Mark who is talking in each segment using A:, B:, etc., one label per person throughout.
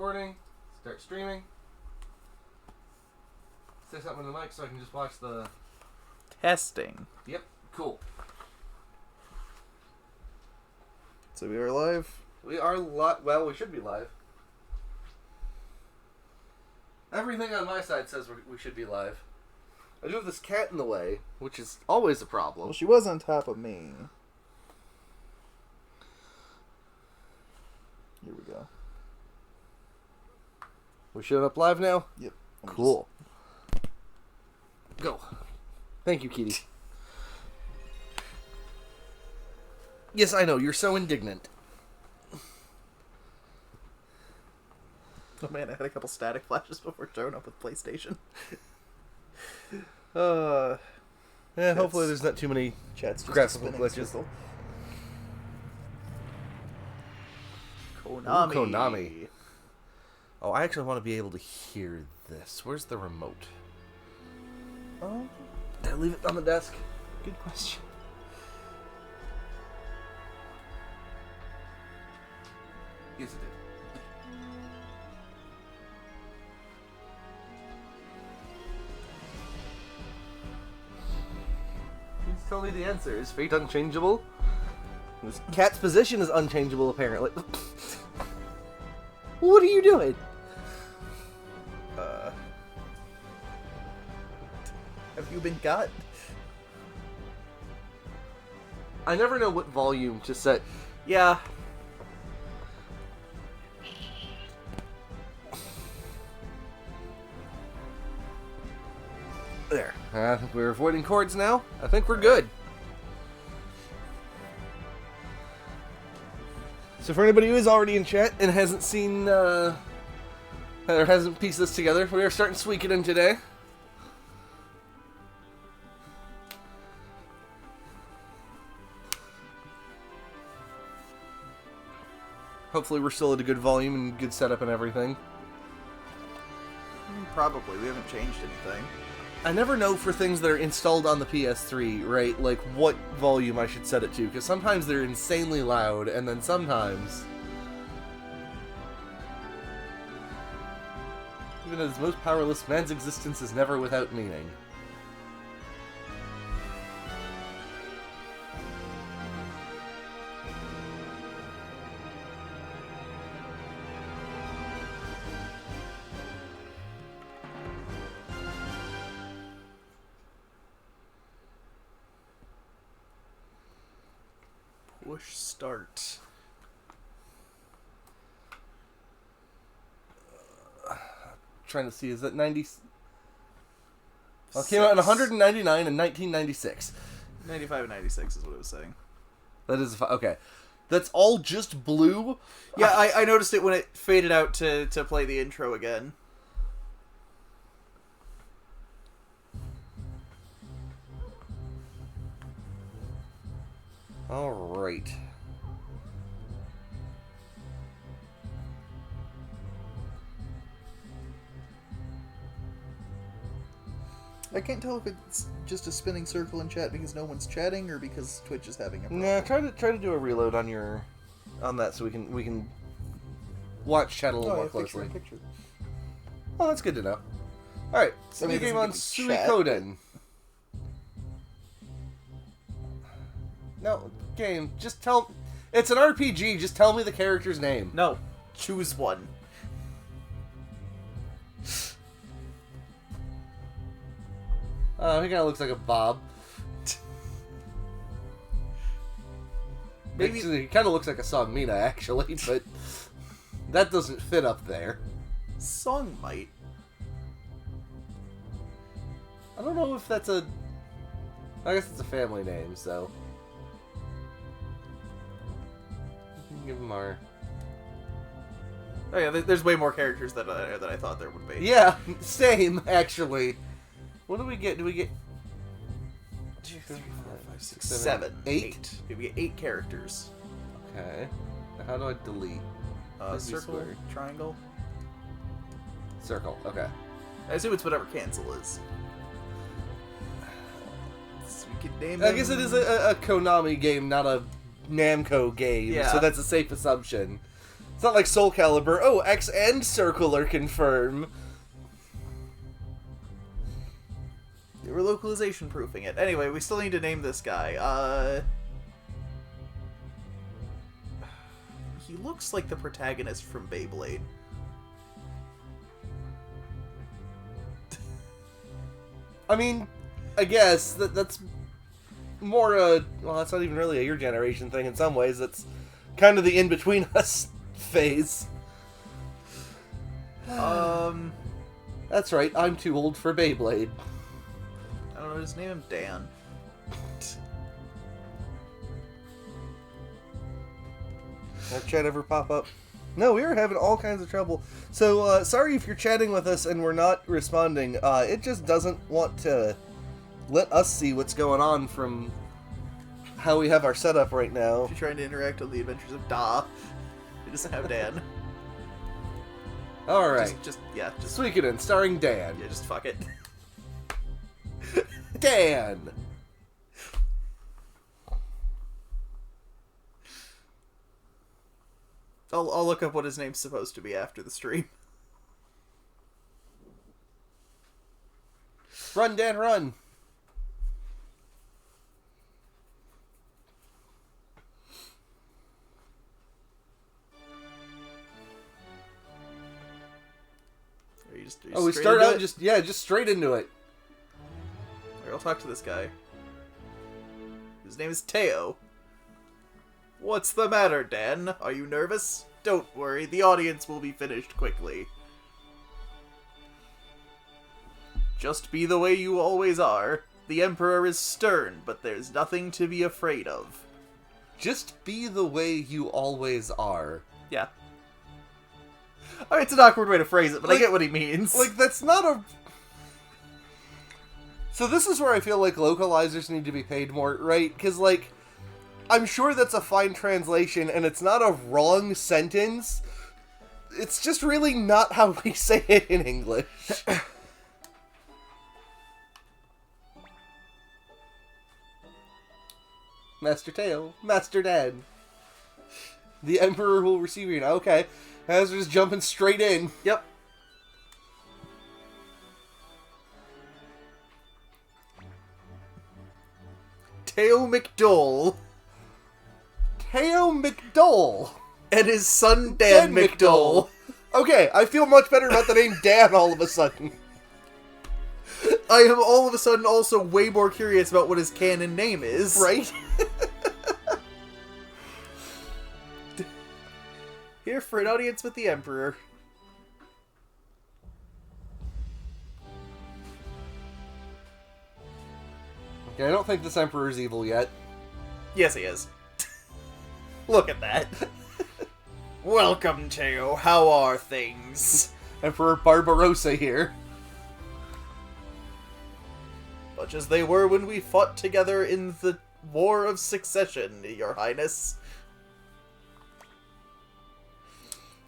A: recording. Start streaming. Say something in the mic so I can just watch the...
B: Testing.
A: Yep, cool.
B: So we are live?
A: We are live. Well, we should be live. Everything on my side says we should be live. I do have this cat in the way, which is always a problem.
B: Well, she was on top of me. Here we go.
A: We showing up live now?
B: Yep.
A: Cool. Go. Thank you, Kitty. Yes, I know. You're so indignant.
B: Oh man, I had a couple static flashes before showing up with PlayStation.
A: Hopefully there's not too many
B: Chat's just
A: graphical
B: a spinning
A: glitches.
B: circle.
A: Konami. Ooh, Konami. Oh, I actually want to be able to hear this. Where's the remote?
B: Oh,
A: Did I leave it on the desk?
B: good question.
A: Yes, it did. Please tell me the answer. Is fate unchangeable? This cat's position is unchangeable, apparently. What are you doing?
B: Have you been got?
A: I never know what volume to set.
B: Yeah.
A: There. We're avoiding chords now. I think we're good. So for anybody who is already in chat and hasn't seen, or hasn't pieced this together, we are starting Suikoden today. Hopefully we're still at a good volume and good setup and everything.
B: Probably. We haven't changed anything.
A: I never know for things that are installed on the PS3, right, like what volume I should set it to, because sometimes they're insanely loud, and then sometimes... Even as most powerless, man's existence is never without meaning.
B: Push start.
A: Trying to see, is that 90... Well, it came out in 199 in 1996.
B: 95 and 96 is what it was saying.
A: That is... Okay. That's all just blue?
B: Yeah, I noticed it when it faded out to play the intro again.
A: Alright.
B: I can't tell if it's just a spinning circle in chat because no one's chatting or because Twitch is having a problem.
A: Yeah, try to do a reload on that so we can watch chat a little more closely.
B: Picture.
A: Oh, that's good to know. Alright, so we game on Suikoden. No, game, just tell... It's an RPG, just tell me the character's name.
B: No, choose one.
A: Oh, he kind of looks like a Bob. Maybe he kind of looks like a Songmina, actually, but that doesn't fit up there.
B: Song might.
A: I don't know if that's a... I guess it's a family name, so... Give him our...
B: Oh yeah, there's way more characters than I thought there would be.
A: Yeah, same, actually. What do we get? Do we get...
B: 2, 3, 4, 5, 6, 7, 8. We get 8 characters.
A: Okay. How do I delete?
B: Circle,
A: square.
B: triangle.
A: Circle, okay.
B: I assume it's whatever cancel is. So we could name
A: I guess it is a Konami game, not a Namco game,
B: yeah.
A: so that's a safe assumption. not like Soul Calibur. Oh, X and Circle are confirmed.
B: They were localization proofing it. Anyway, we still need to name this guy. He looks like the protagonist from Beyblade.
A: I mean, I guess that's more well, that's not even really a your generation thing in some ways. That's kind of the in-between us phase. That's right, I'm too old for Beyblade.
B: I don't know, just name him Dan.
A: Did chat ever pop up? No, we were having all kinds of trouble. So, sorry if you're chatting with us and we're not responding. It just doesn't want to let us see what's going on from how we have our setup right now.
B: If you're trying to interact with the adventures of Da, you just have Dan.
A: Alright.
B: Just
A: Suikoden, starring Dan.
B: yeah, just fuck it.
A: Dan!
B: I'll look up what his name's supposed to be after the stream.
A: Run, Dan, run!
B: We
A: start out just straight into it.
B: Alright, I'll talk to this guy. His name is Teo. What's the matter, Dan? Are you nervous? Don't worry, the audience will be finished quickly. Just be the way you always are. The Emperor is stern, but there's nothing to be afraid of.
A: Just be the way you always are.
B: Yeah. I mean, it's an awkward way to phrase it, but I get what he means.
A: Like, that's not a... So this is where I feel like localizers need to be paid more, right? Because, like, I'm sure that's a fine translation, and it's not a wrong sentence. It's just really not how we say it in English. Master Teo, Master Dan. The Emperor will receive you now. Okay. As we're just jumping straight in.
B: Yep. Teo McDole.
A: Teo McDole.
B: And his son Dan McDole.
A: Okay, I feel much better about the name Dan all of a sudden.
B: I am all of a sudden also way more curious about what his canon name is.
A: Right?
B: Here for an audience with the Emperor.
A: Okay, I don't think this Emperor's evil yet.
B: Yes, he is. Look at that. Welcome, Teo. How are things?
A: Emperor Barbarossa here.
B: Much as they were when we fought together in the War of Succession, Your Highness.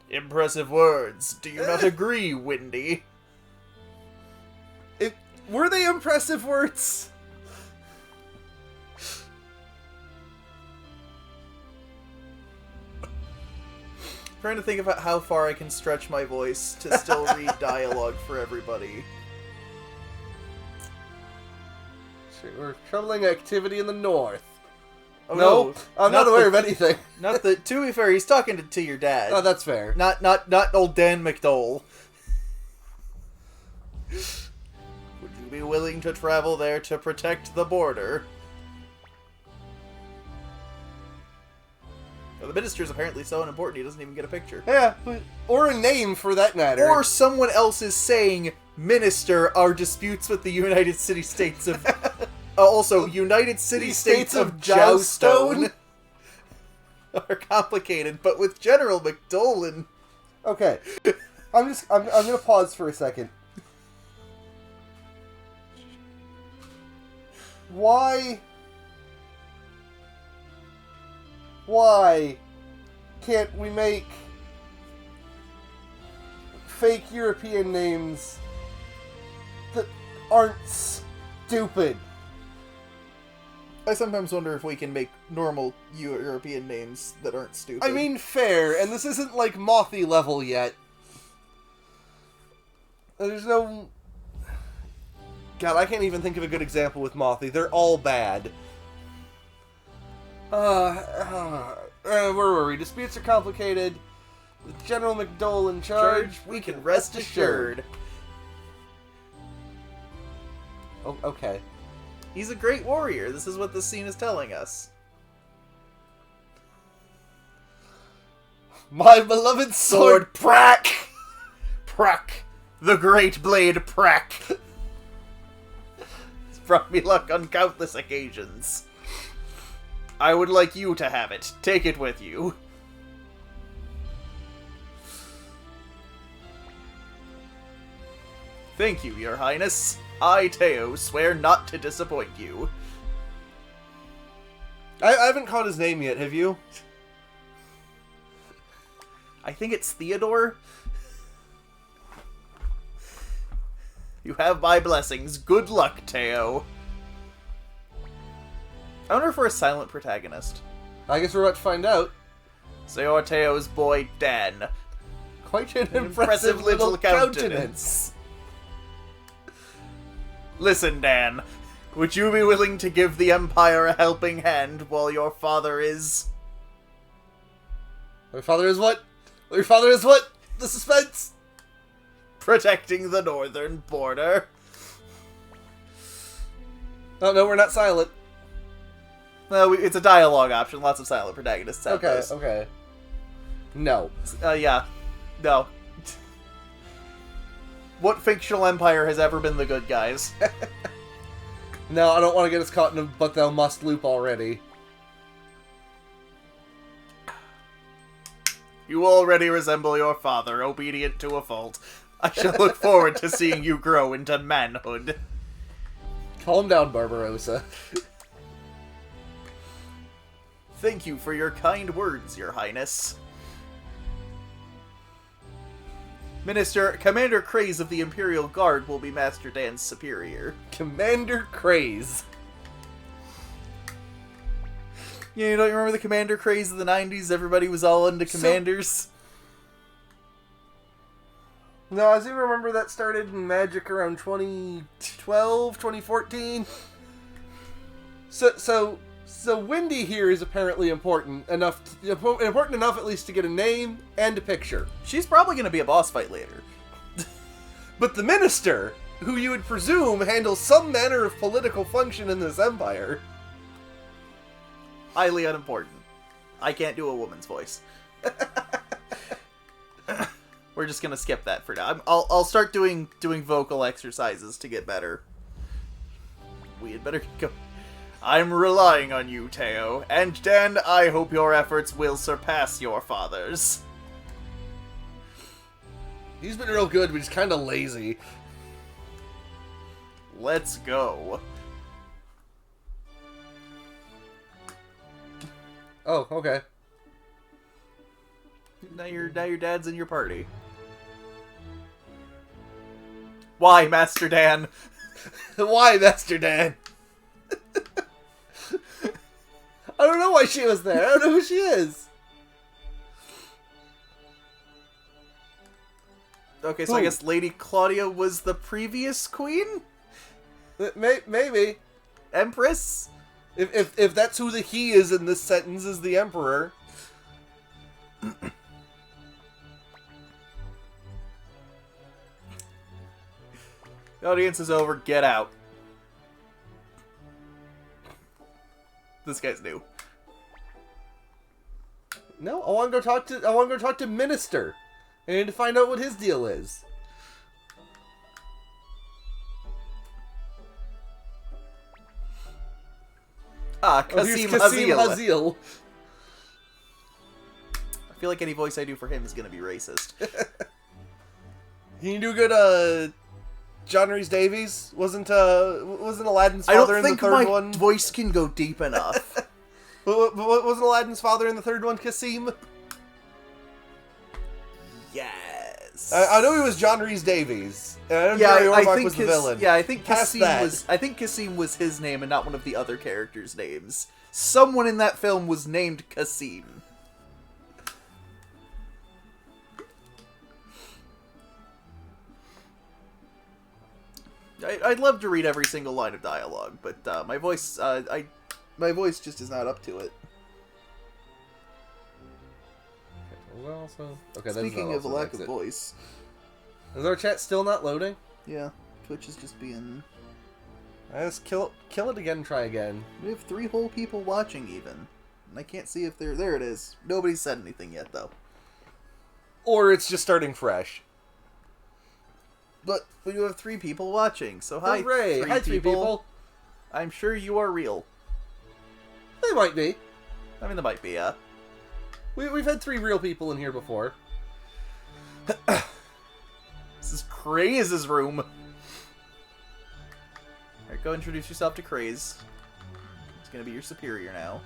B: Impressive words. Do you not agree, Windy?
A: Were they impressive words?
B: Trying to think about how far I can stretch my voice to still read dialogue for everybody.
A: We're troubling activity in the north.
B: Oh,
A: no, I'm not aware of anything.
B: Not the. To be fair, he's talking to your dad.
A: Oh, that's fair.
B: Not old Dan McDole. Would you be willing to travel there to protect the border? Well, the minister's apparently so unimportant he doesn't even get a picture.
A: Yeah, or a name for that matter.
B: Or someone else is saying, Minister, our disputes with the United City-States of... also, United City-States of Joustone are complicated, but with General McDolan...
A: Okay, I'm gonna pause for a second. Why can't we make fake European names that aren't stupid?
B: I sometimes wonder if we can make normal European names that aren't stupid.
A: I mean, fair, and this isn't like Mothy level yet. There's no... God, I can't even think of a good example with Mothy. They're all bad. Where were we? Disputes are complicated. With General McDole in charge,
B: we can rest assured.
A: Oh, okay.
B: He's a great warrior. This is what this scene is telling us.
A: My beloved sword,
B: Prack! Prack! The great blade Prack! It's brought me luck on countless occasions. I would like you to have it. Take it with you. Thank you, Your Highness. I, Teo, swear not to disappoint you.
A: I haven't caught his name yet, have you?
B: I think it's Theodore. You have my blessings. Good luck, Teo. I wonder if we're a silent protagonist.
A: I guess we're about to find out.
B: So you're Teo's boy, Dan.
A: Quite an impressive little countenance.
B: Listen, Dan. Would you be willing to give the Empire a helping hand while your father is...
A: My father is what? Your father is what? The suspense?
B: Protecting the northern border.
A: Oh, no, we're not silent.
B: No, it's a dialogue option. Lots of silent protagonists have
A: Okay,
B: those.
A: okay. No.
B: Yeah. No. What fictional empire has ever been the good guys?
A: No, I don't want to get us caught in a but thou must loop already.
B: You already resemble your father, obedient to a fault. I shall look forward to seeing you grow into manhood.
A: Calm down, Barbarossa.
B: Thank you for your kind words, Your Highness. Minister, Commander Craze of the Imperial Guard will be Master Dan's superior.
A: Commander Craze.
B: Yeah, you don't remember the Commander Craze of the 90s? Everybody was all into commanders?
A: No, I do remember that started in Magic around 2012, 2014. So Wendy here is apparently important enough at least to get a name and a picture.
B: She's probably going to be a boss fight later.
A: But the minister, who you would presume handles some manner of political function in this empire,
B: highly unimportant. I can't do a woman's voice. We're just going to skip that for now. I'll start doing vocal exercises to get better. We had better go. I'm relying on you, Teo. And Dan, I hope your efforts will surpass your father's.
A: He's been real good, but he's kind of lazy.
B: Let's go.
A: Oh, okay.
B: Now your dad's in your party. Why, Master Dan?
A: Why, Master Dan? I don't know why she was there. I don't know who she is.
B: Okay, so I guess Lady Claudia was the previous queen?
A: Maybe.
B: Empress?
A: If that's who the he is in this sentence, is the Emperor.
B: The audience is over. Get out. This guy's new.
A: No, I want to go talk to Minister. I need to find out what his deal is.
B: Qasim
A: Qasim
B: Hazil.
A: Hazil.
B: I feel like any voice I do for him is going to be racist.
A: Can you do good, John Rhys Davies? Wasn't Aladdin's father in the third one?
B: I don't think my voice can go deep enough.
A: Wasn't Aladdin's father in the third one Qasim?
B: Yes.
A: I know he was John Rhys Davies.
B: Yeah,
A: Jerry
B: I
A: Orbach
B: think
A: was the villain.
B: Yeah, I think
A: Past
B: Kasim
A: that.
B: was. I think Kasim was his name and not one of the other characters' names. Someone in that film was named Kasim. I'd love to read every single line of dialogue, but my voice just is not up to it.
A: Well, so okay.
B: Speaking of a lack of voice,
A: is our chat still not loading?
B: yeah, Twitch is just being.
A: I just kill it again. Try again.
B: We have 3 whole people watching even, and I can't see if they're there. It is. Nobody's said anything yet though.
A: Or it's just starting fresh.
B: But we do have 3 people watching, so hi,
A: Hooray! Hi, 3 people.
B: I'm sure you are real.
A: They might be.
B: I mean, there might be, yeah.
A: We've had 3 real people in here before.
B: This is Craze's room. Alright, go introduce yourself to Craze. He's gonna be your superior now.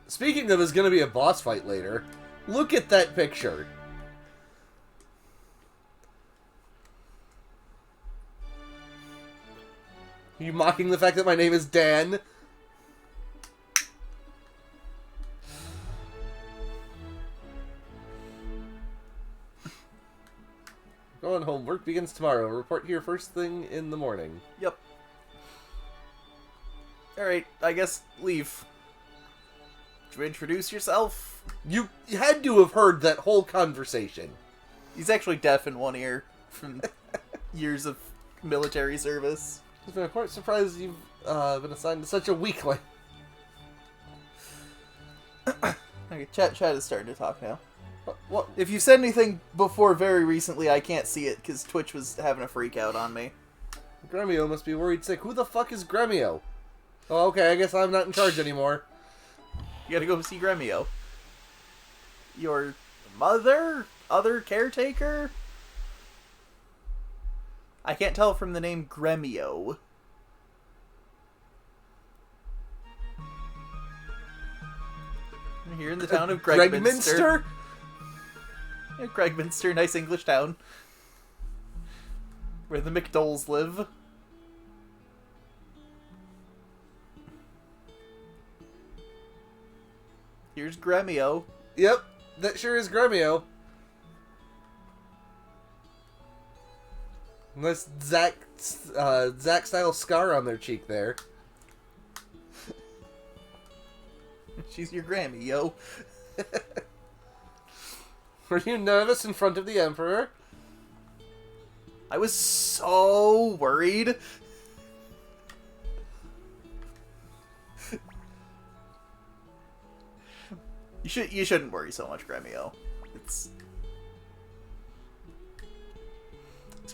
A: Speaking of, is going to be a boss fight later. Look at that picture. Are you mocking the fact that my name is Dan? Going home. Work begins tomorrow. Report here first thing in the morning.
B: Yep. Alright, I guess leave. Did you introduce yourself?
A: You had to have heard that whole conversation.
B: He's actually deaf in one ear from years of military service.
A: I'm quite surprised you've been assigned to such a weakling.
B: Okay, chat is starting to talk now.
A: What?
B: If you said anything before very recently, I can't see it because Twitch was having a freak out on me.
A: Gremio must be worried sick. Who the fuck is Gremio? Oh, okay, I guess I'm not in charge anymore.
B: You gotta go see Gremio. Your mother? Other caretaker? I can't tell from the name Gremio. We're here in the town of Gregminster. Yeah, Gregminster, nice English town. Where the McDoles live. Here's Gremio.
A: Yep, that sure is Gremio. Nice Zack-style scar on their cheek there.
B: She's your Grammy, yo.
A: Were you nervous in front of the Emperor?
B: I was so worried. You shouldn't worry so much, Gremio. Is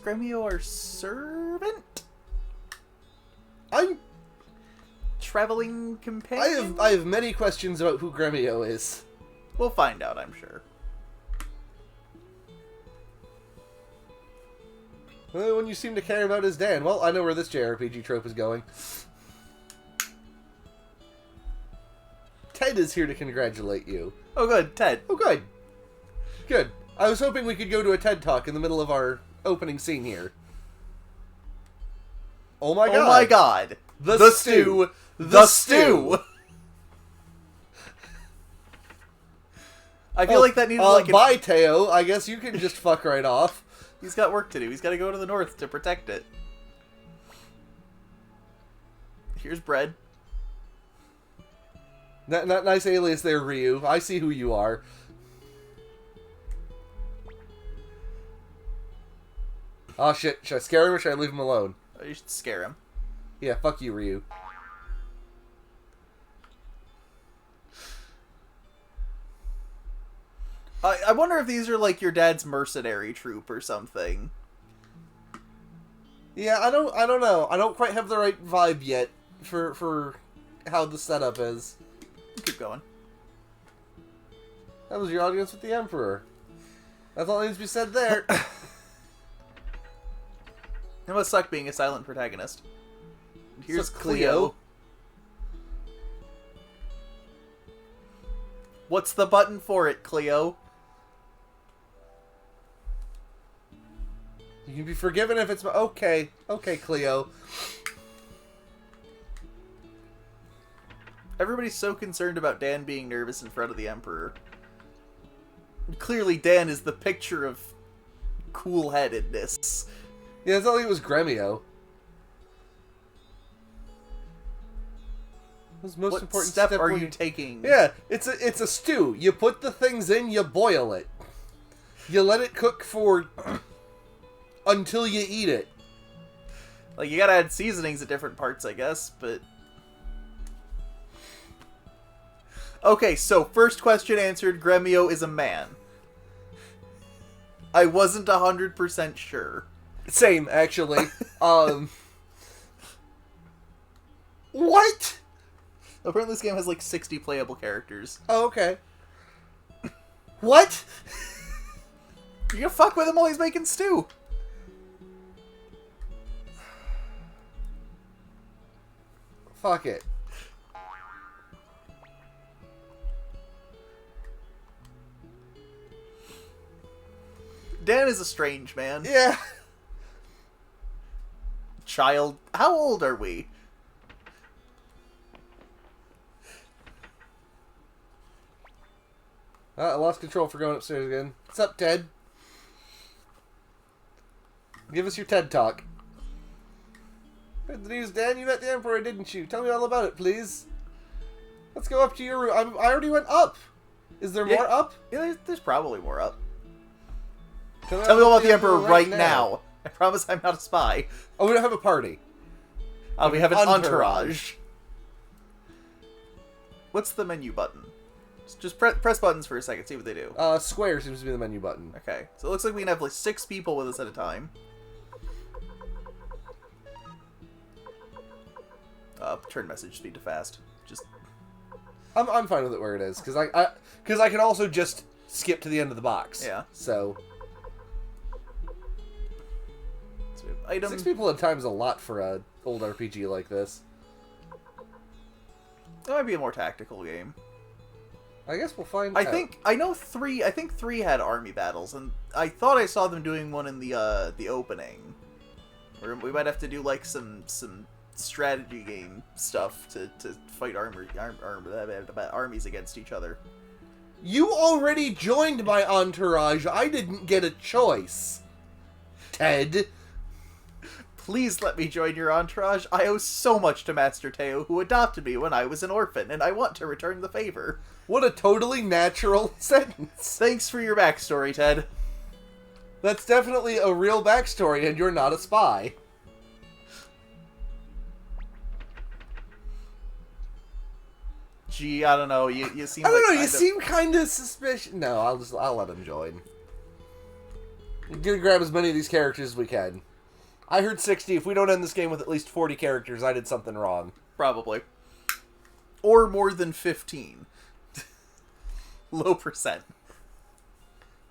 B: Gremio our servant?
A: I'm
B: traveling companion?
A: I have many questions about who Gremio is.
B: We'll find out, I'm sure.
A: The only one you seem to care about is Dan. Well, I know where this JRPG trope is going. Ted is here to congratulate you.
B: Oh good, Ted.
A: Oh good. Good. I was hoping we could go to a TED Talk in the middle of our opening scene here. Oh my god.
B: Oh my god.
A: The stew. The stew.
B: I feel like that needed like
A: bye, Teo. I guess you can just fuck right off.
B: He's got work to do. He's got to go to the north to protect it. Here's bread.
A: Not nice alias there, Ryu. I see who you are. Oh shit, should I scare him or should I leave him alone?
B: You should scare him.
A: Yeah, fuck you, Ryu.
B: I wonder if these are like your dad's mercenary troop or something.
A: Yeah, I don't know. I don't quite have the right vibe yet for how the setup is.
B: Keep going.
A: That was your audience with the Emperor. That's all that needs to be said there.
B: It must suck being a silent protagonist. Here's
A: So,
B: Cleo. What's the button for it, Cleo?
A: You can be forgiven if it's... Okay, Cleo.
B: Everybody's so concerned about Dan being nervous in front of the Emperor. Clearly, Dan is the picture of cool-headedness.
A: Yeah, it's not like it was Gremio.
B: What step are you taking?
A: Yeah, it's a stew. You put the things in, you boil it. You let it cook for... until you eat it.
B: Like, you gotta add seasonings at different parts, I guess, but... Okay, so, first question answered, Gremio is a man. I wasn't 100% sure.
A: Same, actually. What?
B: Apparently this game has, like, 60 playable characters.
A: Oh, okay. What?
B: You gonna fuck with him while he's making stew.
A: Fuck it.
B: Dan is a strange man.
A: Yeah.
B: Child. How old are we?
A: I lost control for going upstairs again. What's up, Ted? Give us your TED Talk. Good news, Dan. You met the Emperor, didn't you? Tell me all about it, please. Let's go up to your room. I already went up. Is there more up?
B: Yeah, there's probably more up.
A: Tell me
B: all about the Emperor right now. I promise I'm not a spy.
A: Oh, we don't have a party.
B: We have an entourage. What's the menu button? Just press buttons for a second, see what they do.
A: Square seems to be the menu button.
B: Okay, so it looks like we can have like 6 people with us at a time. Turn message speed to fast. Just.
A: I'm fine with it where it is, because I can also just skip to the end of the box.
B: Yeah.
A: So.
B: Item.
A: 6 people at a time is a lot for a old RPG like this.
B: That might be a more tactical game.
A: I guess we'll find
B: out. I think 3 had army battles, and I thought I saw them doing one in the opening. Or we might have to do like some strategy game stuff to fight armies against each other.
A: You already joined my entourage. I didn't get a choice. Ted.
B: Please let me join your entourage. I owe so much to Master Teo, who adopted me when I was an orphan, and I want to return the favor.
A: What a totally natural sentence.
B: Thanks for your backstory, Ted.
A: That's definitely a real backstory, and you're not a spy.
B: Gee, I don't know. You seem.
A: I don't know. You seem kind of suspicious. No, I'll let him join. We're gonna grab as many of these characters as we can. I heard 60. If we don't end this game with at least 40 characters, I did something wrong.
B: Probably. Or more than 15. Low percent.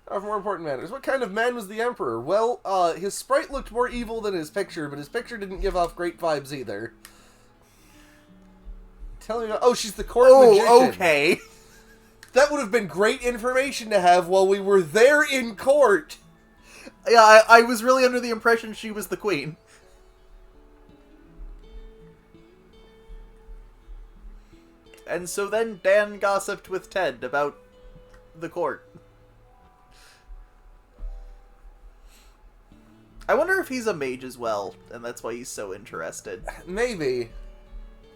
A: Now for more important matters. What kind of man was the Emperor? Well, his sprite looked more evil than his picture, but his picture didn't give off great vibes either. Tell me about... Oh, she's the court magician.
B: Oh, okay.
A: That would have been great information to have while we were there in court.
B: Yeah, I was really under the impression she was the queen. And so then Dan gossiped with Ted about the court. I wonder if he's a mage as well, and that's why he's so interested.
A: Maybe.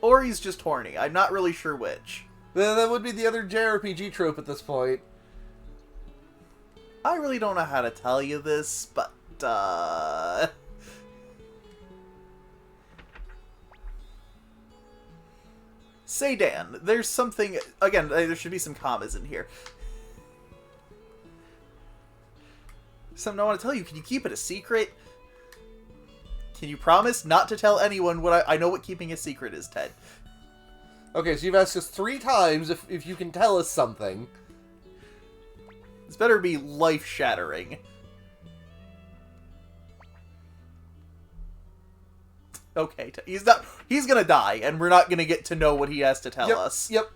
B: Or he's just horny. I'm not really sure which.
A: That would be the other JRPG trope at this point.
B: I really don't know how to tell you this, but, Say, Dan, there's something... Again, there should be some commas in here. Something I want to tell you. Can you keep it a secret? Can you promise not to tell anyone what I know what keeping a secret is, Ted.
A: Okay, so you've asked us 3 times if you can tell us something.
B: This better be life-shattering. Okay, he's gonna die, and we're not gonna get to know what he has to tell us.
A: Yep.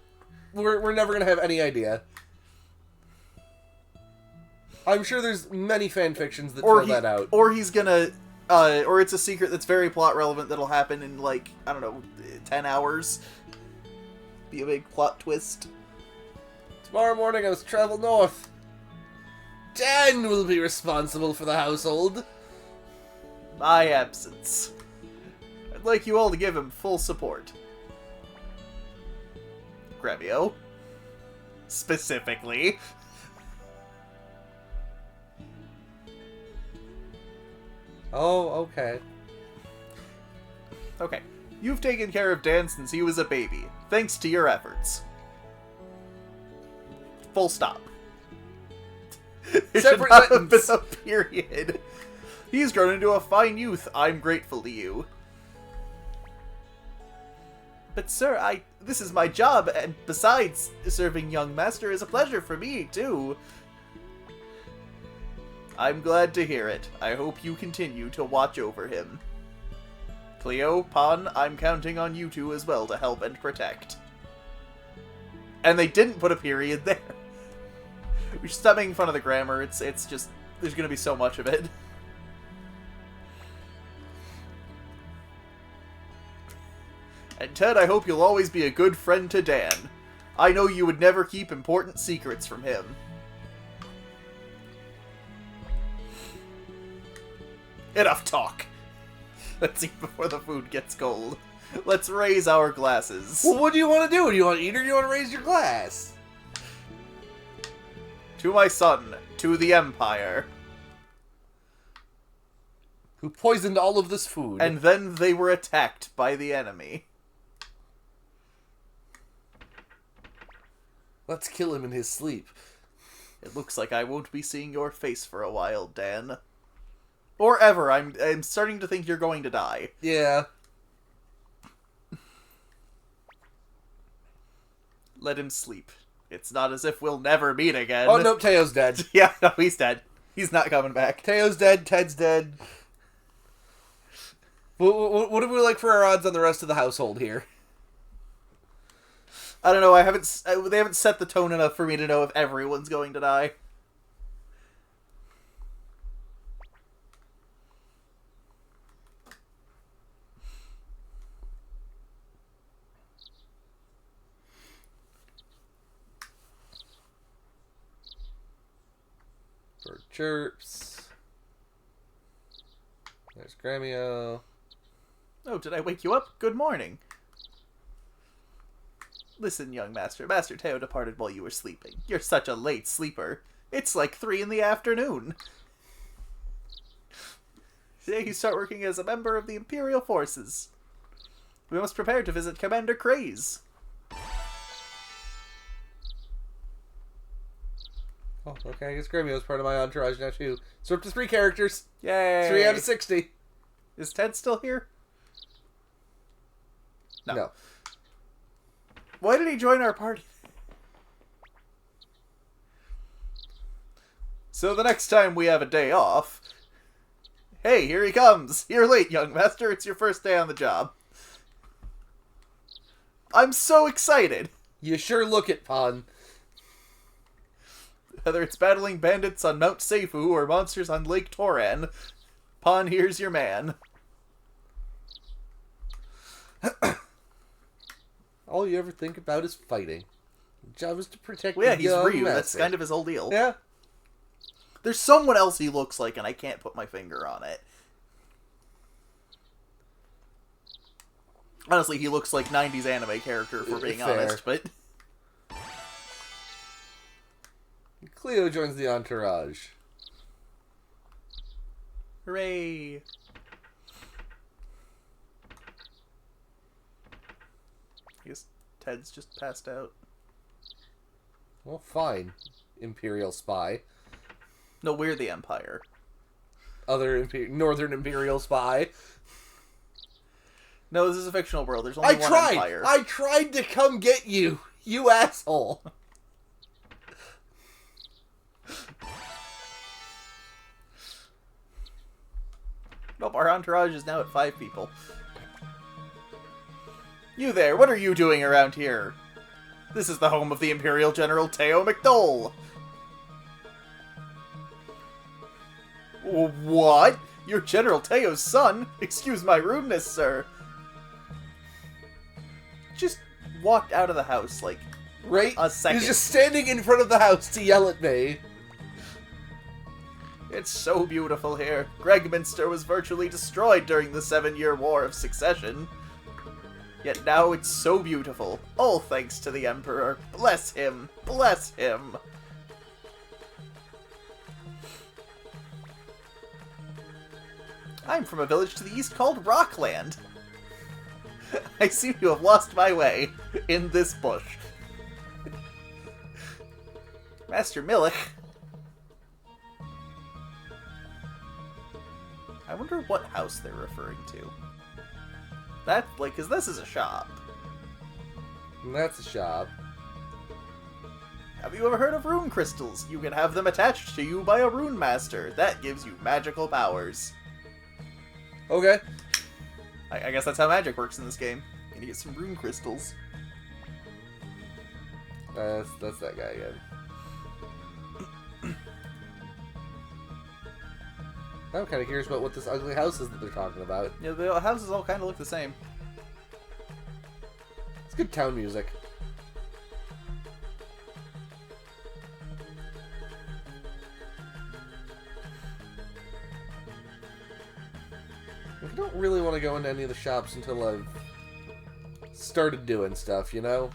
A: We're never gonna have any idea. I'm sure there's many fan fictions that fill that out.
B: Or he's gonna, or it's a secret that's very plot relevant that'll happen in, like, I don't know, 10 hours. Be a big plot twist.
A: Tomorrow morning I must travel north. Dan will be responsible for the household.
B: My absence. I'd like you all to give him full support. Gremio. Specifically.
A: Oh, okay.
B: Okay. You've taken care of Dan since he was a baby, thanks to your efforts. Full stop.
A: Separate sentence.
B: A period. He's grown into a fine youth. I'm grateful to you. But sir, this is my job, and besides, serving young master is a pleasure for me, too. I'm glad to hear it. I hope you continue to watch over him. Cleo, Pon, I'm counting on you two as well to help and protect. And they didn't put a period there. We should stop making fun of the grammar. It's just, there's gonna be so much of it. And Ted, I hope you'll always be a good friend to Dan. I know you would never keep important secrets from him. Enough talk. Let's eat before the food gets cold. Let's raise our glasses.
A: Well, what do you want to do? Do you want to eat or do you want to raise your glass?
B: To my son, to the Empire.
A: Who poisoned all of this food.
B: And then they were attacked by the enemy.
A: Let's kill him in his sleep.
B: It looks like I won't be seeing your face for a while, Dan. Or ever. I'm starting to think you're going to die.
A: Yeah.
B: Let him sleep. It's not as if we'll never meet again.
A: Oh, no, Teo's dead.
B: Yeah, no, he's dead. He's not coming back.
A: Teo's dead, Ted's dead. What do we like for our odds on the rest of the household here?
B: I don't know, they haven't set the tone enough for me to know if everyone's going to die.
A: Bird chirps. There's Gremio.
B: Oh, did I wake you up? Good morning. Listen, young master. Master Teo departed while you were sleeping. You're such a late sleeper. It's like 3 in the afternoon. Today you start working as a member of the Imperial Forces. We must prepare to visit Commander Craze.
A: Oh, okay, I guess Gremio's part of my entourage now, too. So up to 3 characters.
B: Yay!
A: 3 out of 60.
B: Is Ted still here?
A: No.
B: Why did he join our party? So the next time we have a day off... Hey, here he comes! You're late, young master. It's your first day on the job. I'm so excited!
A: You sure look it, Pon.
B: Whether it's battling bandits on Mount Seifu or monsters on Lake Toran, Pon here's your man.
A: All you ever think about is fighting. Your job is to protect
B: Well, yeah,
A: the
B: he's
A: young
B: Ryu.
A: master.
B: That's kind of his whole deal.
A: Yeah.
B: There's someone else he looks like, and I can't put my finger on it. Honestly, he looks like 90s anime character, if we're being
A: Fair.
B: honest, but...
A: Cleo joins the entourage.
B: Hooray! I guess Ted's just passed out.
A: Well, fine. Imperial spy.
B: No, we're the Empire.
A: Other Northern Imperial spy.
B: No, this is a fictional world. There's only one Empire.
A: I tried to come get you, you asshole.
B: Nope, our entourage is now at 5 people. You there, what are you doing around here? This is the home of the Imperial General Teo McDole. What? You're General Teo's son? Excuse my rudeness, sir. Just walked out of the house, like,
A: Right?
B: a second.
A: He's just standing in front of the house to yell at me.
B: It's so beautiful here. Gregminster was virtually destroyed during the 7-Year War of Succession. Yet now it's so beautiful. All thanks to the Emperor. Bless him. Bless him. I'm from a village to the east called Rockland. I seem to have lost my way in this bush. Master Millich. I wonder what house they're referring to. That, like, because this is a shop.
A: That's a shop.
B: Have you ever heard of rune crystals? You can have them attached to you by a rune master. That gives you magical powers.
A: Okay.
B: I guess that's how magic works in this game. You get some rune crystals.
A: That's that guy again. I'm kind of curious about what this ugly house is that they're talking about.
B: Yeah, the houses all kind of look the same.
A: It's good town music. I don't really want to go into any of the shops until I've started doing stuff, you know?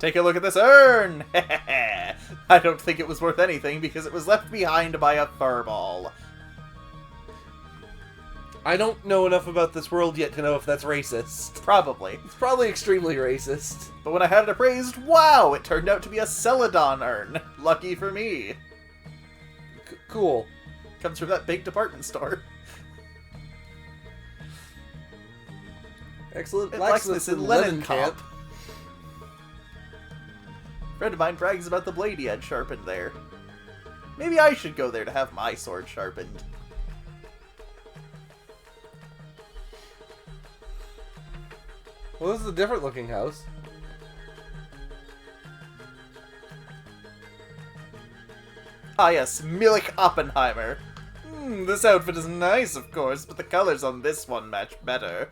B: Take a look at this urn! I don't think it was worth anything because it was left behind by a furball.
A: I don't know enough about this world yet to know if that's racist.
B: Probably.
A: It's probably extremely racist.
B: But when I had it appraised, wow! It turned out to be a Celadon urn. Lucky for me.
A: Cool.
B: Comes from that big department store.
A: Excellent
B: Blacksmiths in Lenin
A: camp.
B: A friend of mine brags about the blade he had sharpened there. Maybe I should go there to have my sword sharpened.
A: Well, this is a different looking house.
B: Ah yes, Millich Oppenheimer. This outfit is nice, of course, but the colors on this one match better.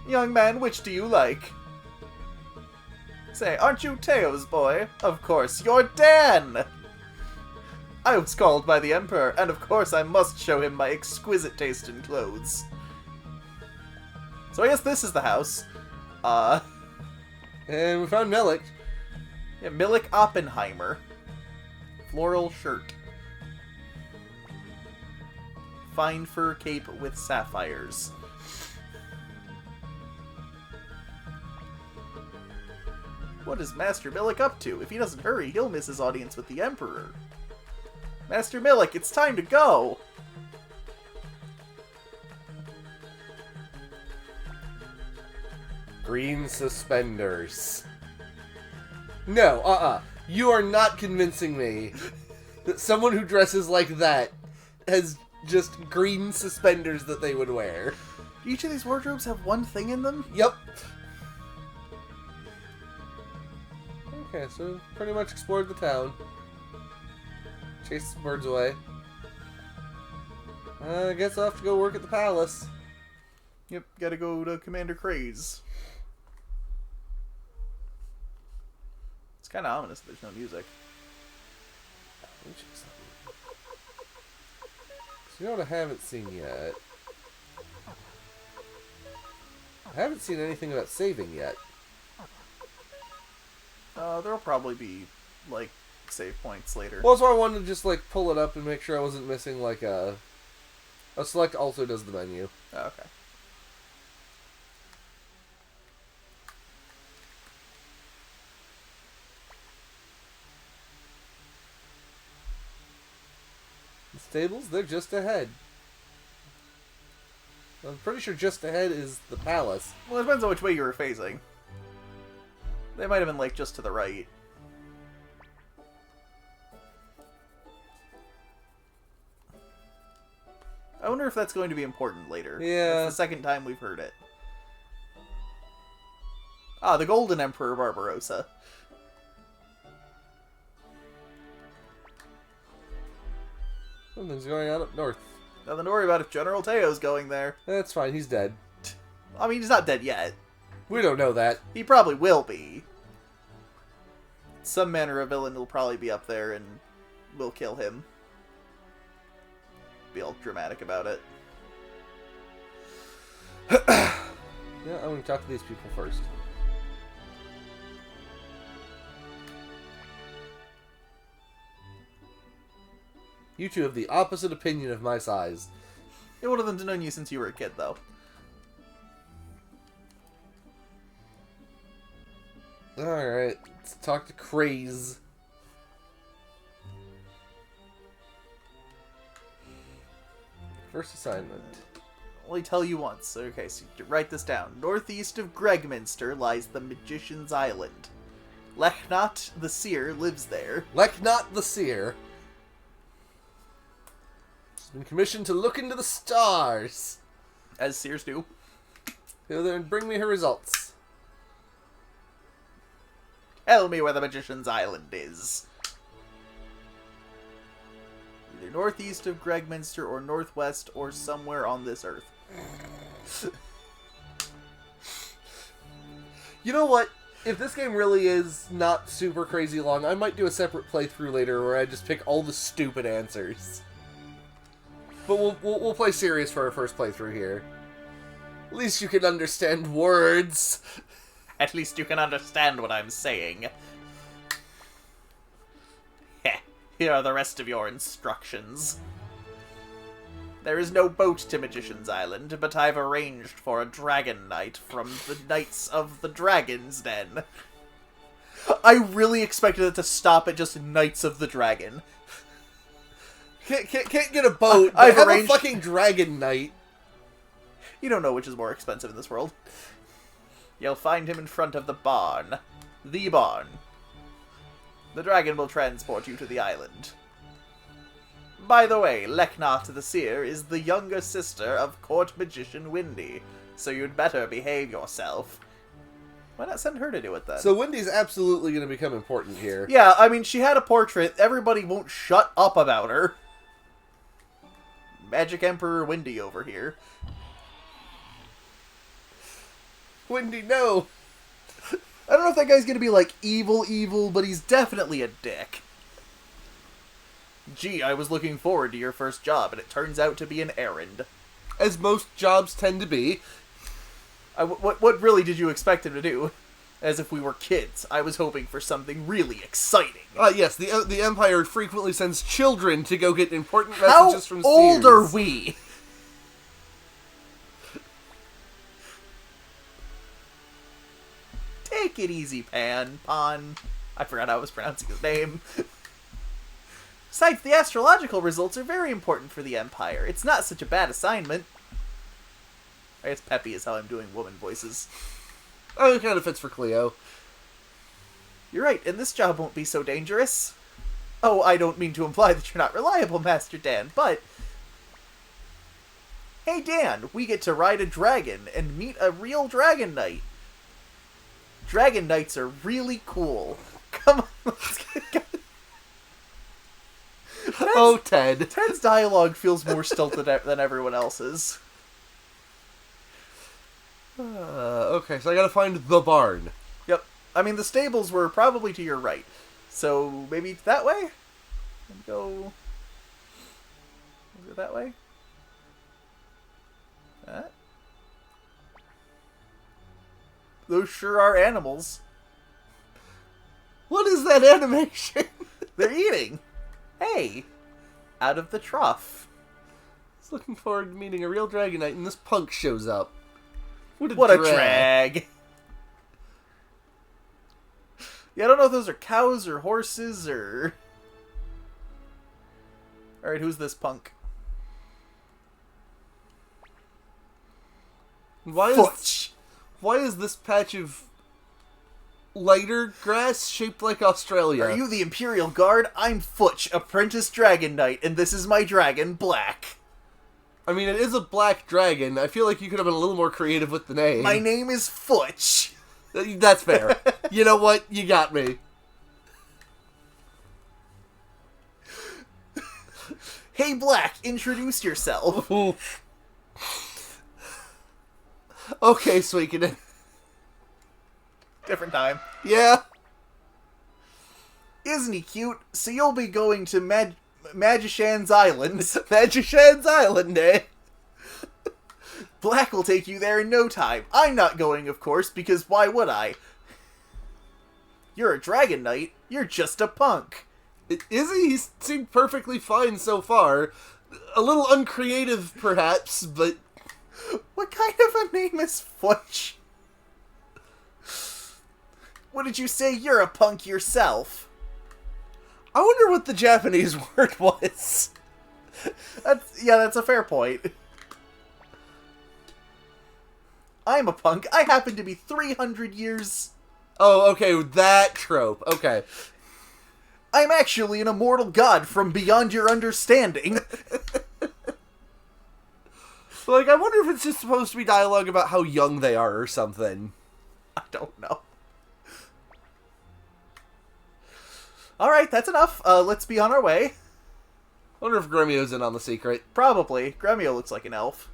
B: Young man, which do you like? Say, aren't you Teo's boy? Of course, you're Dan! I was called by the Emperor, and of course I must show him my exquisite taste in clothes. So I guess this is the house.
A: And we found Millich.
B: Yeah, Millich Oppenheimer. Floral shirt. Fine fur cape with sapphires. What is Master Millich up to? If he doesn't hurry, he'll miss his audience with the Emperor. Master Millich, it's time to go!
A: Green suspenders. No, You are not convincing me that someone who dresses like that has just green suspenders that they would wear.
B: Each of these wardrobes have one thing in them?
A: Yep. Okay, so pretty much explored the town. Chased some birds away. I guess I'll have to go work at the palace.
B: Yep, gotta go to Commander Craze. It's kinda ominous that there's no music.
A: So you know what I haven't seen yet? I haven't seen anything about saving yet.
B: There'll probably be, like, save points later.
A: Well, that's why I wanted to just, like, pull it up and make sure I wasn't missing, like, a select also does the menu.
B: Oh, okay.
A: The stables, they're just ahead. I'm pretty sure just ahead is the palace.
B: Well, it depends on which way you were facing. They might have been, like, just to the right. I wonder if that's going to be important later.
A: Yeah.
B: It's the second time we've heard it. Ah, the Golden Emperor Barbarossa.
A: Something's going on up north.
B: Nothing to worry about if General Teo's going there.
A: That's fine, he's dead.
B: I mean, he's not dead yet.
A: We don't know that.
B: He probably will be. Some manner of villain will probably be up there and will kill him. Be all dramatic about it.
A: Yeah, I'm gonna talk to these people first. You two have the opposite opinion of my size.
B: It would have known you since you were a kid, though.
A: Alright, let's talk to Craze. First assignment.
B: Only tell you once. Okay, so you write this down. Northeast of Gregminster lies the Magician's Island. Lechnot the Seer lives there.
A: Lechnot the Seer has been commissioned to look into the stars.
B: As seers do.
A: Go there and bring me her results.
B: Tell me where the Magician's Island is. Either northeast of Gregminster or northwest or somewhere on this earth.
A: You know what? If this game really is not super crazy long, I might do a separate playthrough later where I just pick all the stupid answers. But we'll play serious for our first playthrough here. At least you can understand words.
B: At least you can understand what I'm saying. Heh, here are the rest of your instructions. There is no boat to Magician's Island, but I've arranged for a dragon knight from the Knights of the Dragon's Den. I really expected it to stop at just Knights of the Dragon.
A: Can't get a boat.
B: I've
A: have
B: arranged
A: a fucking dragon knight.
B: You don't know which is more expensive in this world. You'll find him in front of the barn. The barn. The dragon will transport you to the island. By the way, Lechnot the Seer is the younger sister of Court Magician Windy, so you'd better behave yourself. Why not send her to do it then?
A: So Wendy's absolutely going to become important here.
B: Yeah, I mean, she had a portrait. Everybody won't shut up about her. Magic Emperor Windy over here.
A: Wendy, no!
B: I don't know if that guy's gonna be, like, evil, but he's definitely a dick. Gee, I was looking forward to your first job, and it turns out to be an errand.
A: As most jobs tend to be.
B: What really did you expect him to do? As if we were kids. I was hoping for something really exciting.
A: Yes, the Empire frequently sends children to go get important messages from Seers.
B: How old are we? Take it easy, Pan. I forgot how I was pronouncing his name. Besides, the astrological results are very important for the Empire. It's not such a bad assignment. I guess Peppy is how I'm doing woman voices.
A: Oh, it kind of fits for Cleo.
B: You're right, and this job won't be so dangerous. Oh, I don't mean to imply that you're not reliable, Master Dan, but... Hey, Dan, we get to ride a dragon and meet a real dragon knight. Dragon knights are really cool. Come on, let's get...
A: Oh, Ted.
B: Ted's dialogue feels more stilted than everyone else's.
A: Okay, so I gotta find the barn.
B: Yep. I mean, the stables were probably to your right. So, maybe that way? And go... Is it that way? Those sure are animals.
A: What is that animation?
B: They're eating. Hey, out of the trough.
A: I was looking forward to meeting a real dragon knight, and this punk shows up.
B: What a drag. Yeah, I don't know if those are cows or horses or... Alright, who's this punk?
A: Why is this patch of lighter grass shaped like Australia?
B: Are you the Imperial Guard? I'm Futch, apprentice dragon knight, and this is my dragon, Black.
A: I mean, it is a black dragon. I feel like you could have been a little more creative with the name.
B: My name is Futch.
A: That's fair. You know what? You got me.
B: Hey, Black, introduce yourself.
A: Okay, Suikoden.
B: Different time.
A: Yeah.
B: Isn't he cute? So you'll be going to Magician's Island.
A: Magician's Island, eh?
B: Black will take you there in no time. I'm not going, of course, because why would I? You're a Dragon Knight. You're just a punk.
A: Is he? He seemed perfectly fine so far. A little uncreative, perhaps, but...
B: What kind of a name is Futch? What did you say? You're a punk yourself.
A: I wonder what the Japanese word was.
B: That's a fair point. I'm a punk. I happen to be 300 years...
A: Oh, okay, that trope. Okay.
B: I'm actually an immortal god from beyond your understanding.
A: Like, I wonder if it's just supposed to be dialogue about how young they are or something.
B: I don't know. Alright, that's enough. Let's be on our way.
A: I wonder if Gremio's in on the secret.
B: Probably. Gremio looks like an elf.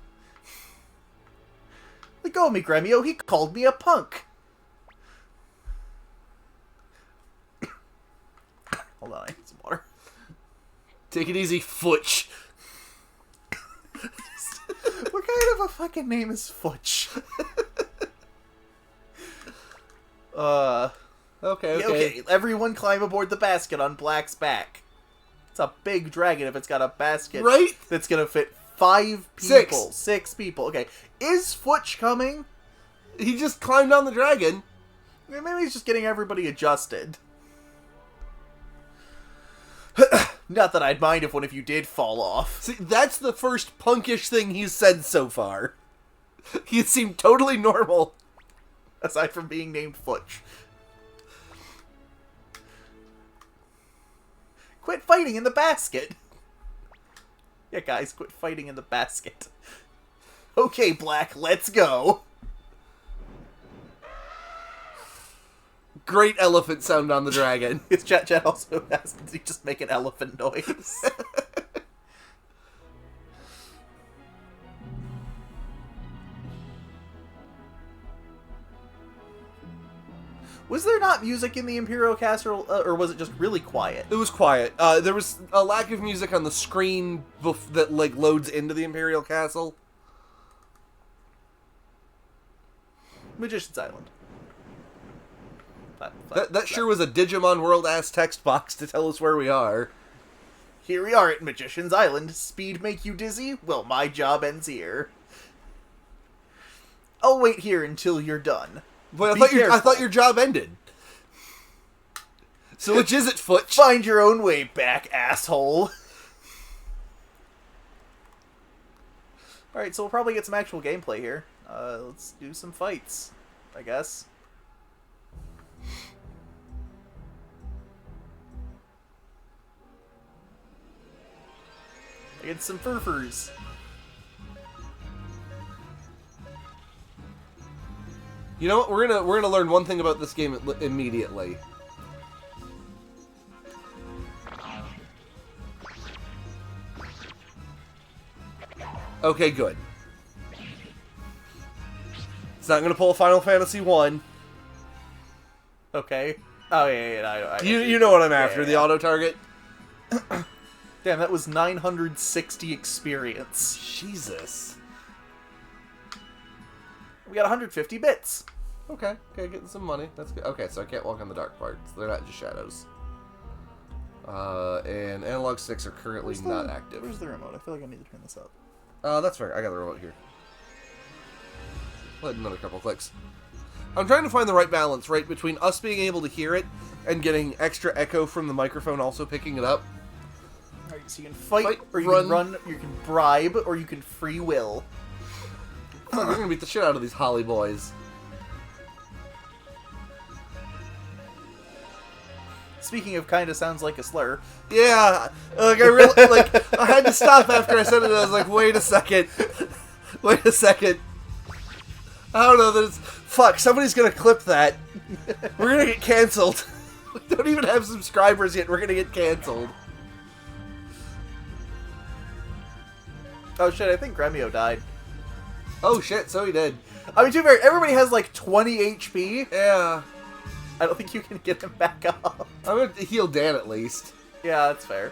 B: Let go of me, Gremio. He called me a punk. Hold on, I need some water.
A: Take it easy, Futch.
B: What kind of a fucking name is Futch?
A: Okay.
B: Everyone climb aboard the basket on Black's back. It's a big dragon if it's got a basket.
A: Right?
B: That's gonna fit 5 people. 6 people. Okay. Is Futch coming?
A: He just climbed on the dragon.
B: Maybe he's just getting everybody adjusted. Not that I'd mind if one of you did fall off.
A: See, that's the first punkish thing he's said so far. He seemed totally normal.
B: Aside from being named Futch. Quit fighting in the basket! Yeah, guys, quit fighting in the basket. Okay, Black, let's go!
A: Great elephant sound on the dragon.
B: His chat also asked, did he just make an elephant noise? Was there not music in the Imperial Castle, or was it just really quiet?
A: It was quiet. There was a lack of music on the screen that like loads into the Imperial Castle.
B: Magician's Island.
A: That sure was a Digimon World-ass text box to tell us where we are.
B: Here we are at Magician's Island. Speed make you dizzy? Well, my job ends here. I'll wait here until you're done.
A: But I thought your job ended. So which is it, Futch?
B: Find your own way back, asshole. Alright, so we'll probably get some actual gameplay here. Let's do some fights, I guess. I get some furfurs.
A: You know what? We're gonna learn one thing about this game immediately. Okay, good. It's not gonna pull a Final Fantasy 1.
B: Okay. Oh yeah.
A: You know what I'm after? The auto target.
B: Damn, that was 960 experience.
A: Jesus.
B: We got 150 bits.
A: Okay, getting some money. That's good. Okay, so I can't walk on the dark parts. They're not just shadows. And analog sticks are currently not active.
B: Where's the remote? I feel like I need to turn this up.
A: That's fair. I got the remote here. Let another couple clicks. I'm trying to find the right balance, right, between us being able to hear it and getting extra echo from the microphone also picking it up.
B: Alright, so you can fight or you can run, you can bribe, or you can free will.
A: We're gonna beat the shit out of these Holly boys.
B: Speaking of kinda sounds like a slur.
A: Yeah, like I really I had to stop after I said it. I was like, wait a second. Wait a second. I don't know that it's... Fuck, somebody's gonna clip that. We're gonna get canceled. We don't even have subscribers yet. We're gonna get canceled.
B: Oh shit, I think Gremio died.
A: Oh shit, so he did.
B: I mean, to be fair, everybody has like 20 HP.
A: Yeah.
B: I don't think you can get him back up.
A: I'm gonna heal Dan at least.
B: Yeah, that's fair.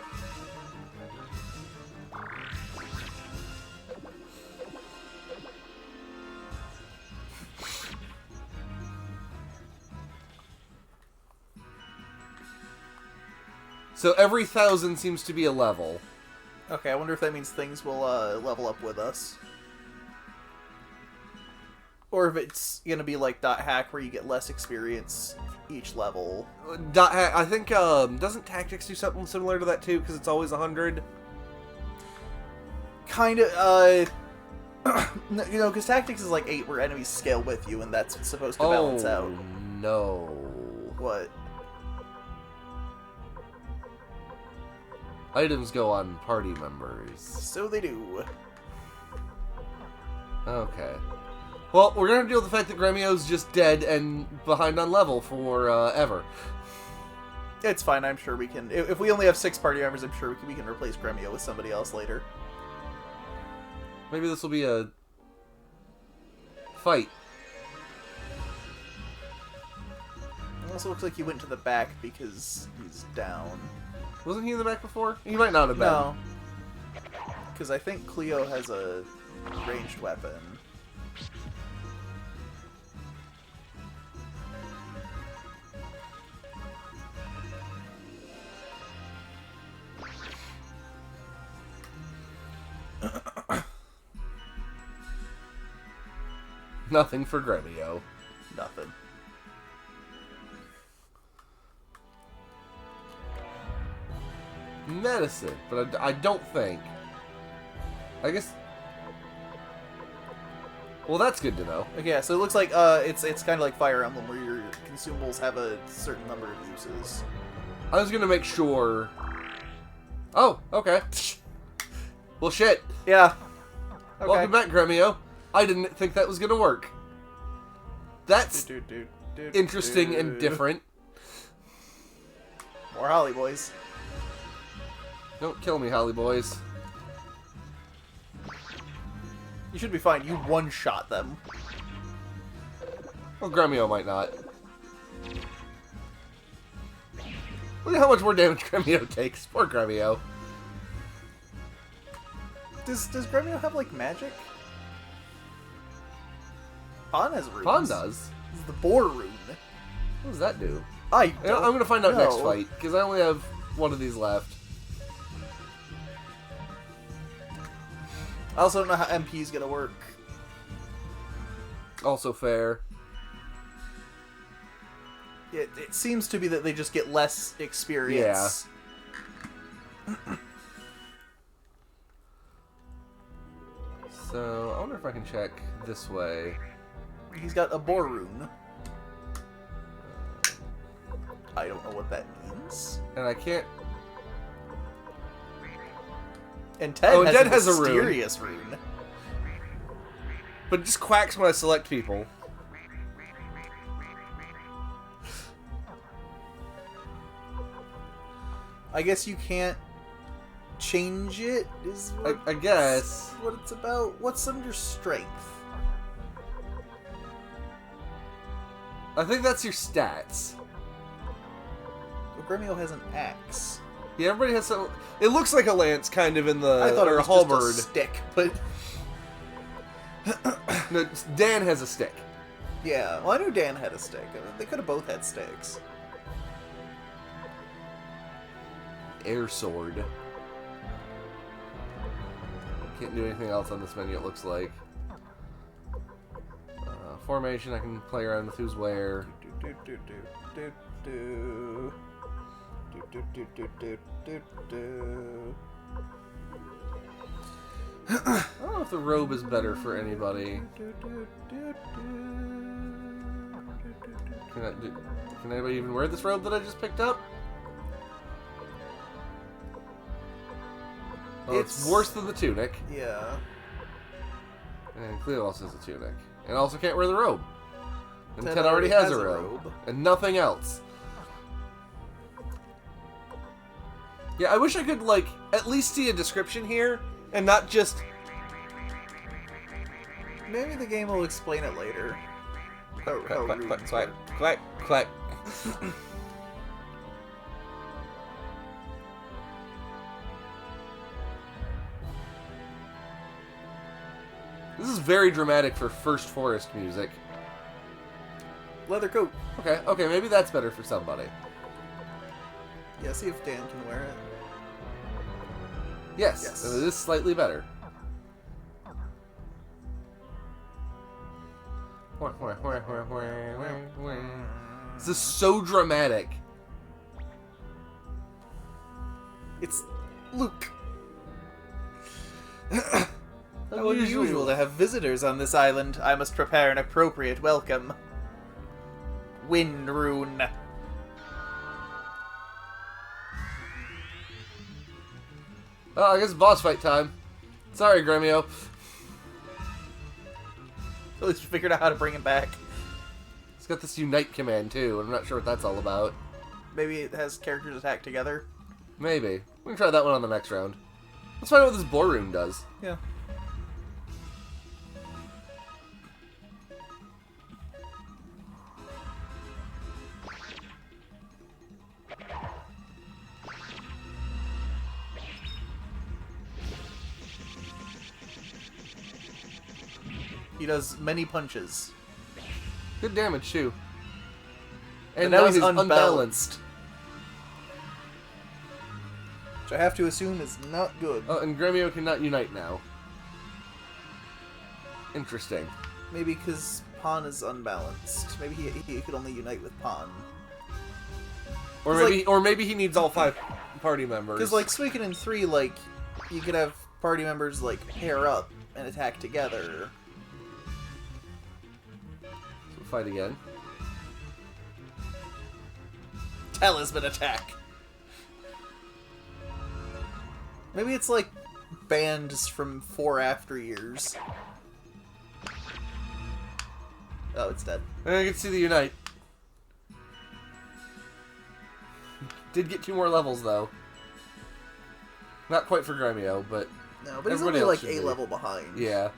A: So every 1,000 seems to be a level.
B: Okay, I wonder if that means things will level up with us. Or if it's gonna be like Dot Hack, where you get less experience each level.
A: Dot Hack, I think, doesn't Tactics do something similar to that too? Because it's always 100?
B: Kind of, you know, because Tactics is like 8, where enemies scale with you, and that's supposed to balance out.
A: Oh, no.
B: What?
A: Items go on party members.
B: So they do.
A: Okay. Well, we're gonna have to deal with the fact that Gremio's just dead and behind on level for ever.
B: It's fine, I'm sure we can. If we only have 6 party members, I'm sure we can replace Gremio with somebody else later.
A: Maybe this will be a fight.
B: It also looks like he went to the back because he's down.
A: Wasn't he in the back before? He might not have been.
B: No. Because I think Cleo has a ranged weapon.
A: Nothing for Gremio.
B: Nothing.
A: Medicine, but I don't think. I guess. Well, that's good to know.
B: Okay, yeah, so it looks like it's kind of like Fire Emblem, where your consumables have a certain number of uses.
A: I was gonna make sure. Oh, okay. Well, shit.
B: Yeah. Okay.
A: Welcome back, Gremio. I didn't think that was gonna work. That's interesting and different.
B: More Holly boys.
A: Don't kill me, Holly boys.
B: You should be fine. You one-shot them.
A: Well, Gremio might not. Look at how much more damage Gremio takes. Poor Gremio.
B: Does Gremio have, like, magic? Pawn has runes.
A: Pawn does.
B: This is the Boar rune.
A: What does that do?
B: I'm
A: gonna find out
B: know.
A: next fight, because I only have one of these left.
B: I also don't know how MP is gonna work.
A: Also fair.
B: It seems to be that they just get less experience.
A: Yeah. So, I wonder if I can check this way.
B: He's got a Boar rune. I don't know what that means.
A: And I can't...
B: And Ted has a
A: rune.
B: mysterious rune.
A: But it just quacks when I select people.
B: I guess you can't change it, is what
A: I guess.
B: what it's about. What's under strength?
A: I think that's your stats.
B: Well, Gremio has an axe.
A: Yeah, everybody has some... It looks like a lance, kind of, in the...
B: I thought it
A: or
B: was
A: a halberd.
B: just a stick, but...
A: No, Dan has a stick.
B: Yeah, well, I knew Dan had a stick. They could have both had sticks.
A: Air sword. Can't do anything else on this menu, it looks like. Formation, I can play around with who's where. I don't know if the robe is better for anybody. Can anybody even wear this robe that I just picked up? Well, it's worse than the tunic.
B: Yeah.
A: And Cleo also has a tunic. And also can't wear the robe. And
B: Ted
A: Ted already has a
B: robe.
A: robe. And nothing else. Yeah, I wish I could, like, at least see a description here, and not just
B: Maybe the game will explain it later. How runes work.
A: Quack. This is very dramatic for first forest music.
B: Leather coat.
A: Okay, maybe that's better for somebody.
B: Yeah, see if Dan can wear it.
A: Yes. It is slightly better. This is so dramatic.
B: It's Luke. How unusual to have visitors on this island. I must prepare an appropriate welcome. Wind rune.
A: Oh, I guess boss fight time. Sorry, Gremio.
B: At least we figured out how to bring him back.
A: It's got this unite command too. I'm not sure what that's all about.
B: Maybe it has characters attack together.
A: Maybe. We can try that one on the next round. Let's find out what this boar rune does.
B: Yeah. He does many punches.
A: Good damage too.
B: And now he's unbalanced. Which I have to assume is not good.
A: Oh, and Gremio cannot unite now. Interesting.
B: Maybe because Pawn is unbalanced. Maybe he could only unite with Pawn.
A: Or maybe he needs all 5 party members.
B: Because like Suikoden 3, like you could have party members like pair up and attack together.
A: So fight again.
B: Talisman attack. Maybe it's like bands from 4 after years. Oh, it's dead.
A: And I can see the unite. Did get 2 more levels though. Not quite for Gremio, but
B: no, but he's only like a level behind.
A: Yeah.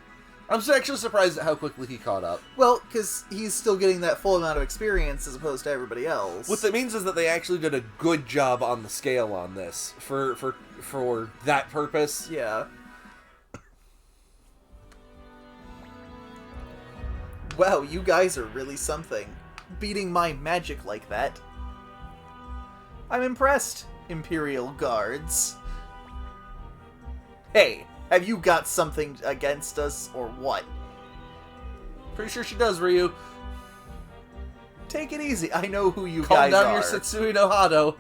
A: I'm actually surprised at how quickly he caught up.
B: Well, because he's still getting that full amount of experience as opposed to everybody else.
A: What that means is that they actually did a good job on the scale on this for that purpose.
B: Yeah. Wow, you guys are really something. Beating my magic like that. I'm impressed, Imperial Guards. Hey, have you got something against us, or what?
A: Pretty sure she does, Ryu.
B: Take it easy, I know who you
A: Calm
B: guys
A: down
B: are.
A: your Setsui no Hado.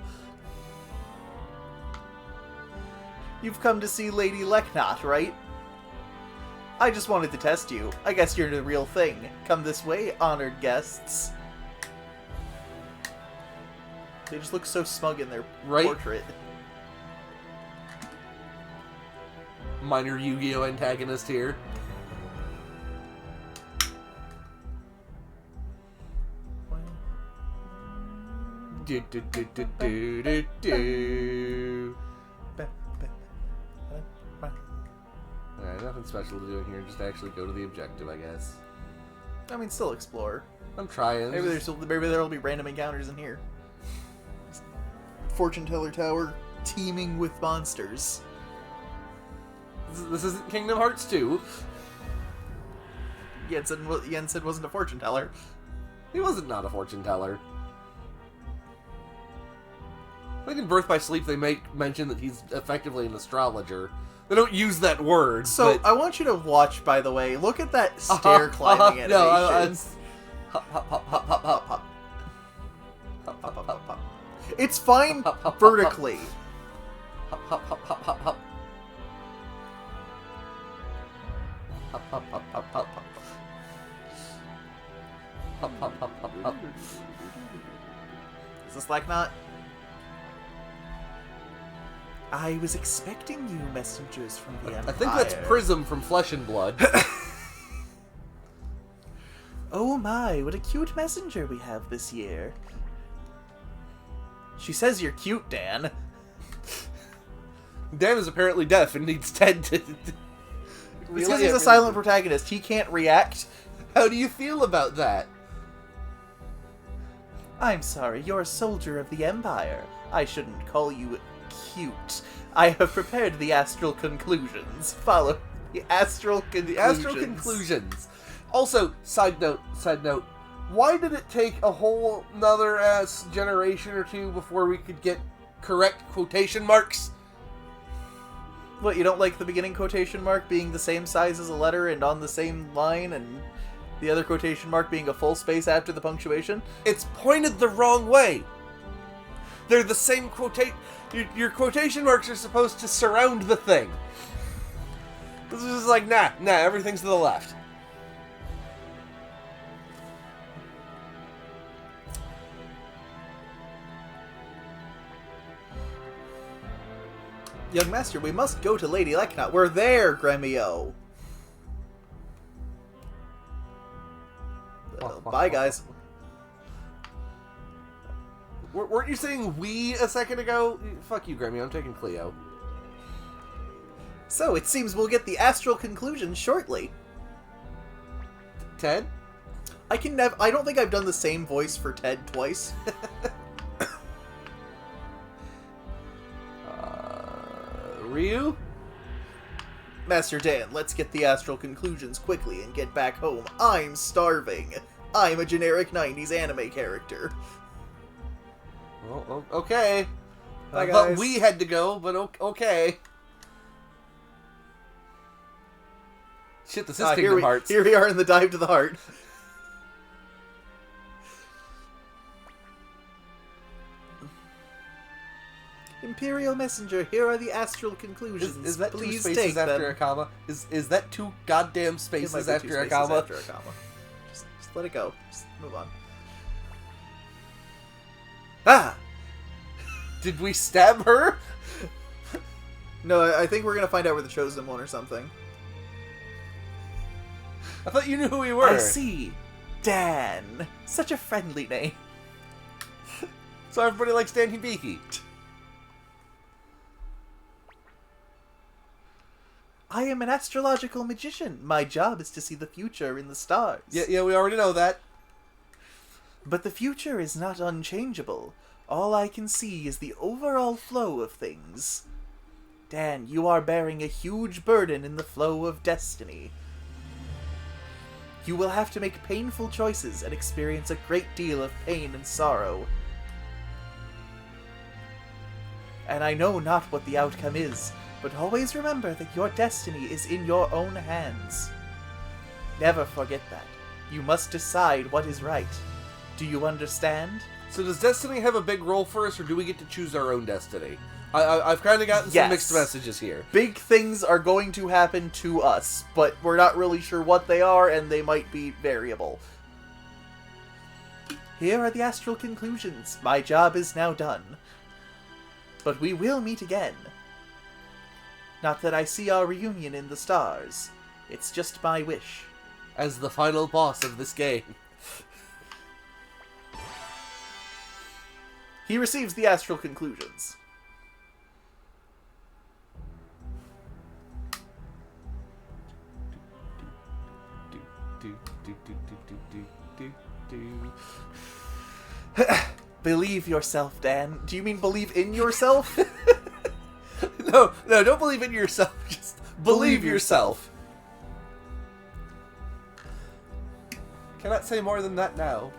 B: You've come to see Lady Leknot, right? I just wanted to test you. I guess you're the real thing. Come this way, honored guests. They just look so smug in their portrait.
A: Minor Yu-Gi-Oh! Antagonist here. Do do do do do do do. Alright, nothing special to do in here. Just actually go to the objective, I guess.
B: I mean, still explore.
A: I'm trying.
B: Maybe there'll be random encounters in here. Fortune Teller Tower teeming with monsters.
A: This isn't Kingdom Hearts 2.
B: Jensen wasn't a fortune teller.
A: He wasn't not a fortune teller. I think in Birth by Sleep they make mention that he's effectively an astrologer. They don't use that word.
B: So
A: but...
B: I want you to watch, by the way. Look at that stair climbing animation.
A: No, it's... Hop, hop, hop, hop, hop, hop, hop.
B: Hop, hop, hop, hop, hop. It's fine vertically.
A: Hop, hop, hop, hop, hop, hop. Hop, hop, hop, hop, hop, hop. Hop, hop, hop, hop, hop.
B: Is this Leknot? I was expecting you, messengers from the Empire.
A: I think that's Prism from Flesh and Blood.
B: Oh my, what a cute messenger we have this year. She says you're cute, Dan.
A: Dan is apparently deaf and needs Ted to
B: Because he's a silent protagonist, he can't react.
A: How do you feel about that?
B: I'm sorry, you're a soldier of the Empire. I shouldn't call you cute. I have prepared the astral conclusions. Follow the astral conclusions.
A: The astral conclusions. Also, side note, why did it take a whole nother ass generation or two before we could get correct quotation marks?
B: What, you don't like the beginning quotation mark being the same size as a letter and on the same line, and the other quotation mark being a full space after the punctuation?
A: It's pointed the wrong way. They're the same quotation... Your quotation marks are supposed to surround the thing. This is just like, nah, everything's to the left.
B: Young Master, we must go to Lady Leknot. We're there, Gremio. Bye, guys.
A: Weren't you saying we a second ago? Fuck you, Gremio. I'm taking Cleo.
B: So, it seems we'll get the astral conclusion shortly.
A: Ted?
B: I don't think I've done the same voice for Ted twice.
A: Ryu?
B: Master Dan, let's get the astral conclusions quickly and get back home. I'm starving. I'm a generic 90s anime character.
A: Well, okay.
B: Bye,
A: I
B: guys.
A: thought we had to go, but okay. Shit, this is Kingdom Hearts.
B: Here we are in the dive to the heart. Imperial Messenger, here are the astral conclusions.
A: Is that
B: Please
A: two
B: take
A: spaces after
B: them.
A: a comma? Is that two goddamn spaces
B: It might be two
A: after a
B: spaces
A: comma?
B: after a comma. Just let it go. Just move on. Ah!
A: Did we stab her?
B: No, I think we're gonna find out we're the Chosen One or something.
A: I thought you knew who we were.
B: I see. Dan. Such a friendly name.
A: So everybody likes Dan Hibiki.
B: I am an astrological magician. My job is to see the future in the stars.
A: Yeah, we already know that.
B: But the future is not unchangeable. All I can see is the overall flow of things. Dan, you are bearing a huge burden in the flow of destiny. You will have to make painful choices and experience a great deal of pain and sorrow. And I know not what the outcome is, but always remember that your destiny is in your own hands. Never forget that. You must decide what is right. Do you understand?
A: So does destiny have a big role for us, or do we get to choose our own destiny? I've kind of gotten some mixed messages here.
B: Big things are going to happen to us, but we're not really sure what they are, and they might be variable. Here are the astral conclusions. My job is now done. But we will meet again. Not that I see our reunion in the stars. It's just my wish.
A: As the final boss of this game.
B: He receives the astral conclusions. Believe yourself, Dan. Do you mean believe in yourself?
A: No, don't believe in yourself. Just believe yourself. Cannot say more than that now.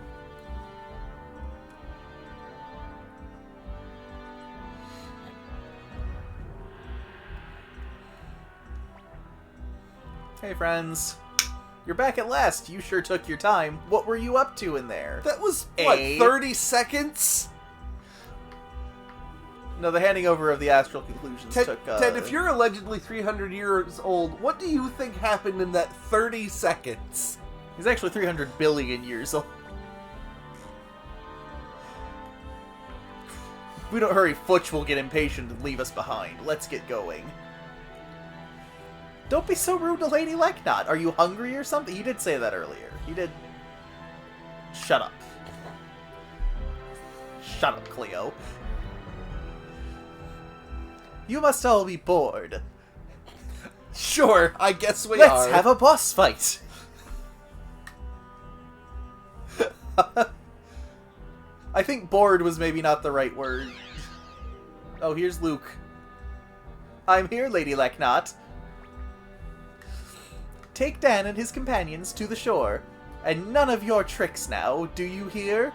B: Hey, friends. You're back at last. You sure took your time. What were you up to in there?
A: That was, what, 30 seconds?
B: No, the handing over of the astral conclusions took...
A: Ted, if you're allegedly 300 years old, what do you think happened in that 30 seconds?
B: He's actually 300 billion years old. If we don't hurry, Futch will get impatient and leave us behind. Let's get going. Don't be so rude to Lady Leknot. Are you hungry or something? You did say that earlier. You did... Shut up. Shut up, Cleo. You must all be bored.
A: Sure, I guess we
B: Let's
A: are.
B: have a boss fight. I think bored was maybe not the right word. Oh, here's Luke. I'm here, Lady Leknot. Take Dan and his companions to the shore. And none of your tricks now, do you hear?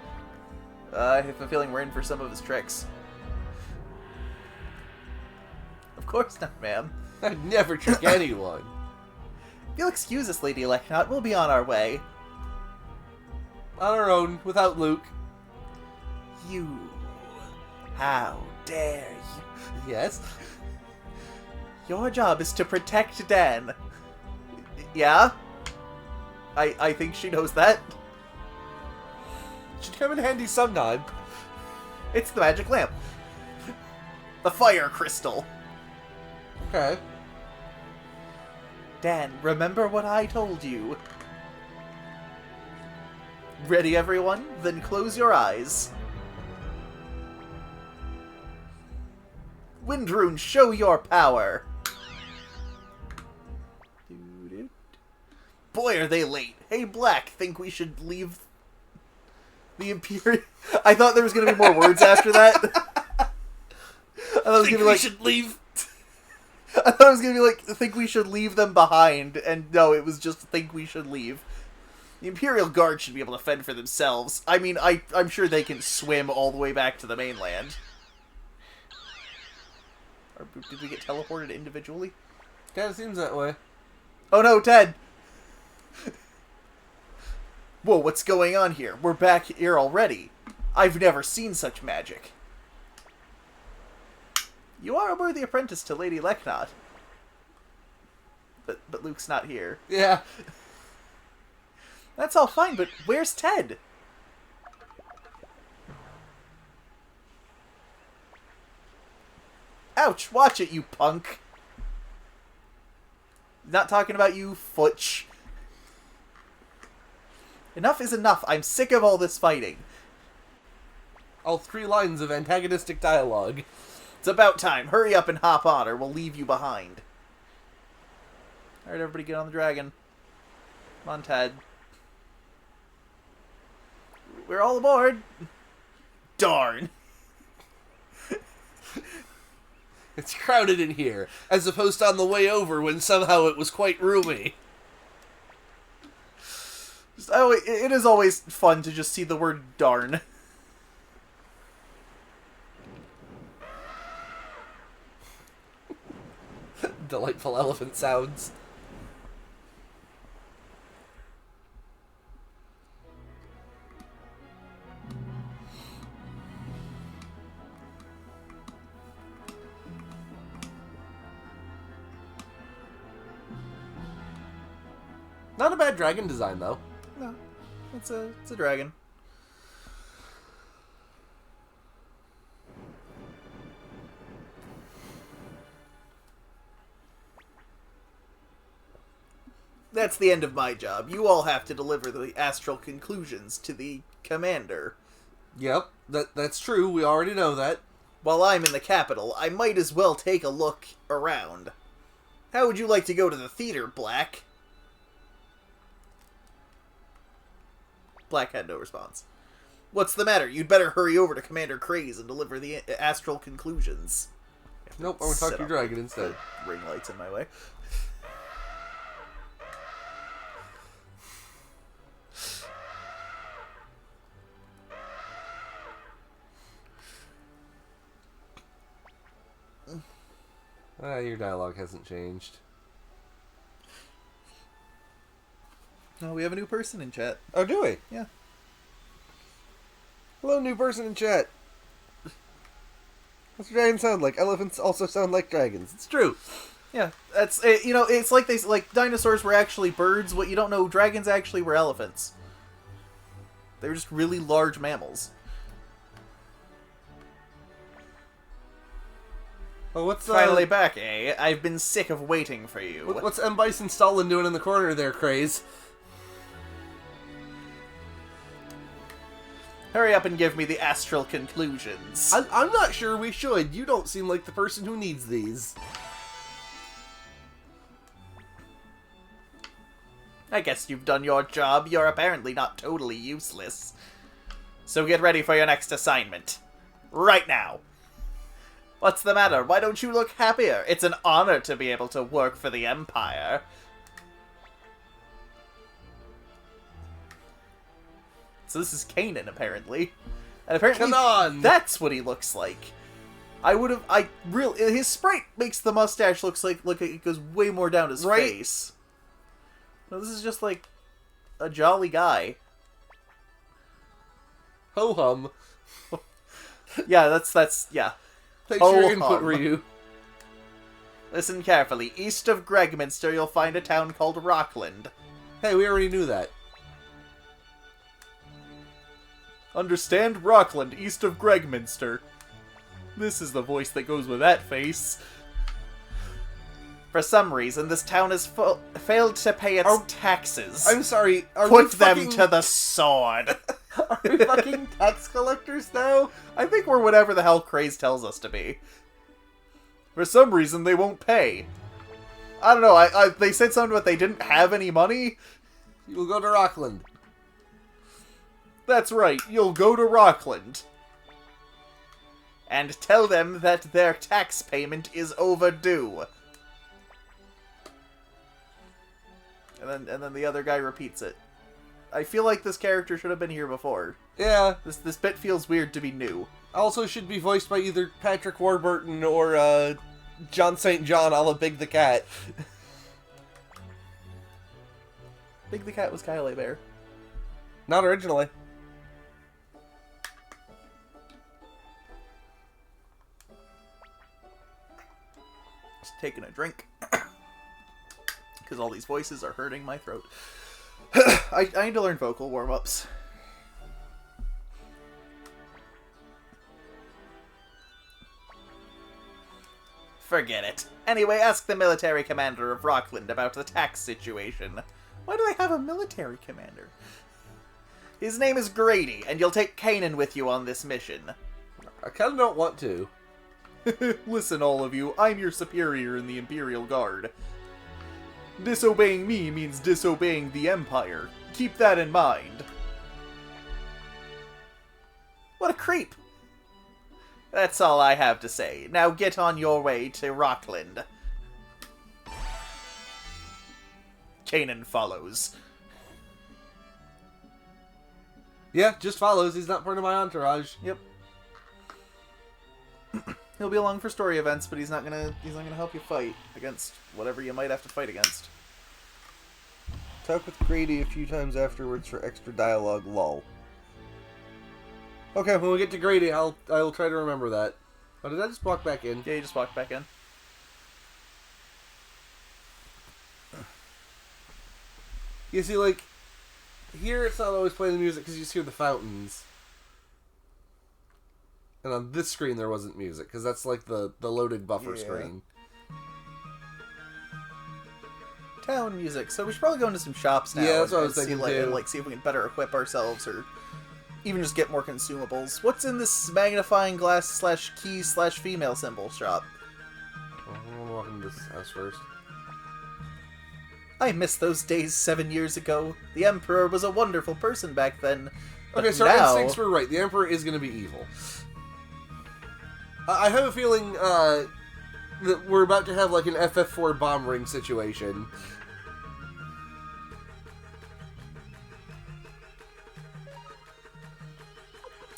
B: I have a feeling we're in for some of his tricks. Of course not, ma'am.
A: I'd never trick anyone.
B: If you'll excuse us, Lady Leknot, we'll be on our way.
A: On our own, without Luke.
B: You... How dare you?
A: Yes?
B: Your job is to protect Dan. Yeah? I think she knows that.
A: Should come in handy sometime.
B: It's the magic lamp. The fire crystal.
A: Okay.
B: Dan, remember what I told you. Ready, everyone? Then close your eyes. Windrune, show your power! Boy, are they late. Hey, Black, think we should leave the Imperial... I thought there was going to be more words after that. I thought it was going to be like...
A: should leave...
B: I thought it was going to be like, think we should leave them behind, and no, it was just think we should leave. The Imperial Guard should be able to fend for themselves. I mean, I'm sure they can swim all the way back to the mainland. Or did we get teleported individually?
A: Kinda seems that way.
B: Oh no, Ted! Whoa, what's going on here? We're back here already. I've never seen such magic. You are a worthy apprentice to Lady Leknot. But Luke's not here.
A: Yeah.
B: That's all fine, but where's Ted? Ouch, watch it, you punk. Not talking about you, Futch. Enough is enough. I'm sick of all this fighting.
A: All 3 lines of antagonistic dialogue.
B: It's about time. Hurry up and hop on, or we'll leave you behind. Alright, everybody get on the dragon. Come on, Ted. We're all aboard. Darn.
A: It's crowded in here, as opposed to on the way over when somehow it was quite roomy.
B: It is always fun to just see the word darn.
A: Delightful elephant sounds. Not a bad dragon design, though.
B: No, it's a dragon. That's the end of my job. You all have to deliver the astral conclusions to the commander.
A: Yep, that's true. We already know that.
B: While I'm in the capital, I might as well take a look around. How would you like to go to the theater, Black? Black had no response. What's the matter? You'd better hurry over to Commander Craze and deliver the astral conclusions.
A: Nope, I'm gonna talk to your dragon instead.
B: Ring lights in my way.
A: Your dialogue hasn't changed.
B: Oh, we have a new person in chat.
A: Oh, do we?
B: Yeah.
A: Hello, new person in chat. What's dragons sound like? Elephants also sound like dragons. It's true.
B: Yeah, that's it's like dinosaurs were actually birds. What you don't know, dragons actually were elephants. They were just really large mammals.
A: Oh, what's
B: Finally back, eh? I've been sick of waiting for you.
A: What's M. Bison Stalin doing in the corner there, Craze?
B: Hurry up and give me the astral conclusions.
A: I'm not sure we should. You don't seem like the person who needs these.
B: I guess you've done your job. You're apparently not totally useless. So get ready for your next assignment. Right now. What's the matter? Why don't you look happier? It's an honor to be able to work for the Empire. So this is Kanan, apparently. And apparently
A: Come on!
B: That's what he looks like. His sprite makes the mustache look like it goes way more down his face. No, this is just like a jolly guy.
A: Ho-hum.
B: Yeah, that's yeah.
A: Thanks for your input, Ryu.
B: Listen carefully. East of Gregminster, you'll find a town called Rockland.
A: Hey, we already knew that.
B: Understand? Rockland, east of Gregminster. This is the voice that goes with that face. For some reason, this town has failed to pay its taxes.
A: I'm sorry,
B: Put them to the sword.
A: Are we fucking tax collectors now?
B: I think we're whatever the hell Craze tells us to be. For some reason, they won't pay. I don't know, they said something about they didn't have any money?
A: You'll go to Rockland.
B: That's right, you'll go to Rockland. And tell them that their tax payment is overdue. And then the other guy repeats it. I feel like this character should have been here before.
A: Yeah.
B: This bit feels weird to be new.
A: Also should be voiced by either Patrick Warburton or John St. John a la Big the Cat.
B: Big the Cat was Kylie Bear.
A: Not originally.
B: Just taking a drink. Because all these voices are hurting my throat. I need to learn vocal warm-ups. Forget it. Anyway, ask the military commander of Rockland about the tax situation. Why do they have a military commander? His name is Grady, and you'll take Kanan with you on this mission.
A: I kind of don't want to.
B: Listen, all of you, I'm your superior in the Imperial Guard. Disobeying me means disobeying the Empire. Keep that in mind. What a creep! That's all I have to say. Now get on your way to Rockland. Kanan follows.
A: Yeah, just follows. He's not part of my entourage.
B: Yep. He'll be along for story events, but he's not gonna help you fight against whatever you might have to fight against.
A: Talk with Grady a few times afterwards for extra dialogue, lol. Okay, when we get to Grady, I'll try to remember that. Oh, did I just walk back in?
B: Yeah, you just walked back in.
A: You see, like, here it's not always playing the music because you just hear the fountains. And on this screen there wasn't music, because that's like the loaded buffer screen.
B: Town music. So we should probably go into some shops now.
A: Yeah, that's what I was
B: and
A: thinking
B: see,
A: too.
B: see if we can better equip ourselves, or even just get more consumables. What's in this magnifying glass / key / female symbol shop?
A: I'm walk into this house first.
B: I miss those days 7 years ago. The Emperor was a wonderful person back then.
A: Okay, so our instincts were right. The Emperor is going to be evil. I have a feeling that we're about to have like an FF4 bomb ring situation.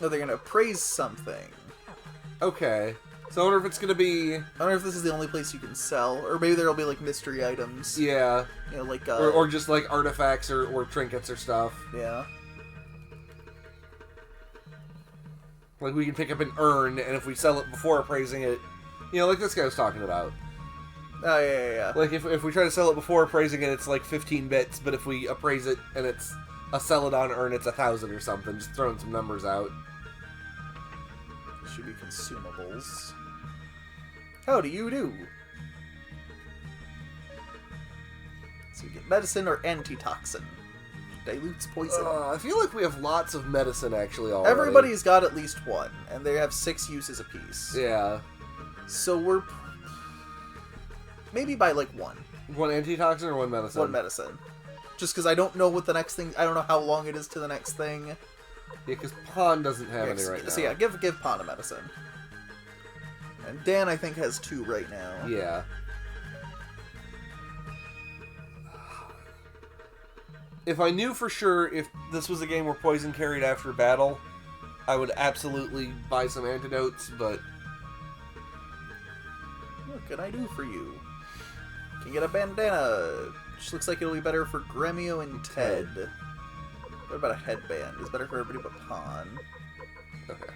B: Oh, they're gonna praise something.
A: Okay. So I wonder if it's gonna be...
B: I wonder if this is the only place you can sell, or maybe there'll be like mystery items.
A: Yeah.
B: You know, like
A: or just like artifacts or trinkets or stuff.
B: Yeah.
A: Like we can pick up an urn, and if we sell it before appraising it, you know, like this guy was talking about.
B: Oh yeah.
A: Like if we try to sell it before appraising it, it's like 15 bits, but if we appraise it and it's a Celadon urn, it's 1,000 or something. Just throwing some numbers out.
B: Should be consumables. How do you do? So we get medicine or antitoxin. Dilutes poison.
A: I feel like we have lots of medicine actually already.
B: Everybody's got at least one, and they have 6 uses apiece.
A: Yeah.
B: So we're maybe by like one.
A: One antitoxin or one medicine?
B: One medicine. Just because I don't know what the next thing... I don't know how long it is to the next thing.
A: Yeah, because Pawn doesn't have any right now.
B: So yeah, give Pawn a medicine. And Dan, I think, has 2 right now.
A: Yeah. If I knew for sure if this was a game where poison carried after battle, I would absolutely buy some antidotes, but...
B: What can I do for you? You can get a bandana. Which looks like it'll be better for Gremio and Ted. What about a headband? It's better for everybody but Pawn.
A: Okay.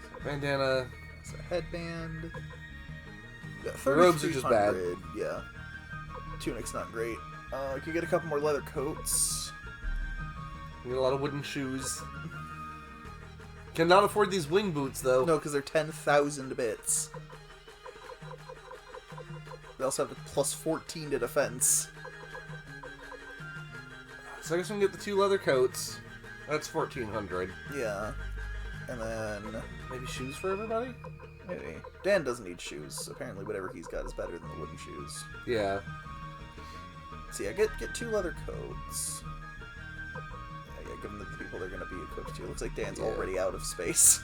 A: So bandana.
B: It's a headband. Yeah,
A: The robes are just bad.
B: Yeah. Tunic's not great. You can get a couple more leather coats.
A: You get a lot of wooden shoes. Cannot afford these wing boots, though.
B: No, because they're 10,000 bits. They also have a plus 14 to defense.
A: So I guess we can get the 2 leather coats. That's 1,400.
B: Yeah. And then...
A: Maybe shoes for everybody?
B: Maybe. Dan doesn't need shoes. Apparently whatever he's got is better than the wooden shoes.
A: Yeah.
B: So yeah, get 2 leather coats. Yeah, give them to the people they're going to be equipped to. It looks like Dan's already out of space.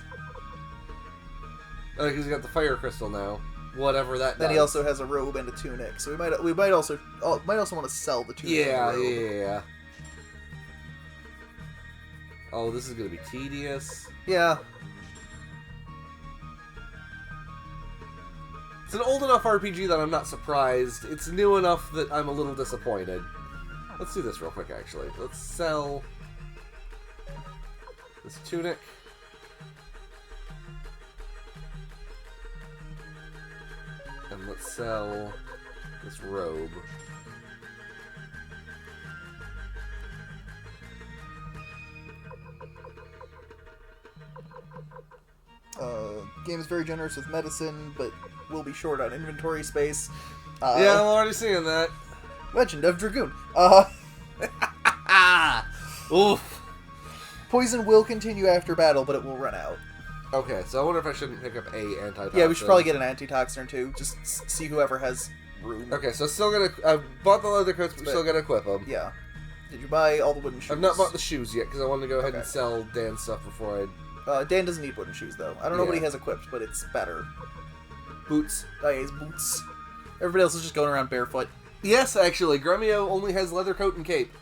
A: Oh, because he's got the fire crystal now. Whatever that does.
B: Then he also has a robe and a tunic, so we might also want to sell the tunic.
A: Yeah,
B: and the robe.
A: yeah. Oh, this is gonna be tedious.
B: Yeah.
A: It's an old enough RPG that I'm not surprised. It's new enough that I'm a little disappointed. Let's do this real quick, actually. Let's sell this tunic. And let's sell this robe.
B: Game is very generous with medicine, but will be short on inventory space.
A: Yeah, I'm already seeing that.
B: Legend of Dragoon.
A: Oof.
B: Poison will continue after battle, but it will run out.
A: Okay, so I wonder if I shouldn't pick up a antitoxin.
B: Yeah, we should probably get an antitoxin or 2. Just see whoever has room.
A: Okay, so still gonna... I bought the leather coats, but still gonna equip them.
B: Yeah. Did you buy all the wooden shoes?
A: I've not bought the shoes yet, because I wanted to go ahead and sell Dan's stuff before
B: Dan doesn't need wooden shoes, though. I don't know what he has equipped, but it's better.
A: Boots.
B: Oh, yeah, his boots. Everybody else is just going around barefoot.
A: Yes, actually. Gremio only has leather coat and cape.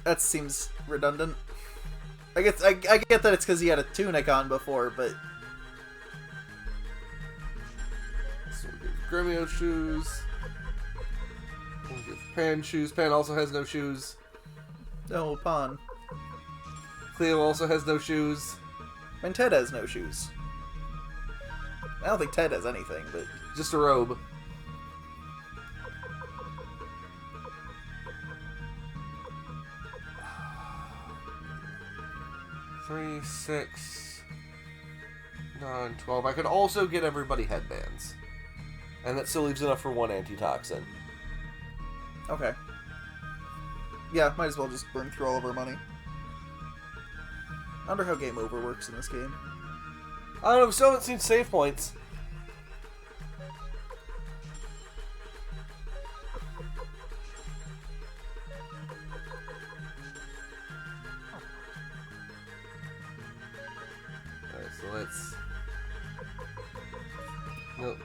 B: That seems redundant. I get that it's because he had a tunic on before, but...
A: So we'll give Gremio shoes. We'll give Pan shoes. Pan also has no shoes.
B: No, Pawn.
A: Cleo also has no shoes.
B: And Ted has no shoes. I don't think Ted has anything, but...
A: Just a robe. Three, 6, 9, 12. I could also get everybody headbands. And that still leaves enough for 1 antitoxin.
B: Okay. Yeah, might as well just burn through all of our money. I wonder how game over works in this game.
A: I don't know, we still haven't seen save points. Alright, so let's...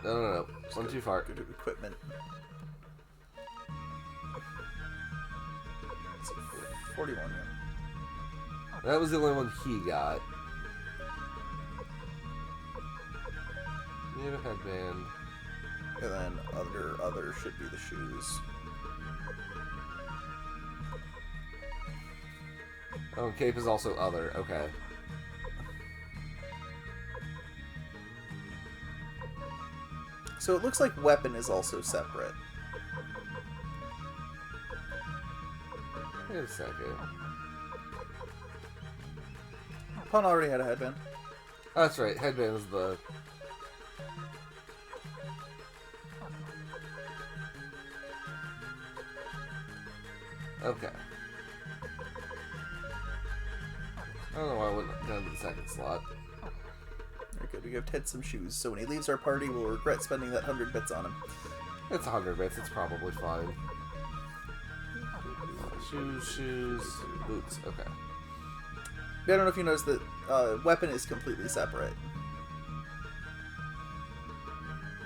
A: No. One too far.
B: Go to equipment. Let's see, 41, yeah.
A: That was the only one he got. Need a headband.
B: And then other should be the shoes.
A: Oh, and cape is also other. Okay.
B: So it looks like weapon is also separate.
A: Wait a second.
B: Pawn already had a headband.
A: Oh, that's right. Headband is the... Okay. I don't know why I went down to the second slot.
B: Very good. We give Ted some shoes, so when he leaves our party, we'll regret spending that 100 bits on him.
A: It's 100 bits. It's probably fine. shoes, boots. Okay.
B: I don't know if you noticed that weapon is completely separate.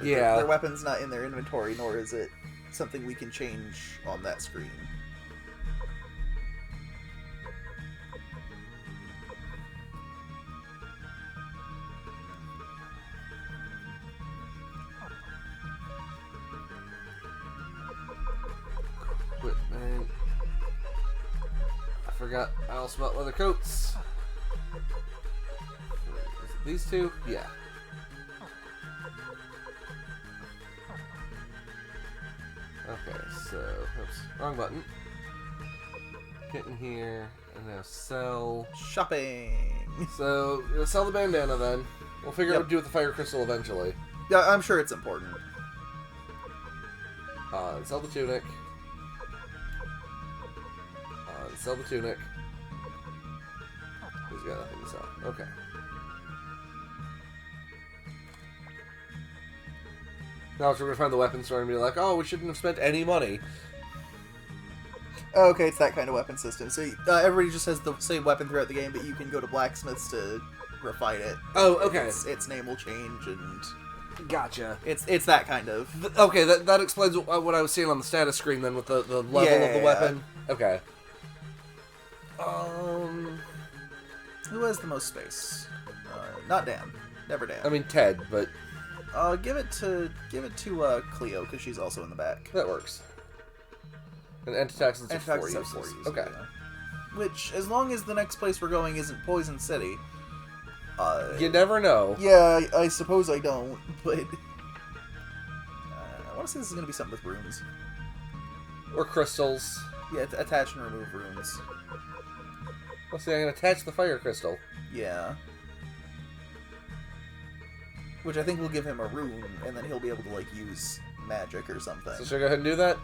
A: Yeah.
B: Their weapon's not in their inventory, nor is it something we can change on that screen.
A: Equipment. I forgot I also bought leather coats. Is it these two? Yeah. Okay, so, oops, wrong button. Get in here, and now sell.
B: Shopping!
A: So, sell the bandana then. We'll figure out what to do with the fire crystal eventually.
B: Yeah, I'm sure it's important.
A: Sell the tunic. Sell the tunic. He's got nothing to sell. Okay. Now we're going to find the weapon store and be like, oh, we shouldn't have spent any money.
B: Oh, okay, it's that kind of weapon system. So everybody just has the same weapon throughout the game, but you can go to blacksmiths to refine it.
A: Oh, okay.
B: Its name will change, and
A: Gotcha.
B: it's that kind of.
A: Okay, that explains what I was seeing on the status screen then with the level of the weapon. Okay.
B: Who has the most space? Not Dan. Never Dan.
A: I mean Ted, but
B: give it to Cleo because she's also in the back.
A: that works. And antitaxis are 4
B: Antitaxis
A: uses.
B: have 4 uses,
A: Okay.
B: yeah. Which, as long as the next place we're going isn't Poison City.
A: You never know.
B: Yeah, I suppose I don't, but I want to say this is going to be something with runes.
A: Or crystals.
B: Yeah, attach and remove runes.
A: Let's see, I can attach the fire crystal.
B: Yeah. Which I think will give him a rune, and then he'll be able to, like, use magic or something.
A: So should I go ahead and do that?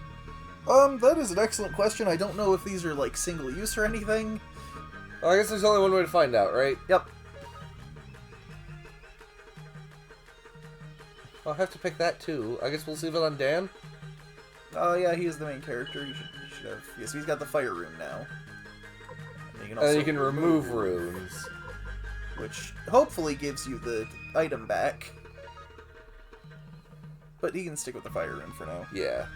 B: That is an excellent question. I don't know if these are, like, single use or anything.
A: Well, I guess there's only one way to find out, right?
B: Yep.
A: I'll have to pick that too. I guess we'll leave it on Dan.
B: Oh, yeah, he is the main character. You should have... Yes, he's got the fire rune now.
A: And then you can remove runes.
B: Which hopefully gives you the item back. But he can stick with the fire rune for now.
A: Yeah.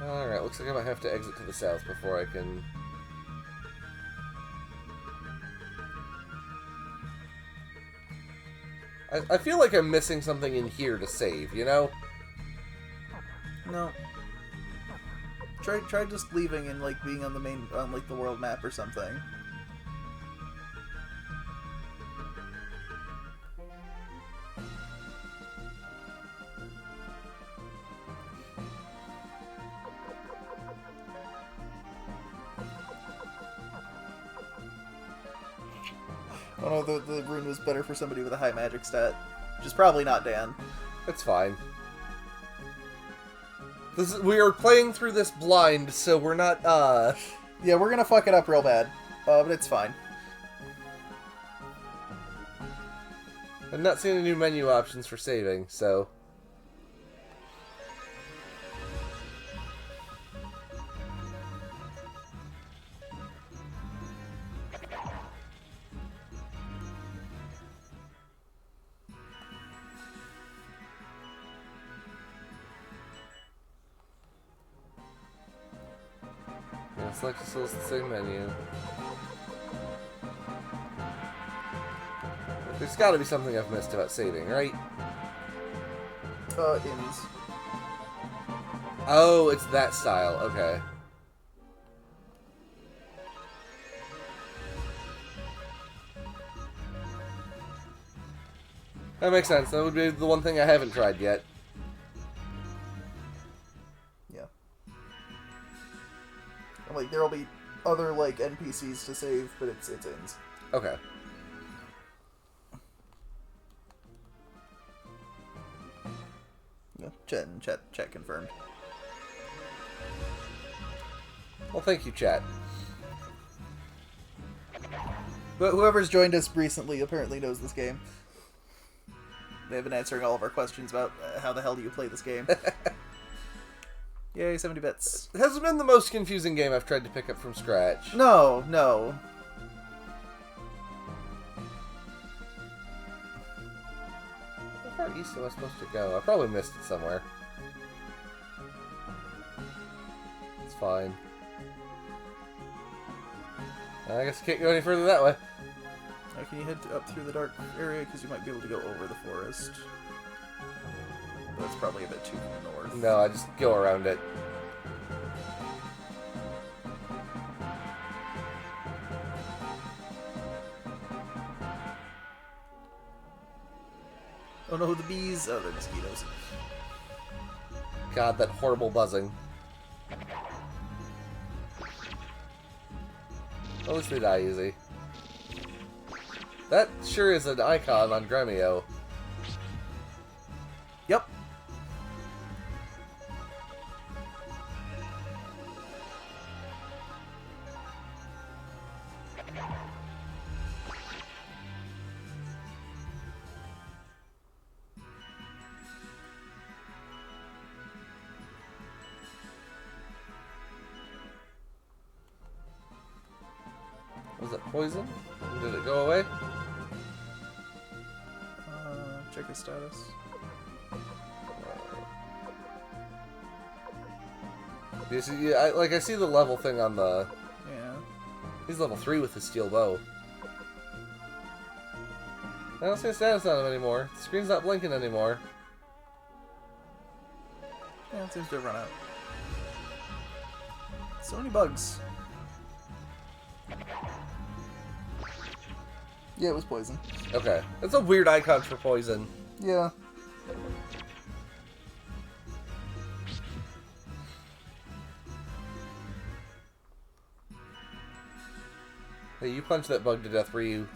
A: Alright, looks like I might have to exit to the south before I can... I feel like I'm missing something in here to save, you know?
B: No. Try just leaving and, like, being on the main, on, like, the world map or something. Oh no, the rune was better for somebody with a high magic stat. Which is probably not Dan.
A: That's fine. We are playing through this blind, so we're not,
B: Yeah, we're gonna fuck it up real bad. But it's fine.
A: I'm not seeing any new menu options for saving, so... Yeah, select still the same menu. There's gotta be something I've missed about saving, right?
B: Inns.
A: Oh, it's that style, okay. That makes sense. That would be the one thing I haven't tried yet.
B: Yeah. And, like, there'll be other, like, NPCs to save, but it's inns.
A: Okay.
B: Yeah, chat confirmed.
A: Well, thank you, chat.
B: But whoever's joined us recently apparently knows this game. They've been answering all of our questions about how the hell do you play this game. Yay, 70 bits.
A: It hasn't been the most confusing game I've tried to pick up from scratch.
B: No, no.
A: How far east am I supposed to go? I probably missed it somewhere. It's fine. I guess I can't go any further that way.
B: Can you head up through the dark area? Because you might be able to go over the forest. But that's probably a bit too north.
A: No, I just go around it.
B: Oh no, the bees! Oh, they're mosquitoes.
A: God, that horrible buzzing. At least they die easy. That sure is an icon on Gremio.
B: Yep.
A: Was it poison? Did it go away?
B: Check his status.
A: You see, yeah, I see the level thing on the...
B: Yeah.
A: He's level 3 with his steel bow. I don't see a status on him anymore. The screen's not blinking anymore.
B: Yeah, it seems to have run out. So many bugs. Yeah, it was poison.
A: Okay. That's a weird icon for poison.
B: Yeah.
A: Hey, you punched that bug to death, Ryu.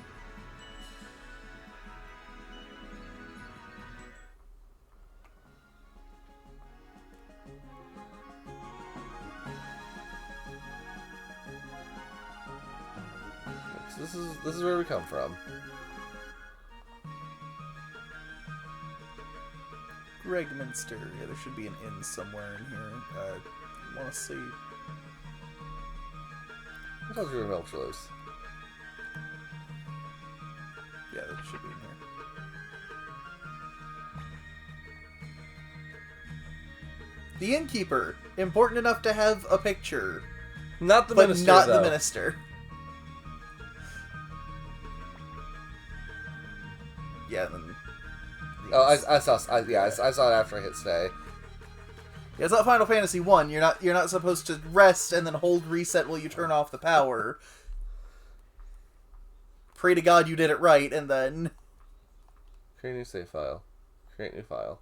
A: This is where we come from.
B: Gregminster. Yeah, there should be an inn somewhere in here. I want to see.
A: I thought you were Milchlos.
B: Yeah, that should be in here. The innkeeper. Important enough to have a picture.
A: Not the
B: but
A: minister,
B: not
A: though.
B: the minister. Yeah, then...
A: Oh, I saw it after I hit stay.
B: Yeah, it's not Final Fantasy 1. You're not supposed to rest and then hold reset while you turn off the power. Pray to God you did it right, and then...
A: Create new save file. Create new file.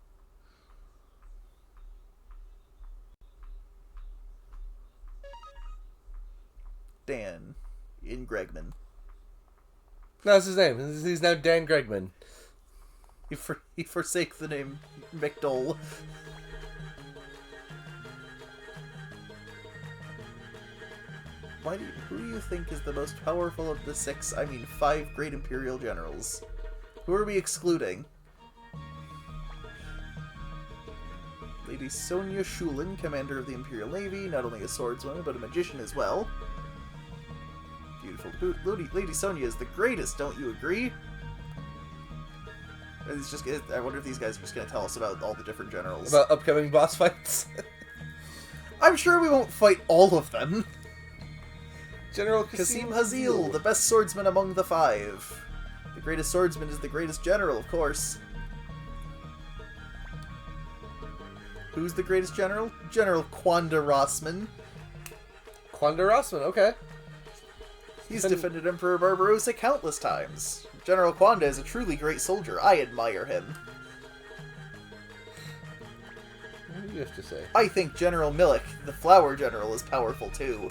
B: Dan. In Gregman.
A: No, that's his name. He's now Dan Gregman.
B: He forsake the name McDole. Who do you think is the most powerful of the 5 great Imperial generals? Who are we excluding? Lady Sonia Shulin, commander of the Imperial Navy, not only a swordswoman, but a magician as well. Beautiful. Lady Sonia is the greatest, don't you agree? I wonder if these guys are just going to tell us about all the different generals.
A: About upcoming boss fights?
B: I'm sure we won't fight all of them.
A: General
B: Qasim Hazil, the best swordsman among the 5. The greatest swordsman is the greatest general, of course. Who's the greatest general? General Quanda Rossman.
A: Quanda Rossman, okay.
B: He's defended Emperor Barbarossa countless times. General Quanda is a truly great soldier. I admire him.
A: What do you have to say?
B: I think General Milik, the flower general, is powerful too.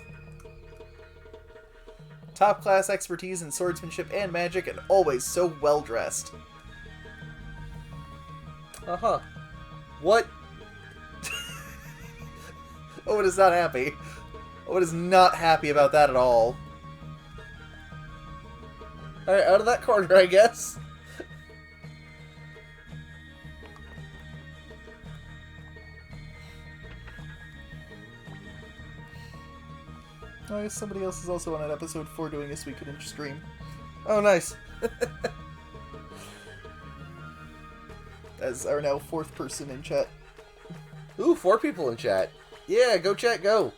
B: Top-class expertise in swordsmanship and magic, and always so well-dressed.
A: Uh-huh. What?
B: Owen is not happy. Owen is not happy about that at all.
A: Alright, out of that corner, I guess.
B: No, I guess somebody else is also on an episode 4 doing a Suikoden stream.
A: Oh, nice.
B: As our now 4th person in chat.
A: Ooh, 4 people in chat. Yeah, go chat, go.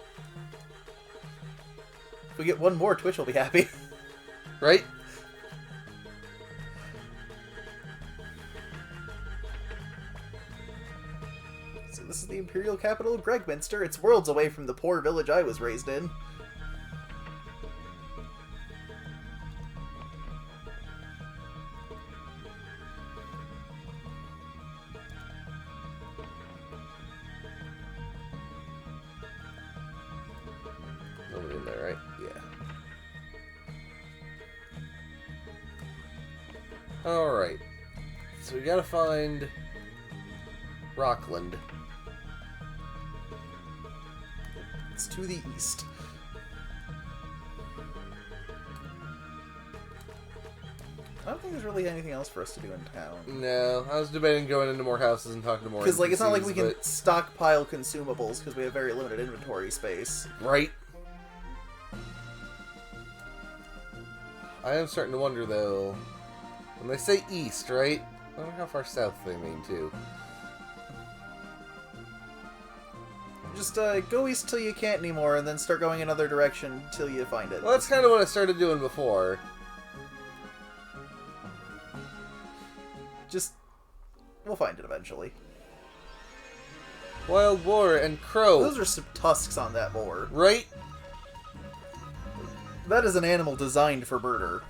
B: If we get one more, Twitch will be happy.
A: Right?
B: So this is the imperial capital of Gregminster. It's worlds away from the poor village I was raised in.
A: Nobody in there, right? Yeah. Alright. So we gotta find Rockland.
B: It's to the east. I don't think there's really anything else for us to do in town.
A: No, I was debating going into more houses and talking to more
B: Because, like, it's not like we
A: NPCs,
B: can stockpile consumables because we have very limited inventory space.
A: Right? I am starting to wonder, though, when they say east, right? I wonder how far south they mean, too.
B: Just go east till you can't anymore, and then start going another direction till you find it.
A: Well, that's kind of what I started doing before.
B: Just... we'll find it eventually.
A: Wild boar and crow.
B: Those are some tusks on that boar.
A: Right?
B: That is an animal designed for murder.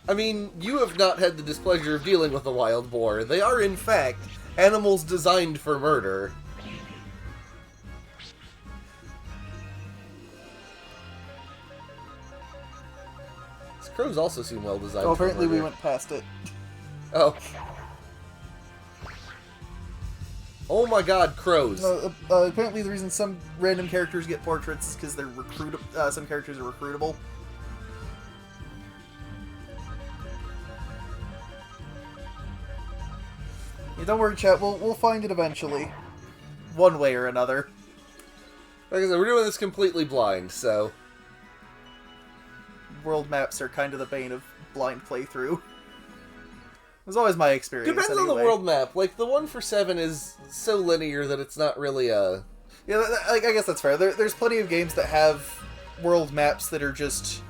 A: I mean, you have not had the displeasure of dealing with a wild boar. They are, in fact, animals designed for murder. These crows also seem well designed
B: Oh,
A: for
B: apparently we
A: murder.
B: went past it.
A: Oh. Oh my god, crows.
B: No, apparently the reason some random characters get portraits is because they're some characters are recruitable. Yeah, don't worry, chat. We'll find it eventually, one way or another.
A: Like I said, we're doing this completely blind, so...
B: World maps are kind of the bane of blind playthrough. It was always my experience.
A: Depends on the world map. Like, the one for 7 is so linear that it's not really a...
B: Yeah, I guess that's fair. There's plenty of games that have world maps that are just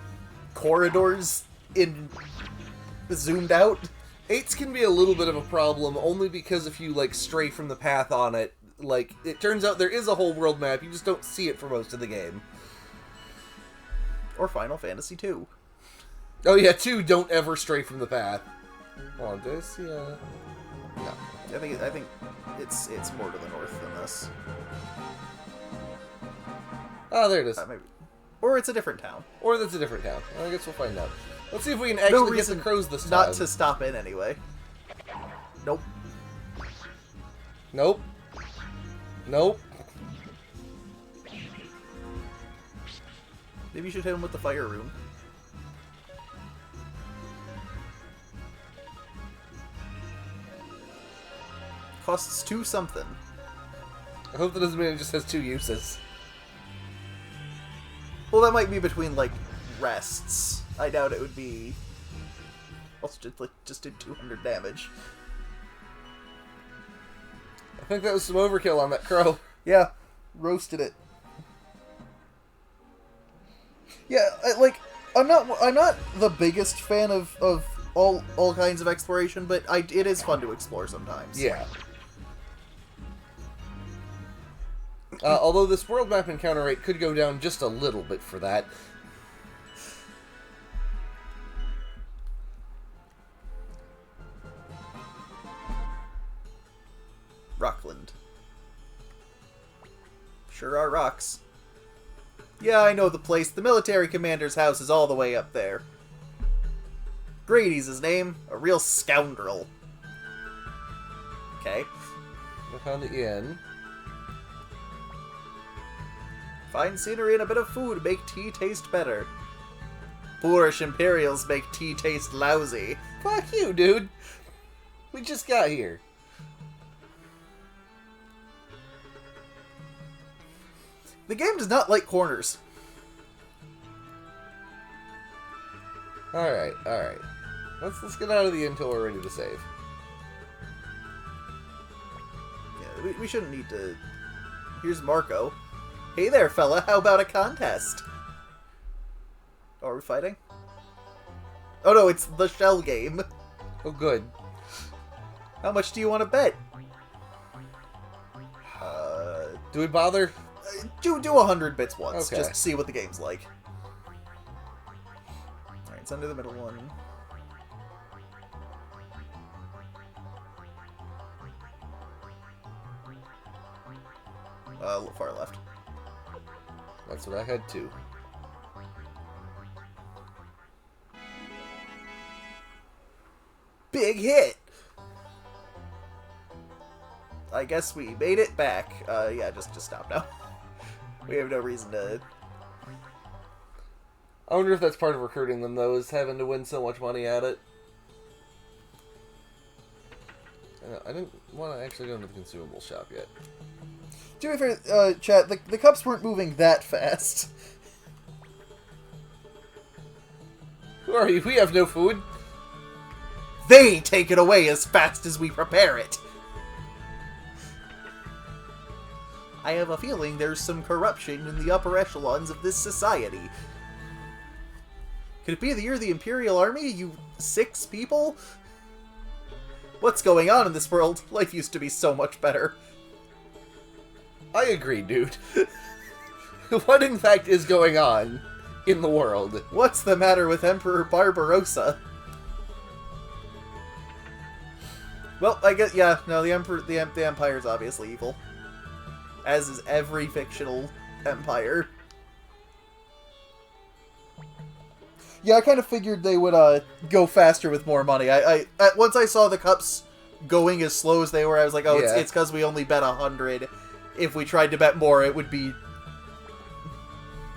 B: corridors in zoomed out.
A: 8s can be a little bit of a problem, only because if you, like, stray from the path on it, like, it turns out there is a whole world map, you just don't see it for most of the game.
B: Or Final Fantasy 2.
A: Oh yeah, 2 don't ever stray from the path. Hold on, did I see a... No.
B: I think it's more to the north than this.
A: Oh, there it is.
B: Maybe. Or it's a different town.
A: Or that's a different town. Well, I guess we'll find out. Let's see if we can actually get the crows this time.
B: Not to stop in anyway. Nope.
A: Nope. Nope.
B: Maybe you should hit him with the fire rune. Costs 2 something.
A: I hope that doesn't mean it just has 2 uses.
B: Well, that might be between, like, rests. I doubt it would be... Also, just did 200 damage.
A: I think that was some overkill on that crow.
B: Yeah. Roasted it. Yeah, I'm not the biggest fan of all kinds of exploration, but it is fun to explore sometimes.
A: Yeah. Although this world map encounter rate could go down just a little bit for that.
B: Rockland. Sure are rocks. Yeah, I know the place. The military commander's house is all the way up there. Grady's his name. A real scoundrel. Okay.
A: I found the inn.
B: Fine scenery and a bit of food make tea taste better. Boorish Imperials make tea taste lousy.
A: Fuck you, dude. We just got here.
B: The game does not like corners.
A: Alright. Let's get out of the inn until we're ready to save.
B: Yeah, we shouldn't need to... Here's Marco. Hey there, fella, how about a contest? Oh, are we fighting? Oh no, it's the shell game.
A: Oh, good.
B: How much do you want to bet?
A: Do we bother?
B: Do 100 bits once,
A: Okay.
B: just to see what the game's like. Alright, it's under the middle one. Far left.
A: That's what I had too.
B: Big hit! I guess we made it back. Yeah, just stop now. We have no reason to...
A: I wonder if that's part of recruiting them, though, is having to win so much money at it. I didn't want to actually go into the consumable shop yet.
B: To be fair, chat, the cups weren't moving that fast.
A: Who are you? We have no food.
B: They take it away as fast as we prepare it. I have a feeling there's some corruption in the upper echelons of this society. Could it be that you're the Imperial Army, you 6 people? What's going on in this world? Life used to be so much better.
A: I agree, dude. What in fact is going on in the world?
B: What's the matter with Emperor Barbarossa? Well, I guess, yeah, no, the Empire's obviously evil. As is every fictional empire. Yeah, I kind of figured they would go faster with more money. Once I saw the cups going as slow as they were, I was like, oh,
A: yeah.
B: it's because we only bet 100. If we tried to bet more, it would be...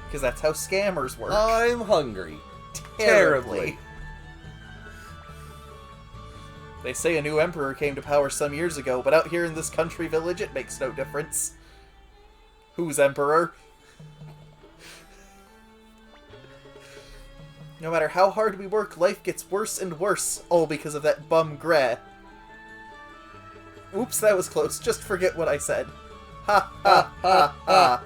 B: Because that's how scammers work.
A: I'm hungry.
B: Terribly. They say a new emperor came to power some years ago, but out here in this country village, it makes no difference. Who's emperor? No matter how hard we work, life gets worse and worse, all because of that bum Gray. Oops, that was close. Just forget what I said. Ha ha ha ha.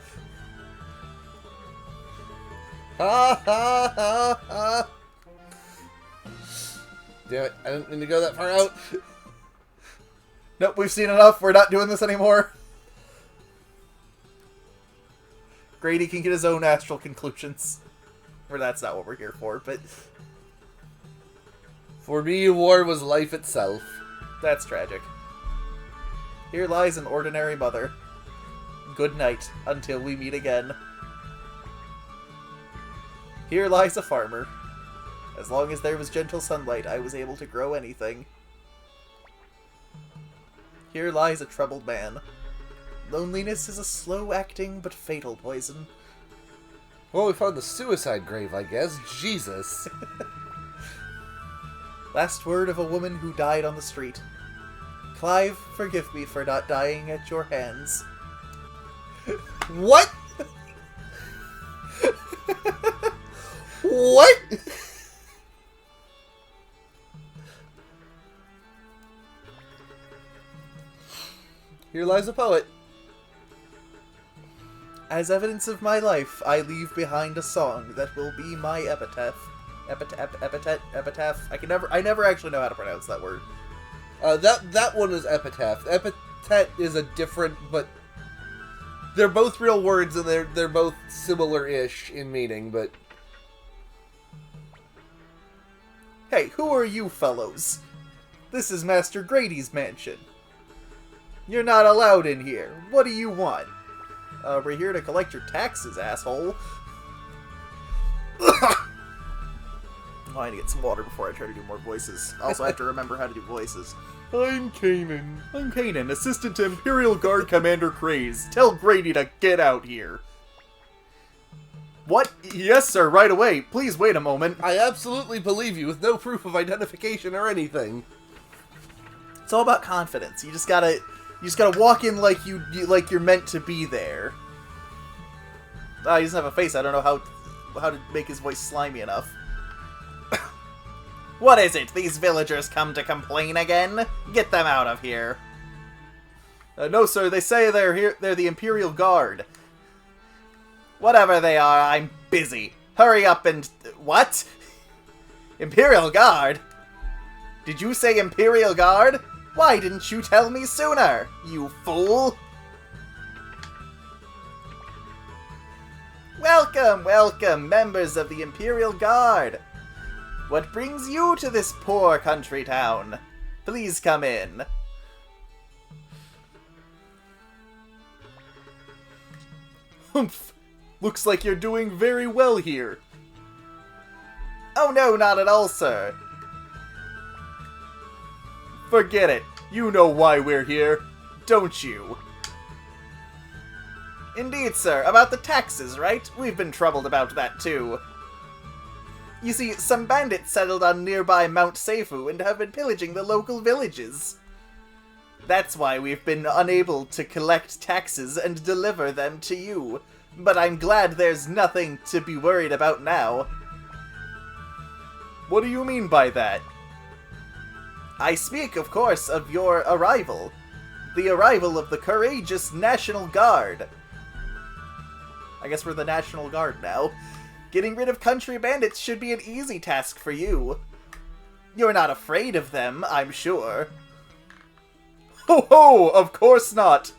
A: Ha ha ha ha. Damn it, I didn't mean to go that far out.
B: Nope, we've seen enough. We're not doing this anymore. Grady can get his own astral conclusions. Or that's not what we're here for, but...
A: For me, war was life itself.
B: That's tragic. Here lies an ordinary mother. Good night, until we meet again. Here lies a farmer. As long as there was gentle sunlight, I was able to grow anything. Here lies a troubled man. Loneliness is a slow-acting but fatal poison.
A: Well, we found the suicide grave, I guess. Jesus.
B: Last word of a woman who died on the street. Clive, forgive me for not dying at your hands.
A: What? What? Here lies a poet.
B: As evidence of my life, I leave behind a song that will be my epitaph. Epitaph. I never actually know how to pronounce that word.
A: That one is epitaph. Epithet is a different, but they're both real words and they're both similar-ish in meaning, but...
B: Hey, who are you fellows? This is Master Grady's mansion. You're not allowed in here. What do you want? We're here to collect your taxes, asshole. I need to get some water before I try to do more voices. I also have to remember how to do voices.
A: I'm Kanan.
B: I'm Kanan, assistant to Imperial Guard Commander Craze. Tell Grady to get out here. What? Yes, sir, right away. Please wait a moment.
A: I absolutely believe you with no proof of identification or anything.
B: It's all about confidence. You just gotta walk in like you're meant to be there. He doesn't have a face. I don't know how to make his voice slimy enough. What is it? These villagers come to complain again? Get them out of here. No, sir. They say they're here. They're the Imperial Guard. Whatever they are, I'm busy. Hurry up and... What? Imperial Guard? Did you say Imperial Guard? Why didn't you tell me sooner, you fool? Welcome, welcome, members of the Imperial Guard. What brings you to this poor country town? Please come in. Humph. Looks like you're doing very well here. Oh no, not at all, sir. Forget it. You know why we're here, don't you? Indeed, sir. About the taxes, right? We've been troubled about that, too. You see, some bandits settled on nearby Mount Seifu and have been pillaging the local villages. That's why we've been unable to collect taxes and deliver them to you. But I'm glad there's nothing to be worried about now. What do you mean by that? I speak, of course, of your arrival. The arrival of the courageous National Guard. I guess we're the National Guard now. Getting rid of country bandits should be an easy task for you. You're not afraid of them, I'm sure. Ho ho! Of course not!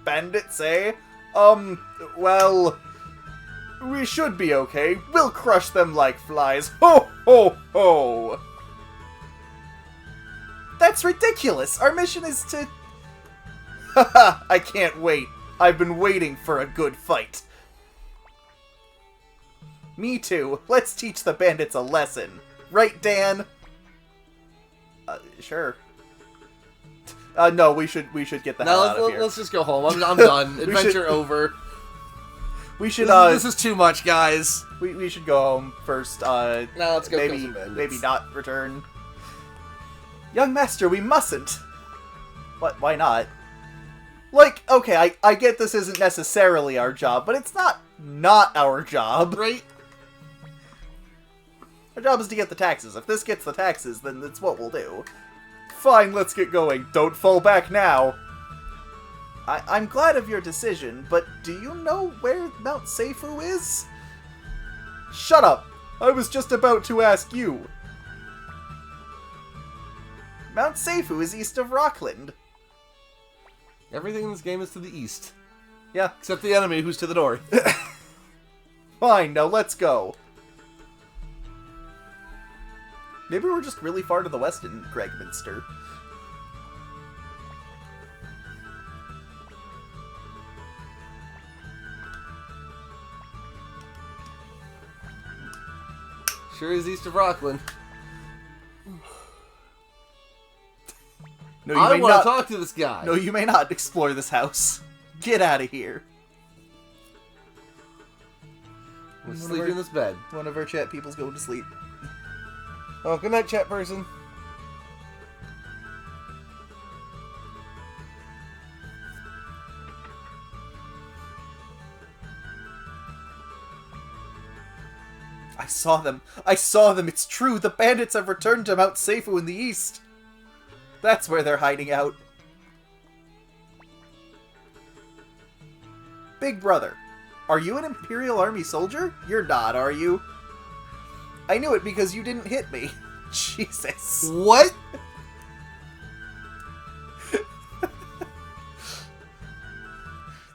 B: Bandits, eh? Well... We should be okay. We'll crush them like flies. Ho ho ho! That's ridiculous! Our mission is to... Haha, I can't wait. I've been waiting for a good fight. Me too. Let's teach the bandits a lesson. Right, Dan? Sure. No, we should get the hell out of here.
A: Let's just go home. I'm done. Adventure over.
B: We should,
A: This is too much, guys.
B: We should go home first. No,
A: let's go kill some bandits.
B: Maybe not return. Young master, we mustn't. What? Why not? Like, okay, I get this isn't necessarily our job, but it's not our job.
A: Right?
B: Our job is to get the taxes. If this gets the taxes, then that's what we'll do. Fine, let's get going. Don't fall back now. I'm glad of your decision, but do you know where Mount Seifu is? Shut up! I was just about to ask you. Mount Seifu is east of Rockland.
A: Everything in this game is to the east.
B: Yeah.
A: Except the enemy, who's to the north.
B: Fine, now let's go. Maybe we're just really far to the west in Gregminster.
A: Sure is east of Rockland.
B: No, you
A: I
B: may
A: want
B: not
A: to talk to this guy.
B: No, you may not explore this house. Get out of here.
A: I'm sleeping in this bed.
B: One of our chat people's going to sleep.
A: Oh, good night, chat person.
B: I saw them. I saw them. It's true. The bandits have returned to Mount Seifu in the east. That's where they're hiding out. Big brother, are you an Imperial Army soldier? You're not, are you? I knew it because you didn't hit me. Jesus.
A: What?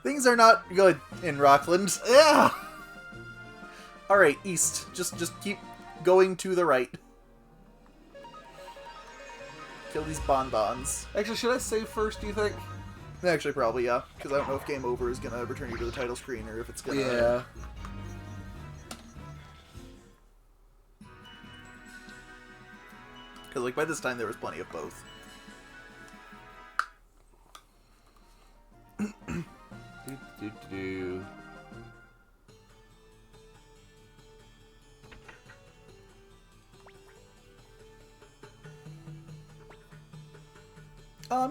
B: Things are not good in Rockland.
A: Yeah.
B: Alright, east. Just keep going to the right. Kill these bonbons.
A: Actually, should I save first, do you think?
B: Actually, probably, yeah. Because I don't know if Game Over is going to return you to the title screen or if it's going to...
A: Yeah.
B: Because, like, by this time there was plenty of both.
A: Do.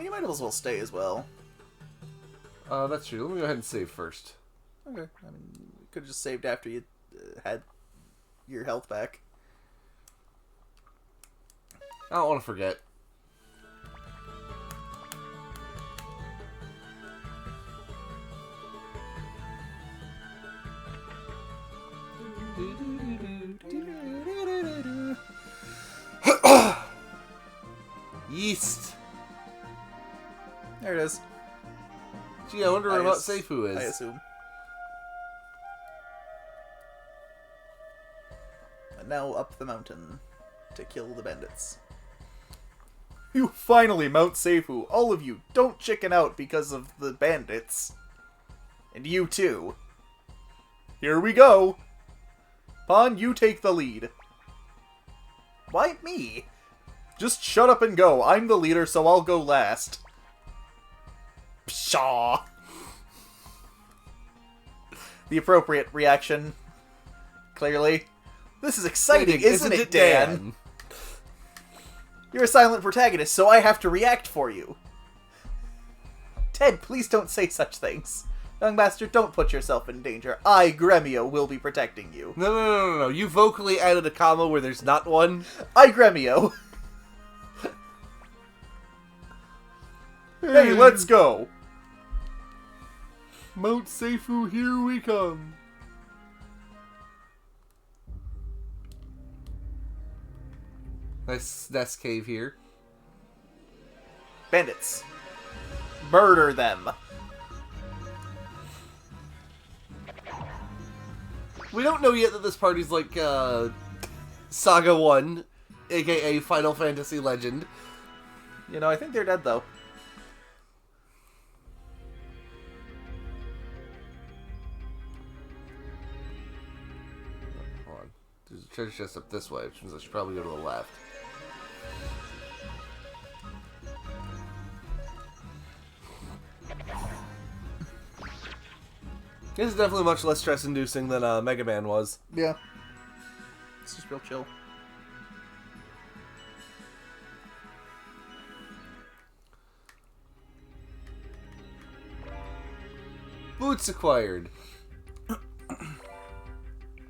B: You might as well stay as well.
A: That's true. Let me go ahead and save first.
B: Okay. I mean, Could have just saved after you had your health back.
A: I don't want to forget. Yeast.
B: There it is.
A: Gee, I wonder where Mount Seifu is.
B: I assume. And now up the mountain to kill the bandits. You finally Mount Seifu. All of you, don't chicken out because of the bandits. And you too. Here we go. Pawn, you take the lead. Why me? Just shut up and go. I'm the leader, so I'll go last. Pshaw. The appropriate reaction. Clearly. This is exciting, isn't it, Dan? You're a silent protagonist, so I have to react for you. Ted, please don't say such things. Young master, don't put yourself in danger. I, Gremio, will be protecting you.
A: No. You vocally added a comma where there's not one.
B: I, Gremio. Hey, let's go.
A: Mount Seifu, here we come. Nice cave here.
B: Bandits. Murder them.
A: We don't know yet that this party's like, Saga 1, aka Final Fantasy Legend.
B: You know, I think they're dead, though.
A: Hold on. There's a treasure chest up this way, which means I should probably go to the left. This is definitely much less stress-inducing than Mega Man was.
B: Yeah. It's just real chill.
A: Boots acquired.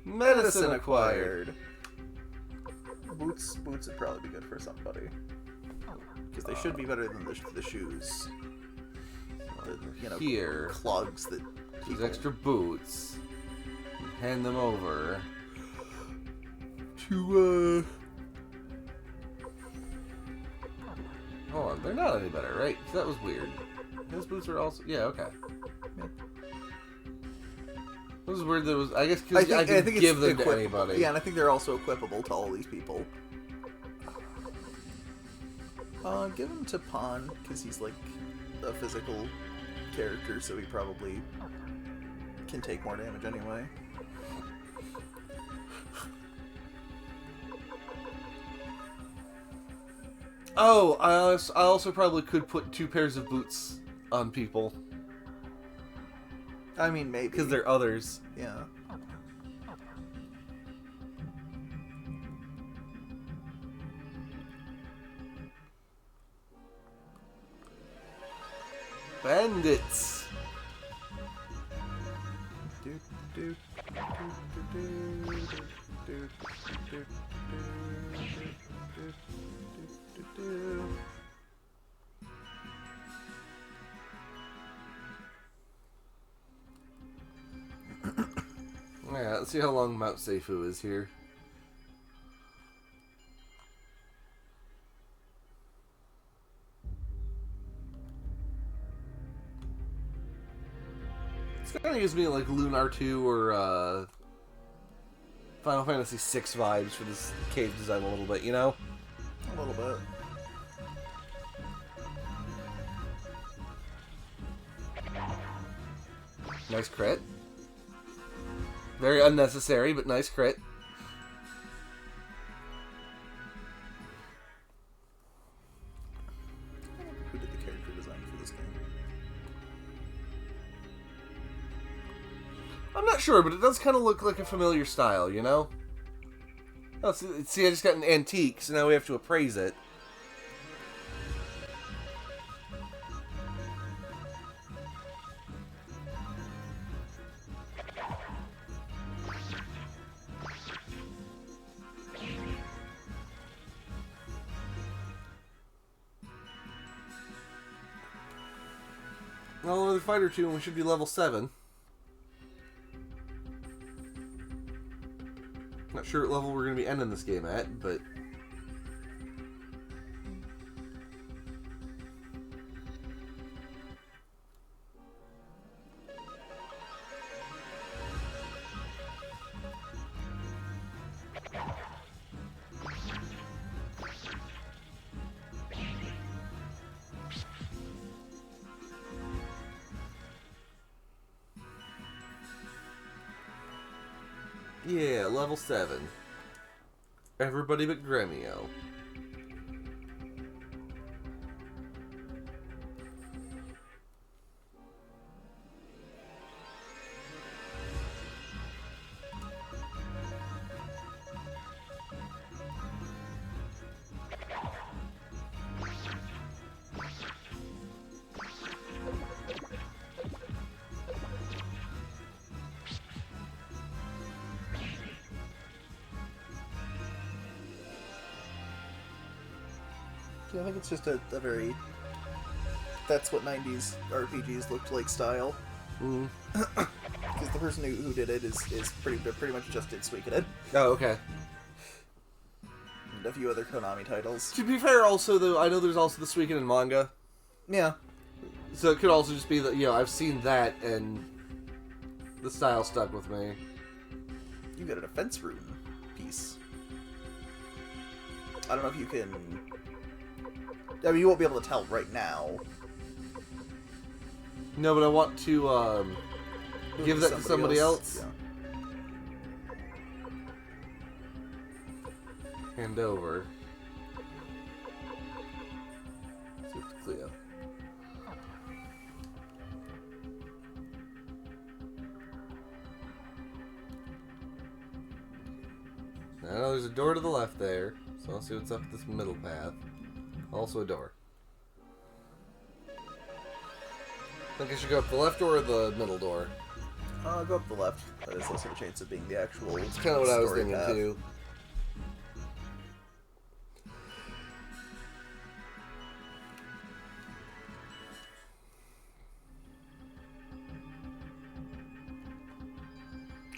A: Medicine acquired.
B: Boots would probably be good for somebody. Because they should be better than the shoes.
A: Here.
B: Clogs that...
A: These extra boots. Hand them over. To, Hold on, they're not any better, right? That was weird. Those boots are also... Yeah, okay. Yeah. It was weird that it was... I guess because I can give them to anybody.
B: Yeah, and I think they're also equipable to all these people. Give them to Pan, because he's like a physical character, so he probably can take more damage anyway.
A: Oh, I also probably could put 2 pairs of boots on people.
B: I mean, maybe.
A: Because they're others.
B: Yeah.
A: Bandits! Yeah, let's see how long Mount Seifu is here. It's kind of gives me like Lunar 2 or Final Fantasy 6 vibes for this cave design a little bit, you know?
B: A little bit.
A: Nice crit. Very unnecessary, but nice crit.
B: Who did the character design for this game?
A: I'm not sure, but it does kind of look like a familiar style, you know? Oh, see, I just got an antique, so now we have to appraise it. Well, another fight or two and we should be level 7. Not sure what level we're going to be ending this game at, but... Yeah, level 7. Everybody but Gremio.
B: Yeah, I think it's just a very... That's what 90s RPGs looked like style. Because the person who did it is pretty much just did Suikoden.
A: Oh, okay.
B: And a few other Konami titles.
A: To be fair, also, though, I know there's also the Suikoden manga.
B: Yeah.
A: So it could also just be that, you know, I've seen that, and the style stuck with me.
B: You got a defense rune piece. I don't know if you can... I mean, you won't be able to tell right now.
A: No, but I want to, give that to somebody else.
B: Yeah.
A: Hand over. See if it's Cleo. I know there's a door to the left there, so I'll see what's up this middle path. Also a door. I think I should go up the left door or the middle door.
B: Go up the left. That is less of a chance of being the actual.
A: It's kind of what I was thinking
B: path.
A: too.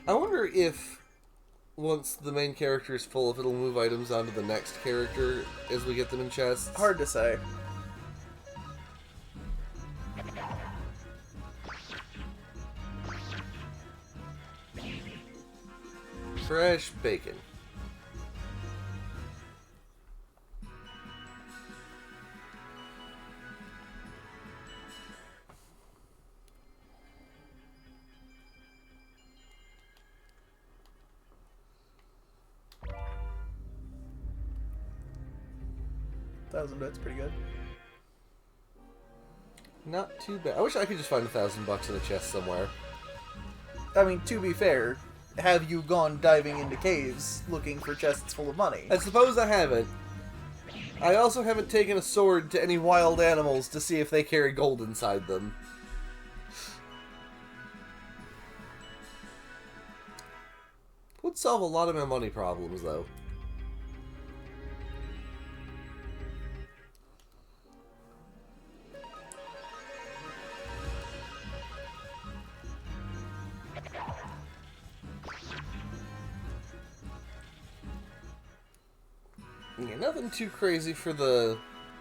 A: I wonder if once the main character is full, if it'll move items onto the next character as we get them in chests.
B: Hard to say.
A: Fresh bacon.
B: $1,000, pretty good.
A: Not too bad. I wish I could just find $1,000 in a chest somewhere.
B: I mean, to be fair, have you gone diving into caves looking for chests full of money?
A: I suppose I haven't. I also haven't taken a sword to any wild animals to see if they carry gold inside them. Would solve a lot of my money problems, though. Yeah, nothing too crazy for the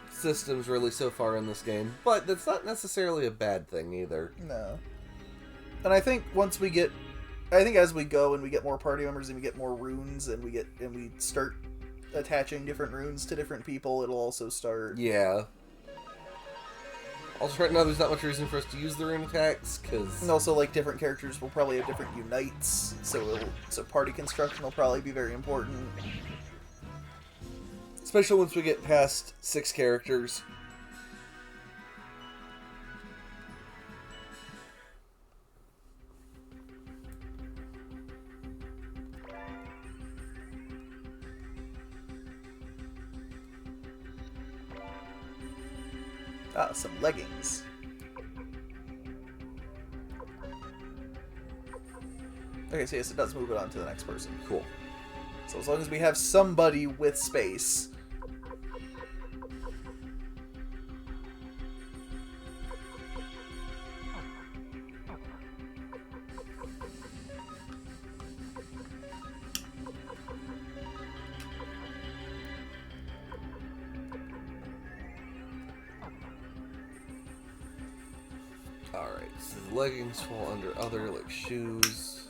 A: systems really so far in this game, but that's not necessarily a bad thing either.
B: No. And I think once we get... I think as we go and we get more party members and we get more runes and we start attaching different runes to different people, it'll also start...
A: Yeah. Also, right now there's not much reason for us to use the rune attacks, because...
B: And also, like, different characters will probably have different unites, so party construction will probably be very important.
A: Especially once we get past 6 characters.
B: Ah, some leggings. Okay, so yes, it does move it on to the next person.
A: Cool.
B: So as long as we have somebody with space...
A: Alright, so the leggings fall under other, like shoes.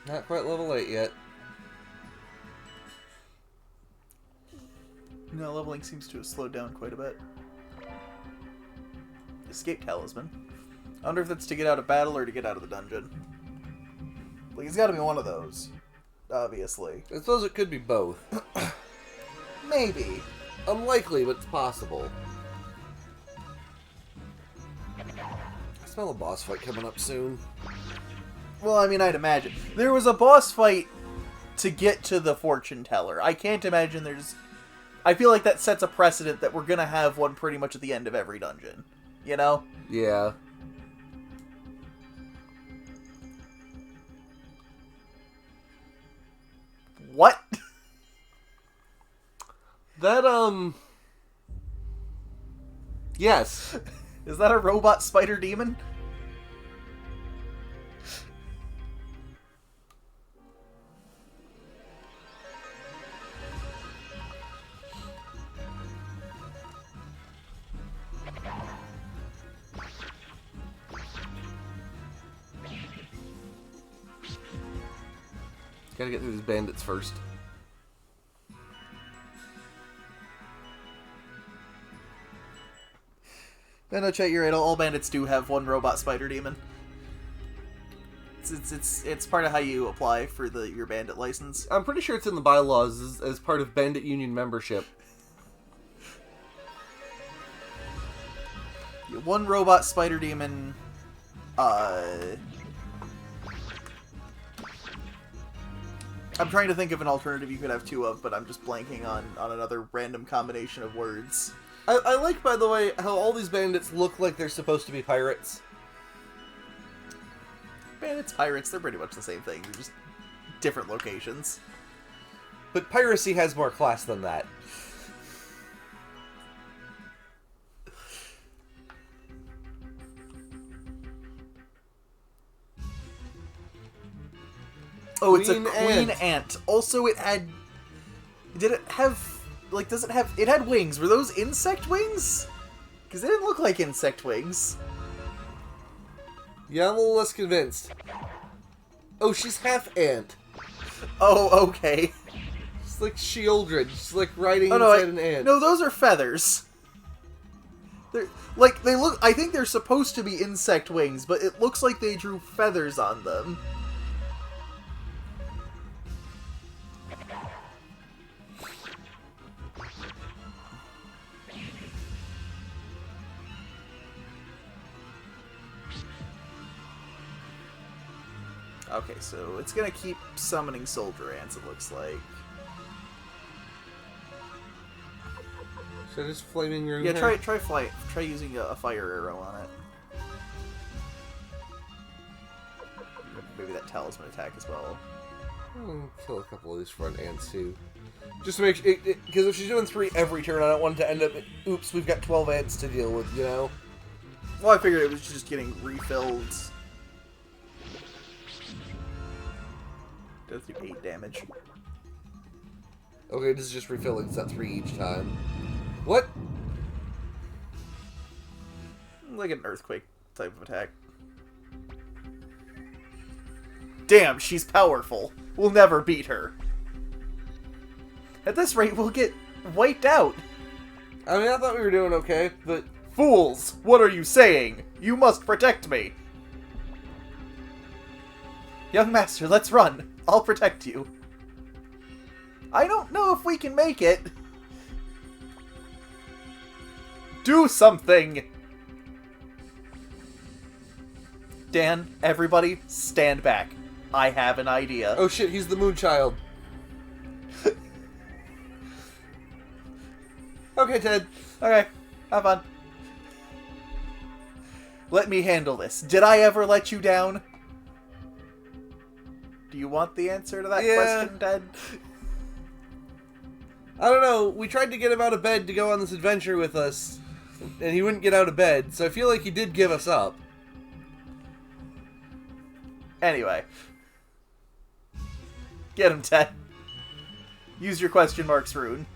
A: Not quite level 8 yet.
B: No, leveling seems to have slowed down quite a bit. Escape talisman. I wonder if that's to get out of battle or to get out of the dungeon. Like, it's gotta be one of those. Obviously.
A: I suppose it could be both.
B: Maybe.
A: Unlikely, but it's possible. I smell a boss fight coming up soon.
B: Well, I mean, I'd imagine. There was a boss fight to get to the fortune teller. I can't imagine there's... I feel like that sets a precedent that we're gonna have one pretty much at the end of every dungeon. You know?
A: Yeah.
B: What?
A: That, Yes.
B: Is that a robot spider demon?
A: Gotta get through these bandits first.
B: No, chat, you're right. All bandits do have one robot spider demon. It's part of how you apply for your bandit license.
A: I'm pretty sure it's in the bylaws as part of bandit union membership.
B: One robot spider demon. I'm trying to think of an alternative you could have two of, but I'm just blanking on another random combination of words.
A: I like, by the way, how all these bandits look like they're supposed to be pirates.
B: Bandits, pirates, they're pretty much the same thing. They're just different locations.
A: But piracy has more class than that.
B: Oh, it's a queen ant. Also, it had... Did it have... Like, does it have... It had wings. Were those insect wings? Because they didn't look like insect wings.
A: Yeah, I'm a little less convinced. Oh, she's half ant.
B: Oh, okay.
A: It's like Shieldred. She's like riding inside an ant.
B: No, those are feathers. They're... Like, they look... I think they're supposed to be insect wings, but it looks like they drew feathers on them. Okay, so it's gonna keep summoning soldier ants, it looks like.
A: Should I just flaming room?
B: Yeah, try using a fire arrow on it. Maybe that talisman attack as well.
A: I'll kill a couple of these front ants too. Just to make sure, because if she's doing 3 every turn, I don't want it to end up, oops, we've got 12 ants to deal with, you know?
B: Well, I figured it was just getting refilled. Does do 8 damage.
A: Okay, this is just refilling, it's not 3 each time. What?
B: Like an earthquake type of attack. Damn, she's powerful. We'll never beat her. At this rate, we'll get wiped out.
A: I mean, I thought we were doing okay, but...
B: Fools! What are you saying? You must protect me! Young master, let's run. I'll protect you. I don't know if we can make it. Do something! Dan, everybody, stand back. I have an idea.
A: Oh shit, he's the Moonchild. Okay, Ted.
B: Okay, have fun. Let me handle this. Did I ever let you down? Do you want the answer to that question, Ted?
A: I don't know. We tried to get him out of bed to go on this adventure with us, and he wouldn't get out of bed, so I feel like he did give us up.
B: Anyway. Get him, Ted. Use your question marks rune.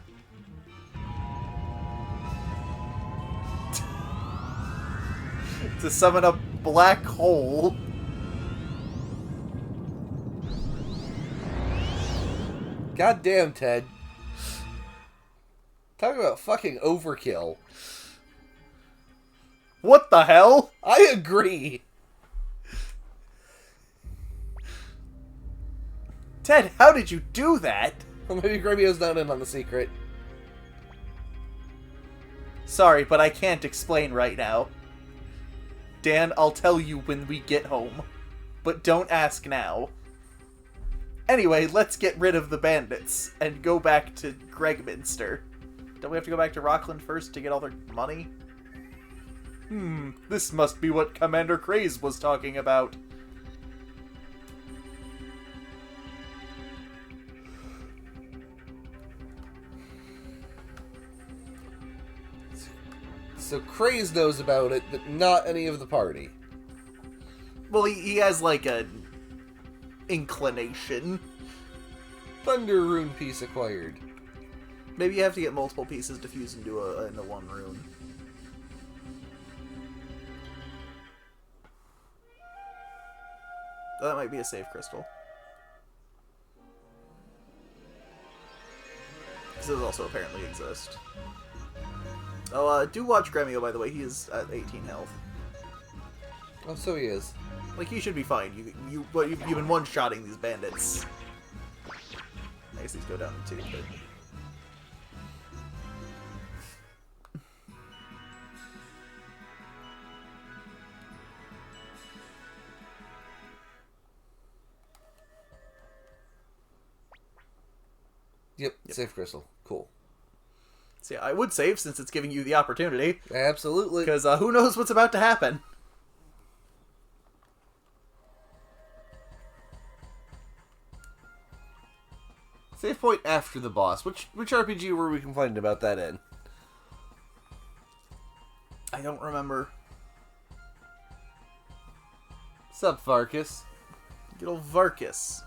B: To summon a black hole.
A: God damn, Ted. Talk about fucking overkill.
B: What the hell?
A: I agree.
B: Ted, how did you do that?
A: Well, maybe Gremio's not in on the secret.
B: Sorry, but I can't explain right now. Dan, I'll tell you when we get home. But don't ask now. Anyway, let's get rid of the bandits and go back to Gregminster. Don't we have to go back to Rockland first to get all their money? This must be what Commander Craze was talking about.
A: So Craze knows about it, but not any of the party.
B: Well, he has like a inclination.
A: Thunder rune piece acquired.
B: Maybe you have to get multiple pieces to fuse into one rune. That might be a save crystal. Because those also apparently exist. Oh, do watch Gremio, by the way. He is at 18 health.
A: Oh, so he is.
B: Like, he should be fine. You've been one-shotting these bandits. I guess these go down to 2, but...
A: Yep, save crystal. Cool.
B: So yeah, I would save since it's giving you the opportunity.
A: Absolutely.
B: Because who knows what's about to happen.
A: Save point after the boss. Which RPG were we complaining about that in?
B: I don't remember.
A: Sup, Varkus?
B: Good old Varkus.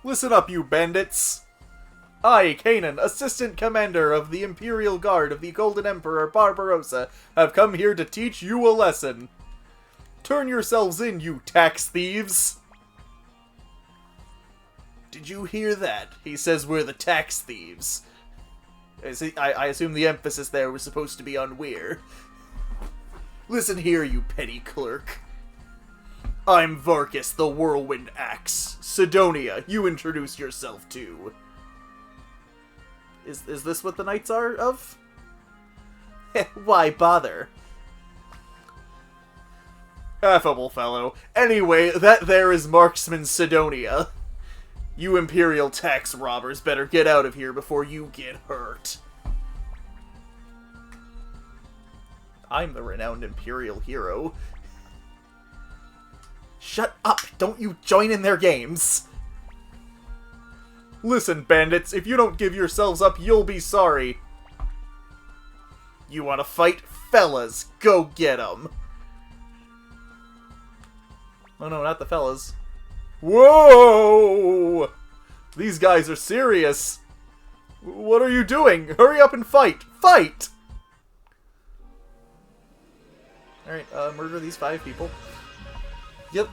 B: Listen up, you bandits! I, Kanan, Assistant Commander of the Imperial Guard of the Golden Emperor Barbarossa, have come here to teach you a lesson. Turn yourselves in, you tax thieves! Did you hear that? He says we're the tax thieves. I assume the emphasis there was supposed to be on we're. Listen here, you petty clerk. I'm Varkus, the Whirlwind Axe. Sidonia, you introduce yourself too. Is this what the knights are of? Why bother? Affable fellow. Anyway, that there is Marksman Sidonia. You Imperial tax robbers better get out of here before you get hurt. I'm the renowned Imperial hero. Shut up! Don't you join in their games! Listen, bandits, if you don't give yourselves up, you'll be sorry. You wanna fight? Fellas, go get 'em! Oh no, not the fellas. Whoa! These guys are serious. What are you doing? Hurry up and fight! Fight! Alright, murder these 5 people.
A: Yep.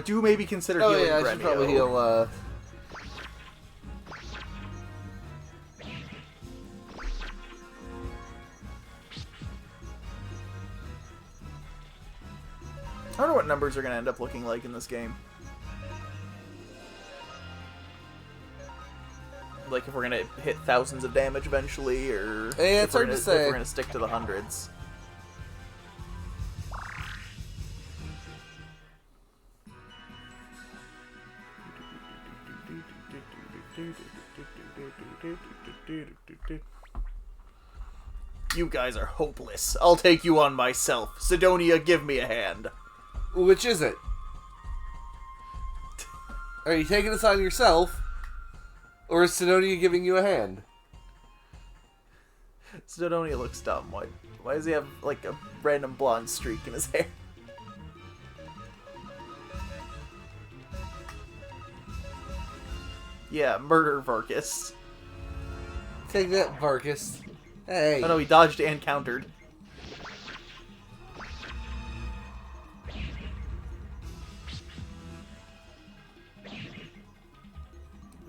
B: Do maybe consider healing
A: I
B: Gremio.
A: should probably heal,
B: I wonder what numbers are going to end up looking like in this game. Like if we're going to hit thousands of damage eventually, or
A: yeah, it's hard to say.
B: If we're going to stick to the hundreds. You guys are hopeless. I'll take you on myself. Sidonia, give me a hand.
A: Which is it? Are you taking this on yourself? Or is Sidonia giving you a hand?
B: Sidonia looks dumb. Why does he have, like, a random blonde streak in his hair? Yeah, murder Varkus.
A: Take that, Varkus. Hey.
B: Oh no, he dodged and countered.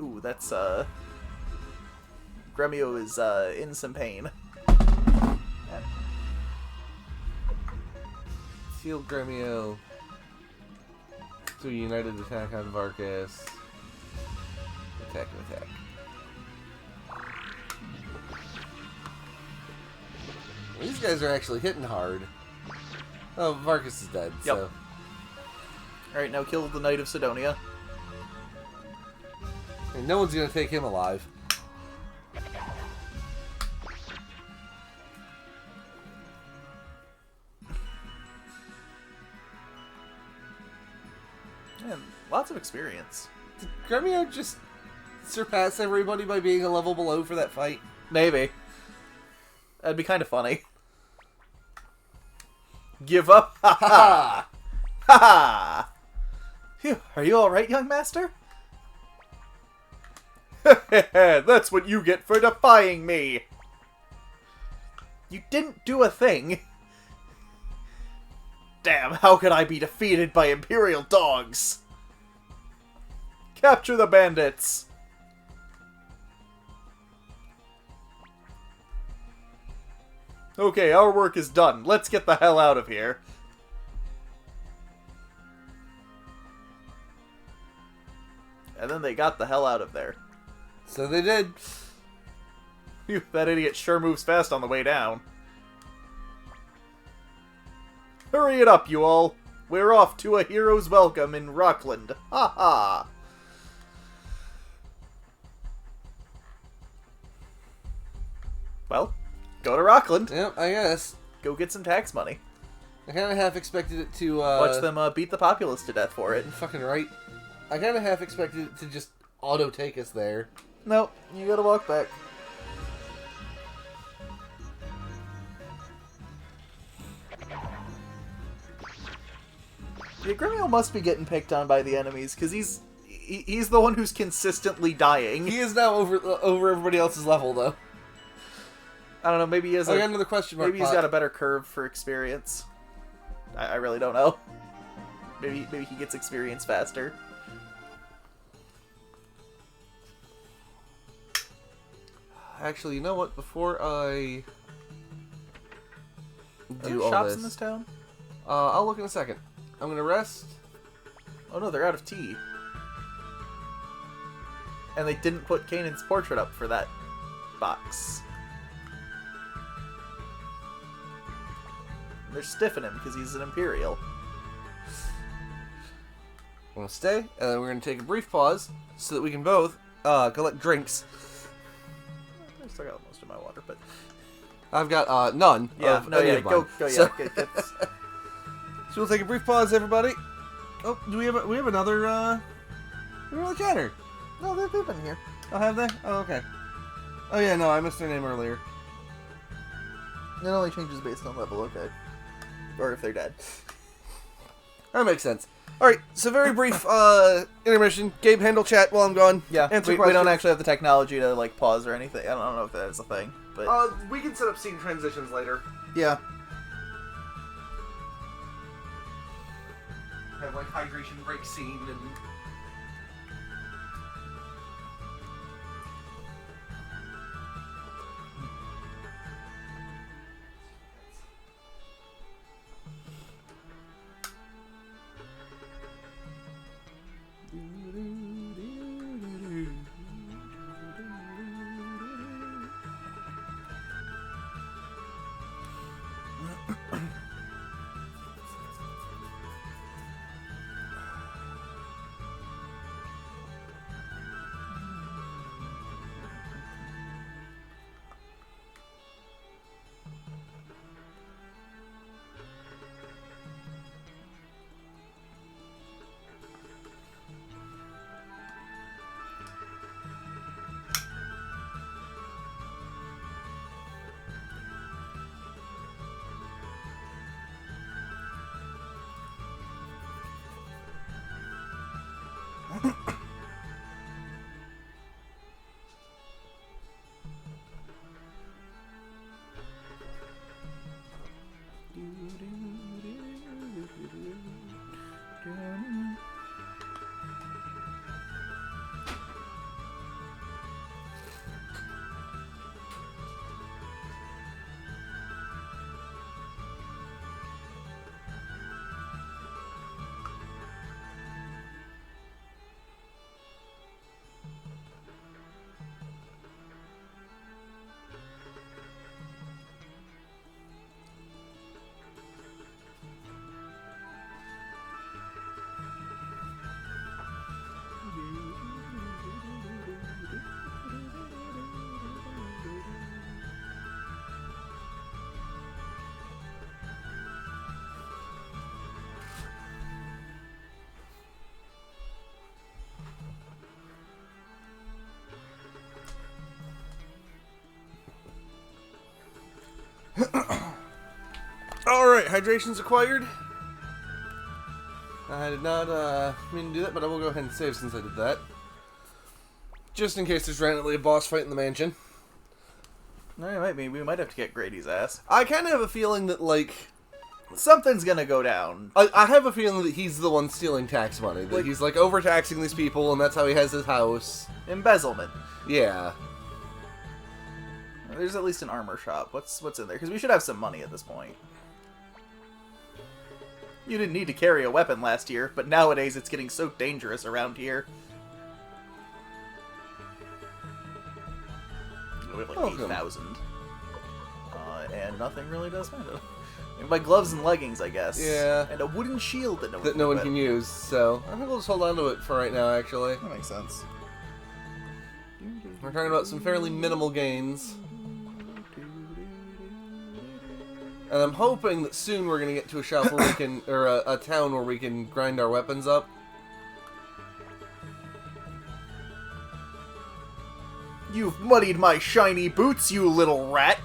B: Ooh, that's, Gremio is, in some pain.
A: Seal Gremio. Do a united attack on Varkus. Attack and attack. These guys are actually hitting hard. Oh, Varkus is dead,
B: Yep.
A: so...
B: Alright, now kill the Knight of Sidonia.
A: And no one's gonna take him alive.
B: Man, lots of experience.
A: Did Gremio just surpass everybody by being a level below for that fight?
B: Maybe. That'd be kind of funny. Give up? Ha ha! Ha ha! Phew, are you alright, young master? That's what you get for defying me! You didn't do a thing. Damn, how could I be defeated by Imperial dogs? Capture the bandits! Okay, our work is done. Let's get the hell out of here. And then they got the hell out of there.
A: So they did.
B: Phew, that idiot sure moves fast on the way down. Hurry it up, you all. We're off to a hero's welcome in Rockland. Ha ha! Well, go to Rockland.
A: Yep, I guess.
B: Go get some tax money.
A: I kind of half expected it to,
B: Watch them beat the populace to death for it.
A: Fucking right. I kind of half expected it to just auto-take us there.
B: Nope, you gotta walk back. Yeah, Gremio must be getting picked on by the enemies, because he's the one who's consistently dying.
A: He is now over everybody else's level, though.
B: I don't know, maybe he has
A: I got another question mark.
B: maybe he's got a better curve for experience. I really don't know. Maybe he gets experience faster.
A: Actually, you know what? Before I
B: Are
A: do
B: there
A: all
B: shops
A: this,
B: in this town?
A: I'll look in a second. I'm gonna rest.
B: Oh no, they're out of tea. And they didn't put Kanan's portrait up for that box. They're stiffing him because he's an Imperial.
A: I'm gonna stay, and then we're gonna take a brief pause so that we can both collect drinks.
B: I still got most of my water, but
A: I've got none.
B: yeah,
A: of
B: no,
A: any
B: yeah,
A: of
B: go,
A: mine.
B: yeah.
A: So,
B: Get
A: so we'll take a brief pause, everybody. Oh, do we have another chatter?
B: no, they've been here.
A: Oh, have they? Oh, okay. Oh yeah, no, I missed their name earlier.
B: It only changes based on level, okay. Or if they're dead.
A: That makes sense. Alright, so very brief intermission. Gabe, handle chat while I'm gone.
B: Yeah,
A: Answer
B: we
A: questions.
B: don't actually have the technology to like pause or anything. I don't know if that is a thing, but
A: We can set up scene transitions later.
B: yeah.
A: Have like hydration break scene and... Alright, hydration's acquired. I did not mean to do that, but I will go ahead and save since I did that. Just in case there's randomly a boss fight in the mansion.
B: No, it might be. We might have to get Grady's ass.
A: I kind of have a feeling that, like...
B: something's gonna go down.
A: I have a feeling that he's the one stealing tax money. That he's, like, overtaxing these people, and that's how he has his house.
B: Embezzlement.
A: Yeah.
B: There's at least an armor shop. What's in there? Because we should have some money at this point. You didn't need to carry a weapon last year, but nowadays it's getting so dangerous around here. We have like 8,000. And nothing really does matter. My gloves and leggings, I guess.
A: Yeah.
B: And a wooden shield that
A: no one can use, so I think we'll just hold on to it for right now, actually.
B: That makes sense.
A: We're talking about some fairly minimal gains. And I'm hoping that soon we're going to get to a shop where we can, or a town where we can grind our weapons up.
B: You've muddied my shiny boots, you little rat!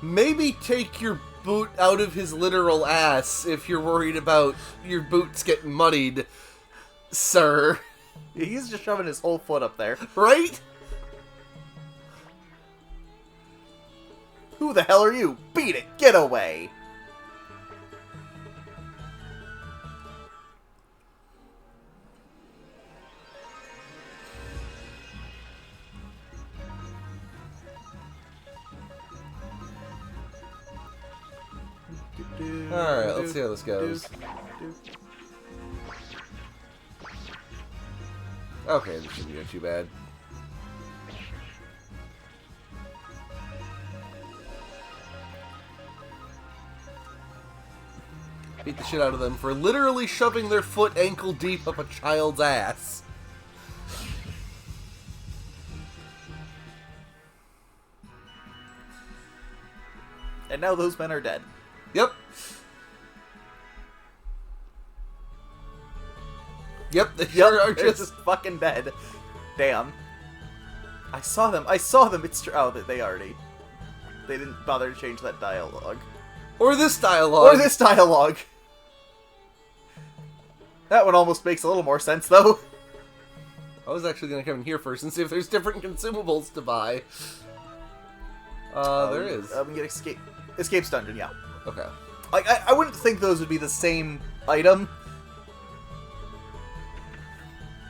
A: Maybe take your boot out of his literal ass if you're worried about your boots getting muddied, sir.
B: He's just shoving his whole foot up there.
A: Right?
B: Who the hell are you? Beat it! Get away!
A: Alright, let's see how this goes. Okay, this shouldn't go too bad. Beat the shit out of them for literally shoving their foot ankle deep up a child's ass.
B: And now those men are dead.
A: Yep. Yep, they sure are
B: just fucking dead. Damn. I saw them. It's true. Oh, they already... They didn't bother to change that dialogue.
A: Or this dialogue.
B: That one almost makes a little more sense, though.
A: I was actually going to come in here first and see if there's different consumables to buy. There is.
B: We can get Escape's Dungeon, yeah.
A: Okay.
B: Like, I wouldn't think those would be the same item.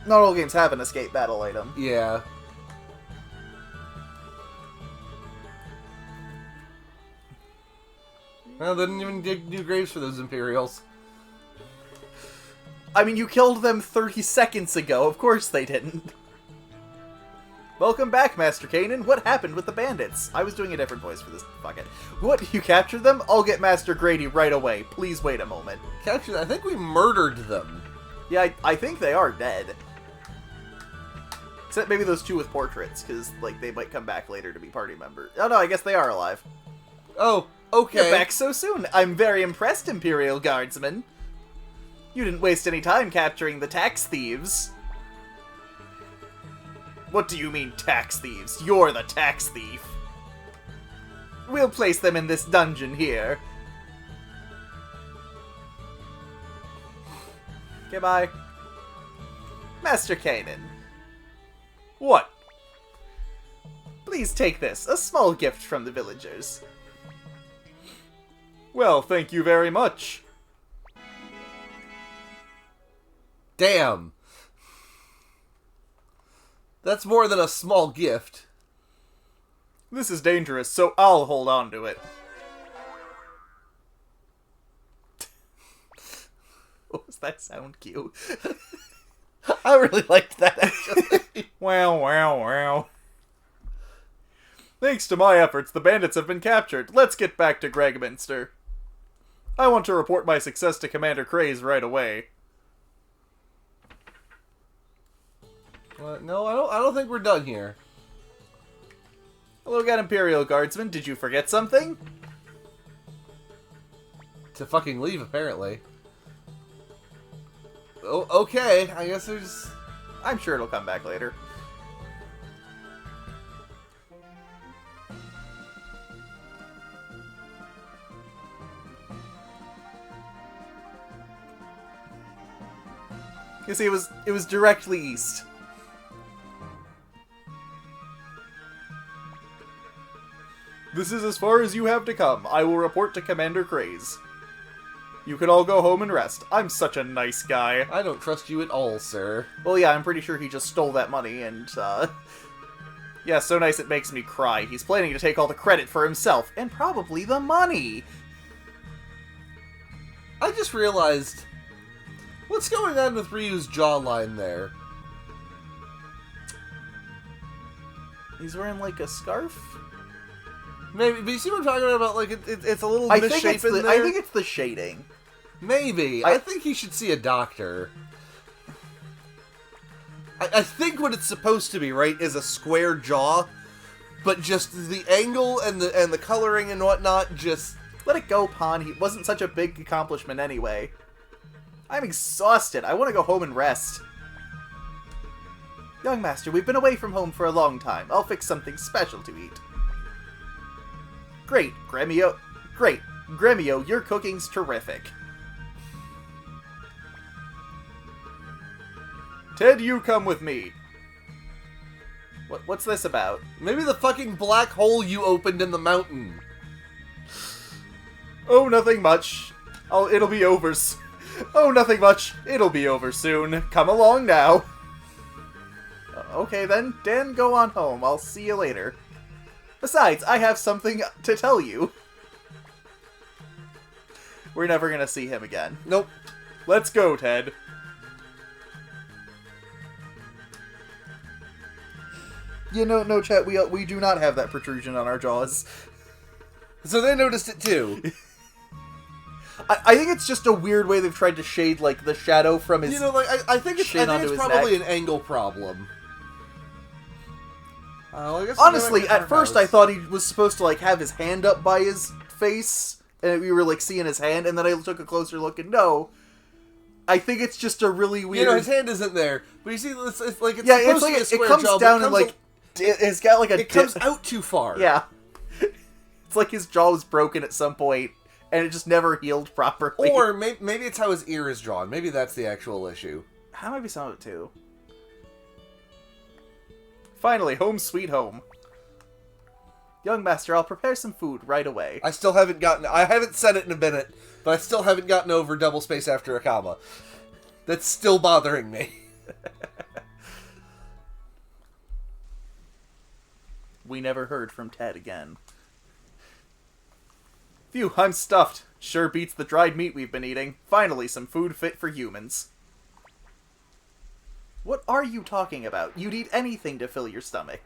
B: Not all games have an escape battle item.
A: Yeah. Well, they didn't even dig new graves for those Imperials.
B: I mean, you killed them 30 seconds ago. Of course they didn't. Welcome back, Master Kanan. What happened with the bandits? I was doing a different voice for this. Fuck it. What? You captured them? I'll get Master Grady right away. Please wait a moment.
A: Captured? I think we murdered them.
B: Yeah, I think they are dead. Except maybe those two with portraits, because, like, they might come back later to be party members. Oh, no, I guess they are alive.
A: Oh, okay.
B: You're back so soon. I'm very impressed, Imperial Guardsman. You didn't waste any time capturing the tax thieves. What do you mean, tax thieves? You're the tax thief. We'll place them in this dungeon here. Goodbye. Master Kanan. What? Please take this, a small gift from the villagers. Well, thank you very much.
A: Damn. That's more than a small gift.
B: This is dangerous, so I'll hold on to it. What was that sound cue?
A: I really liked that, actually.
B: Wow, wow, wow. Thanks to my efforts, the bandits have been captured. Let's get back to Gregminster. I want to report my success to Commander Craze right away.
A: No, I don't think we're done here.
B: Hello again, Imperial Guardsman. Did you forget something?
A: To fucking leave, apparently. Oh, okay. I guess there's...
B: I'm sure it'll come back later. You see, it was directly east. This is as far as you have to come. I will report to Commander Craze. You can all go home and rest. I'm such a nice guy.
A: I don't trust you at all, sir.
B: Well, yeah, I'm pretty sure he just stole that money, and, yeah, so nice it makes me cry. He's planning to take all the credit for himself, and probably the money.
A: I just realized... What's going on with Ryu's jawline there?
B: He's wearing, like, a scarf?
A: Maybe, but you see what I'm talking about? Like, it's a little
B: I
A: misshapen there?
B: I think it's the shading.
A: Maybe. I think he should see a doctor. I think what it's supposed to be, right, is a square jaw, but just the angle and the coloring and whatnot just...
B: Let it go, Pon. He wasn't such a big accomplishment anyway. I'm exhausted. I want to go home and rest. Young Master, we've been away from home for a long time. I'll fix something special to eat. Great, Gremio. Great. Gremio, your cooking's terrific. Ted, you come with me. What's this about?
A: Maybe the fucking black hole you opened in the mountain.
B: Oh, nothing much. It'll be over. Oh, nothing much. It'll be over soon. Come along now. Okay then, Dan, go on home. I'll see you later. Besides, I have something to tell you. We're never gonna see him again.
A: Nope.
B: Let's go, Ted. You know, no, chat, we do not have that protrusion on our jaws.
A: So they noticed it too.
B: I think it's just a weird way they've tried to shade, like, the shadow from his...
A: You know, like, I think it's probably an angle problem. Well, I guess
B: honestly, at first I thought he was supposed to, like, have his hand up by his face, and we were, like, seeing his hand, and then I took a closer look, and no. I think it's just a really weird...
A: You know, his hand isn't there, but you see, it's like, it's
B: yeah,
A: supposed
B: it's like
A: to be a square
B: it comes
A: jaw,
B: down and, like, it's got, like, a
A: it comes out too far.
B: Yeah. It's like his jaw was broken at some point, and it just never healed properly.
A: Or maybe it's how his ear is drawn. Maybe that's the actual issue.
B: That might be some of it, too. Finally, home sweet home. Young Master, I'll prepare some food right away.
A: I haven't said it in a minute, but I still haven't gotten over double space after a comma. That's still bothering me.
B: We never heard from Ted again. Phew, I'm stuffed. Sure beats the dried meat we've been eating. Finally, some food fit for humans. What are you talking about? You'd eat anything to fill your stomach.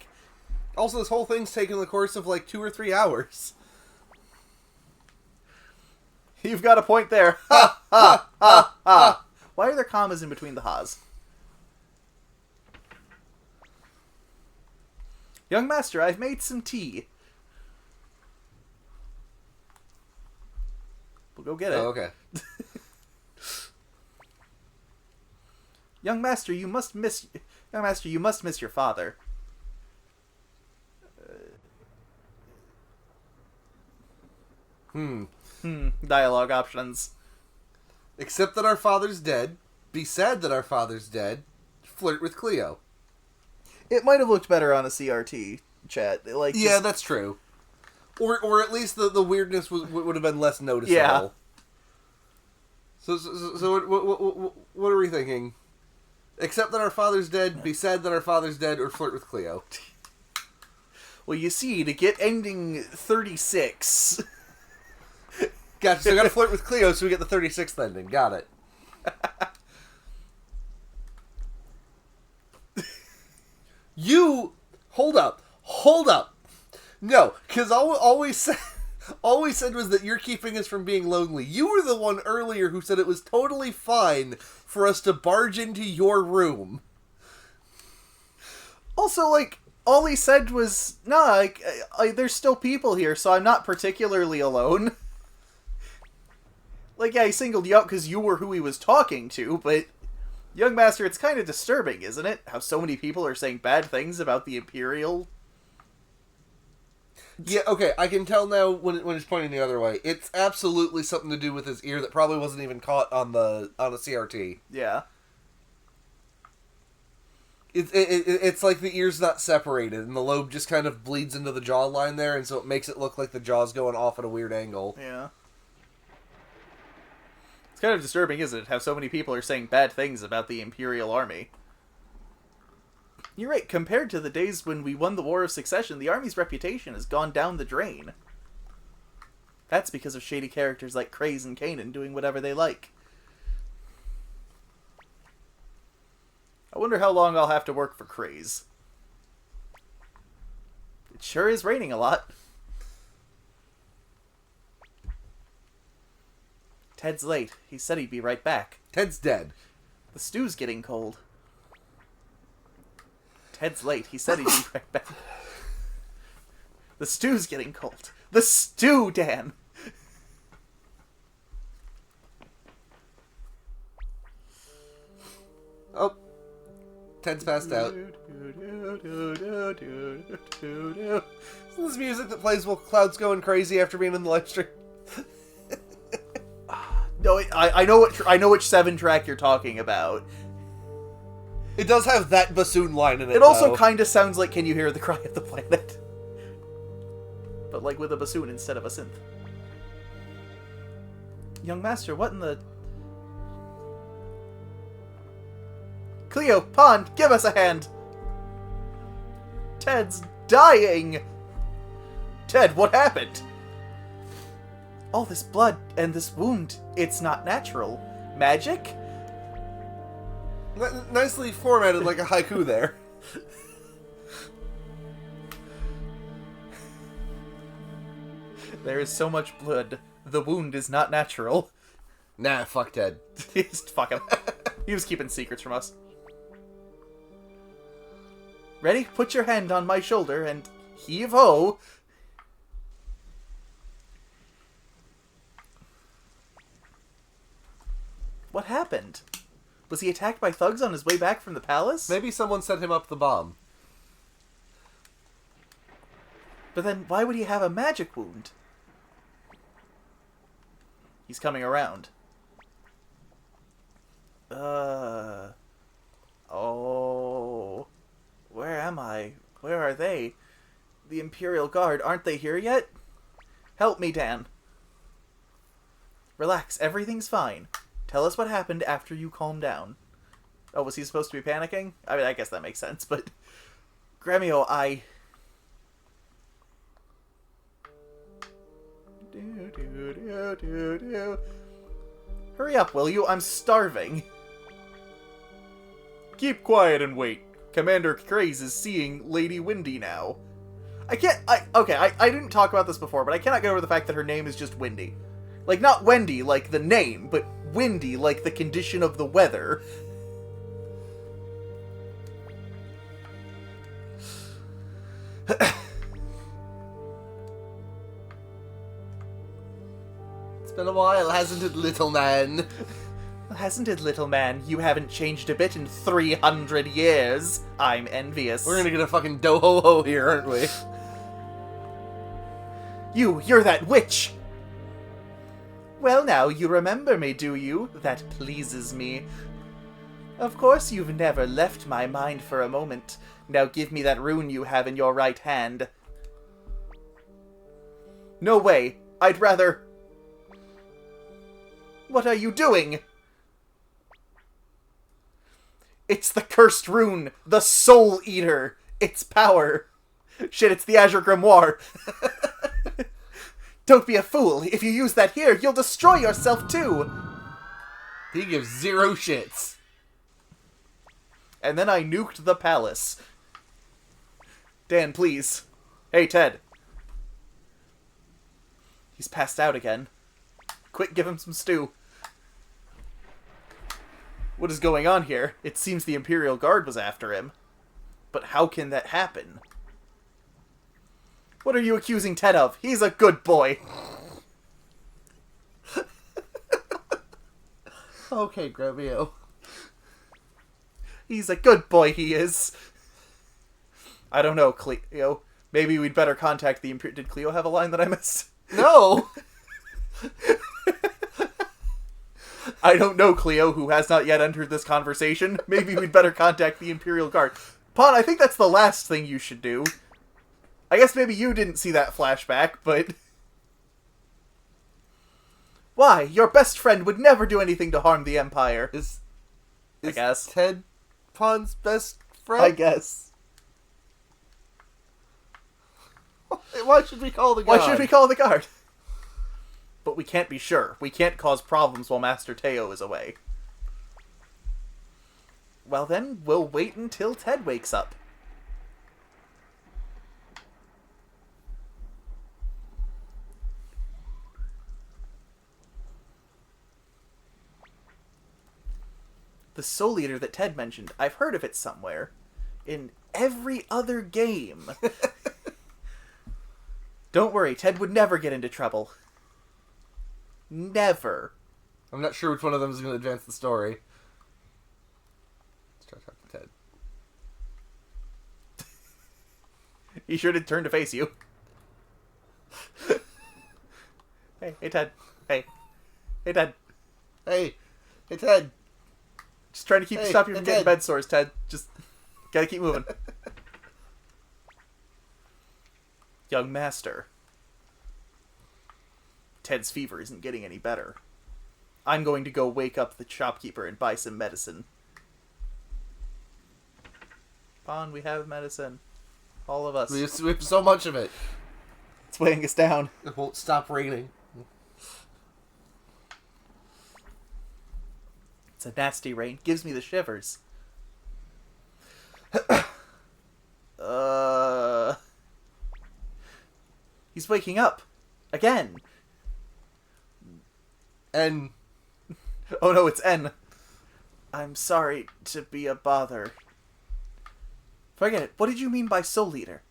A: Also, this whole thing's taken the course of like 2 or 3 hours.
B: You've got a point there. Ha, ha, ha, ha. Why are there commas in between the ha's? Young Master, I've made some tea. We'll go get it.
A: Oh, okay.
B: Young Master, you must miss your father.
A: Hmm.
B: Dialogue options.
A: Except that our father's dead. be sad that our father's dead, flirt with Cleo.
B: It might have looked better on a CRT chat. Like,
A: yeah, that's true. Or at least the weirdness would have been less noticeable. Yeah. So what are we thinking? Accept that our father's dead, be sad that our father's dead, or flirt with Cleo?
B: Well, you see, to get ending 36...
A: Gotcha, so I gotta flirt with Cleo so we get the 36th ending. Got it. You... Hold up. No, because all we said was that you're keeping us from being lonely. You were the one earlier who said it was totally fine for us to barge into your room.
B: Also, like, all he said was, nah, like, there's still people here, so I'm not particularly alone. Like, yeah, he singled you out because you were who he was talking to, but, young master, it's kind of disturbing, isn't it? How so many people are saying bad things about the Imperial.
A: Yeah, okay, I can tell now when it's pointing the other way. It's absolutely something to do with his ear that probably wasn't even caught on a CRT.
B: Yeah.
A: It's like the ear's not separated, and the lobe just kind of bleeds into the jawline there, and so it makes it look like the jaw's going off at a weird angle.
B: Yeah. It's kind of disturbing, isn't it, how so many people are saying bad things about the Imperial Army. You're right, compared to the days when we won the War of Succession, the Army's reputation has gone down the drain. That's because of shady characters like Kraze and Kanan doing whatever they like. I wonder how long I'll have to work for Kraze. It sure is raining a lot. Ted's late. He said he'd be right back.
A: Ted's dead.
B: The stew's getting cold. Ted's late. He said he'd be right back. The stew's getting cold. The stew, Dan!
A: Oh. Ted's passed out. This music that plays while Cloud's going crazy after being in the live stream.
B: No, I know which 7-track you're talking about.
A: It does have that bassoon line in it.
B: It also kind of sounds like Can You Hear the Cry of the Planet? But like with a bassoon instead of a synth. Young Master, what in the... Cleo, Pond, give us a hand! Ted's dying! Ted, what happened? All this blood and this wound, it's not natural. Magic?
A: Nicely formatted like a haiku there.
B: There is so much blood. The wound is not natural.
A: Nah, fuck Ted.
B: Fuck him. He was keeping secrets from us. Ready? Put your hand on my shoulder and heave-ho! What happened? Was he attacked by thugs on his way back from the palace?
A: Maybe someone sent him up the bomb.
B: But then, why would he have a magic wound? He's coming around. Oh... Where am I? Where are they? The Imperial Guard, aren't they here yet? Help me, Dan. Relax, everything's fine. Tell us what happened after you calm down. Oh, was he supposed to be panicking? I mean, I guess that makes sense, but... Gremio, Hurry up, will you? I'm starving. Keep quiet and wait. Commander Kraze is seeing Lady Windy now. I didn't talk about this before, but I cannot get over the fact that her name is just Windy. Like, not Wendy, like the name, but windy, like the condition of the weather.
A: It's been a while, hasn't it, little man?
B: Hasn't it, little man? You haven't changed a bit in 300 years. I'm envious.
A: We're gonna get a fucking do-ho-ho here, aren't we?
B: You're that witch! Well now, you remember me, do you? That pleases me. Of course you've never left my mind for a moment. Now give me that rune you have in your right hand. No way. I'd rather... What are you doing? It's the cursed rune, the Soul Eater. Its power. Shit, it's the Azure Grimoire. Don't be a fool. If you use that here, you'll destroy yourself too.
A: He gives zero shits.
B: And then I nuked the palace. Dan, please. Hey, Ted. He's passed out again. Quick, give him some stew. What is going on here? It seems the Imperial Guard was after him. But how can that happen? What are you accusing Ted of? He's a good boy.
A: Okay, Grevio.
B: He's a good boy, he is. I don't know, Cleo. Maybe we'd better contact the Imperial... Did Cleo have a line that I missed?
A: No!
B: I don't know, Cleo, who has not yet entered this conversation. Maybe we'd better contact the Imperial Guard. Pawn, I think that's the last thing you should do. I guess maybe you didn't see that flashback, but... Why? Your best friend would never do anything to harm the Empire. I guess.
A: Ted Pawn's best friend?
B: I guess.
A: Why should we call the guard?
B: Why should we call the guard? But we can't be sure. We can't cause problems while Master Teo is away. Well then, we'll wait until Ted wakes up. The Soul Eater that Ted mentioned, I've heard of it somewhere. In every other game. Don't worry, Ted would never get into trouble. Never.
A: I'm not sure which one of them is going to advance the story. Let's try talking to Ted.
B: He sure did turn to face you. Hey Ted. Hey. Hey, Ted.
A: Hey. Hey, Ted.
B: Just trying to stop you from getting bed sores, Ted. Just gotta keep moving. Young master. Ted's fever isn't getting any better. I'm going to go wake up the shopkeeper and buy some medicine. Pawn, we have medicine. All of us.
A: We have so much of it.
B: It's weighing us down.
A: It won't stop raining.
B: It's a nasty rain. Gives me the shivers. He's waking up. Again.
A: N.
B: Oh no, it's N. I'm sorry to be a bother. Forget it. What did you mean by Soul Eater?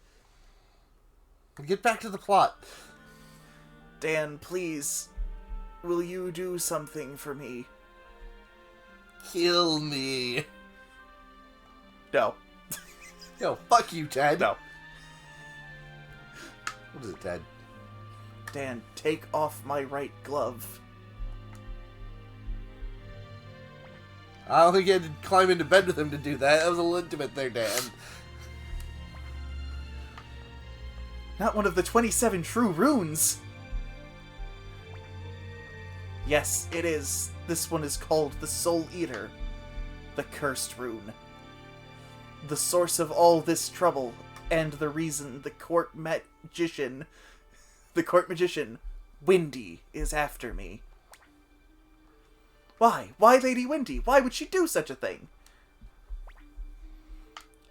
A: Get back to the plot.
B: Dan, please. Will you do something for me?
A: Kill me.
B: No.
A: Yo, fuck you, Ted.
B: No.
A: What is it, Ted?
B: Dan, take off my right glove.
A: I don't think you had to climb into bed with him to do that. That was a little intimate there, Dan.
B: Not one of the 27 true runes. Yes, it is. This one is called the Soul Eater. The Cursed Rune. The source of all this trouble, and the reason the court magician, Windy, is after me. Why? Why Lady Windy? Why would she do such a thing?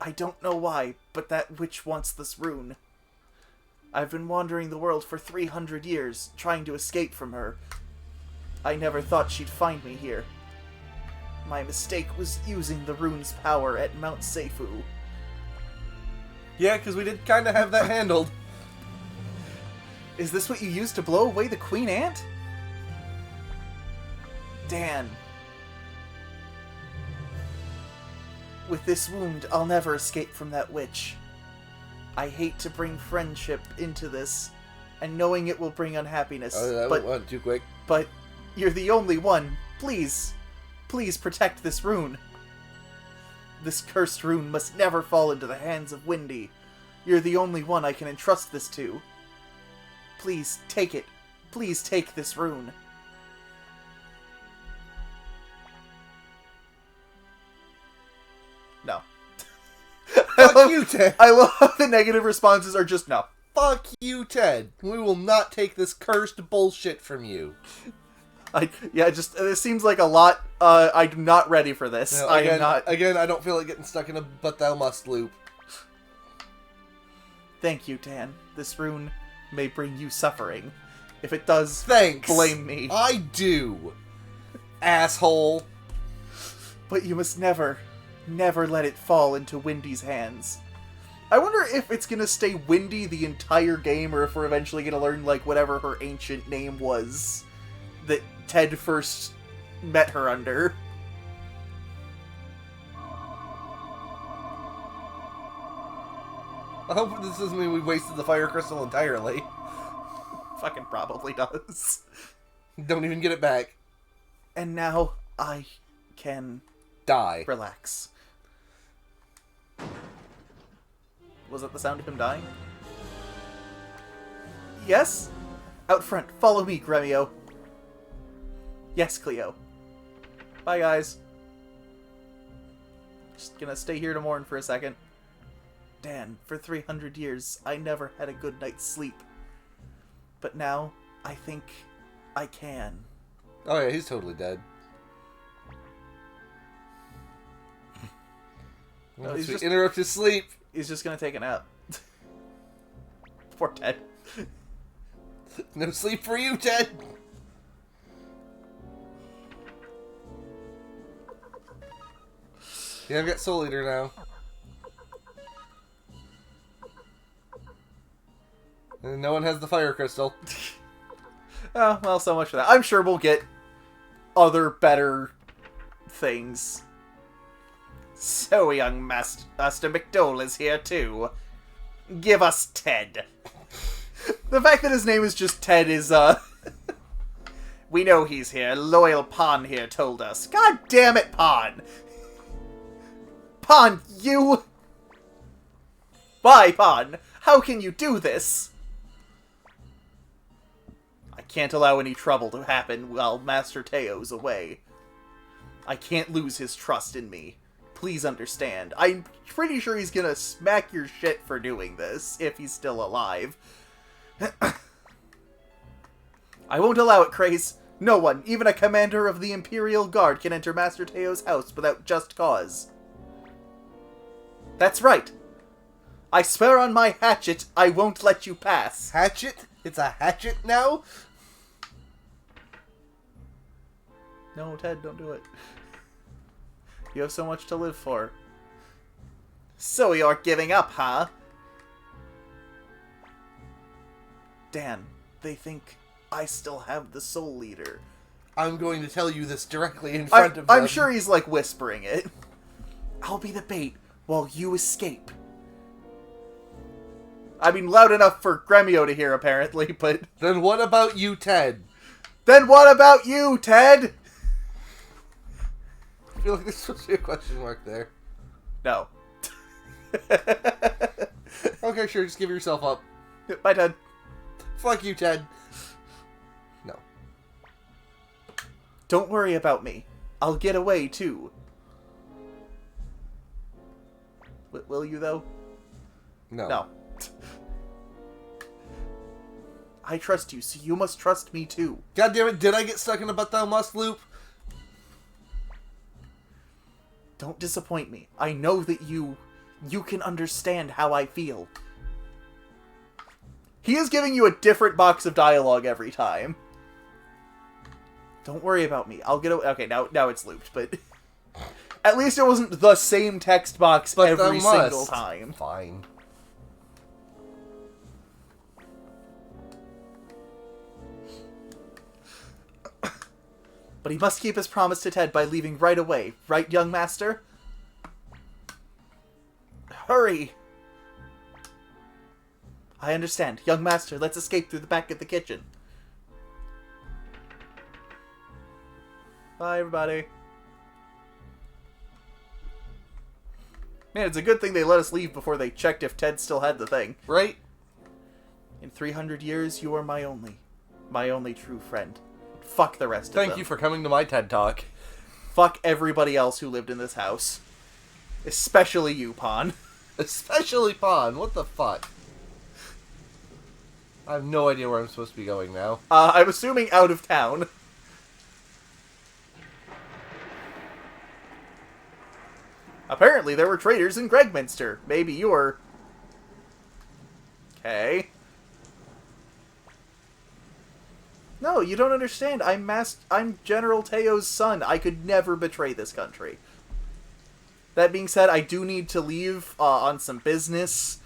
B: I don't know why, but that witch wants this rune. I've been wandering the world for 300 years, trying to escape from her. I never thought she'd find me here. My mistake was using the rune's power at Mount Seifu.
A: Yeah, because we did kind of have that handled.
B: Is this what you used to blow away the Queen Ant? Dan. With this wound, I'll never escape from that witch. I hate to bring friendship into this, and knowing it will bring unhappiness.
A: Oh, that went too quick.
B: But you're the only one. Please, please protect this rune. This cursed rune must never fall into the hands of Windy. You're the only one I can entrust this to. Please, take it. Please take this rune. No.
A: Fuck you, Ted.
B: I love how the negative responses are just no.
A: Fuck you, Ted. We will not take this cursed bullshit from you.
B: It seems like a lot. I'm not ready for this.
A: No,
B: I am not.
A: Again, I don't feel like getting stuck in a but thou must loop.
B: Thank you, Tan. This rune may bring you suffering. If it does,
A: Thanks.
B: blame me.
A: I do. Asshole.
B: But you must never let it fall into Windy's hands. I wonder if it's gonna stay Windy the entire game, or if we're eventually gonna learn, like, whatever her ancient name was that Ted first met her under.
A: I hope this doesn't mean we wasted the fire crystal entirely.
B: Fucking probably does.
A: Don't even get it back.
B: And now I can
A: Die.
B: relax. Was that the sound of him dying? Yes? Out front, follow me, Gremio. Yes, Cleo. Bye, guys. Just gonna stay here to mourn for a second. Dan, for 300 years, I never had a good night's sleep. But now, I think I can.
A: Oh yeah, he's totally dead.
B: No, he's just,
A: interrupt his sleep.
B: he's just gonna take a nap. Poor Ted.
A: No sleep for you, Ted. Yeah, I've got Soul Eater now. And no one has the fire crystal.
B: Oh, well, so much for that. I'm sure we'll get other better things. So, young Master McDole is here, too. Give us Ted. The fact that his name is just Ted is, We know he's here. Loyal Pon here told us. God damn it, Pon! Pon, you... Why, Pon? How can you do this? I can't allow any trouble to happen while Master Teo's away. I can't lose his trust in me. Please understand. I'm pretty sure he's gonna smack your shit for doing this, if he's still alive. I won't allow it, Krace. No one, even a commander of the Imperial Guard, can enter Master Teo's house without just cause. That's right. I swear on my hatchet, I won't let you pass.
A: Hatchet? It's a hatchet now?
B: No, Ted, don't do it. You have so much to live for. So you're giving up, huh? Dan, they think I still have the Soul Eater.
A: I'm going to tell you this directly in front of them.
B: I'm sure he's, like, whispering it. I'll be the bait while you escape. I mean, loud enough for Gremio to hear, apparently, but...
A: Then what about you, Ted?
B: Then what about you, Ted?
A: I feel like there's supposed to be a question mark there.
B: No.
A: Okay, sure, just give yourself up.
B: Bye, Ted.
A: Fuck you, Ted. No.
B: Don't worry about me. I'll get away, too. Will you, though?
A: No.
B: No. I trust you, so you must trust me, too.
A: God damn it, did I get stuck in a but thou must loop?
B: Don't disappoint me. I know that you can understand how I feel. He is giving you a different box of dialogue every time. Don't worry about me. I'll get away. Okay, now it's looped, but at least it wasn't the same text box
A: but
B: every single time.
A: Fine.
B: But he must keep his promise to Ted by leaving right away. Right, young master? Hurry! I understand. Young master, let's escape through the back of the kitchen. Bye, everybody. Man, it's a good thing they let us leave before they checked if Ted still had the thing.
A: Right?
B: In 300 years, you are my only true friend. Fuck the rest of them.
A: Thank you for coming to my TED Talk.
B: Fuck everybody else who lived in this house. Especially you, Pon.
A: Especially Pon. What the fuck? I have no idea where I'm supposed to be going now.
B: I'm assuming out of town. Apparently there were traitors in Gregminster. Maybe you're... Okay. No, you don't understand. I'm General Teo's son. I could never betray this country. That being said, I do need to leave on some business.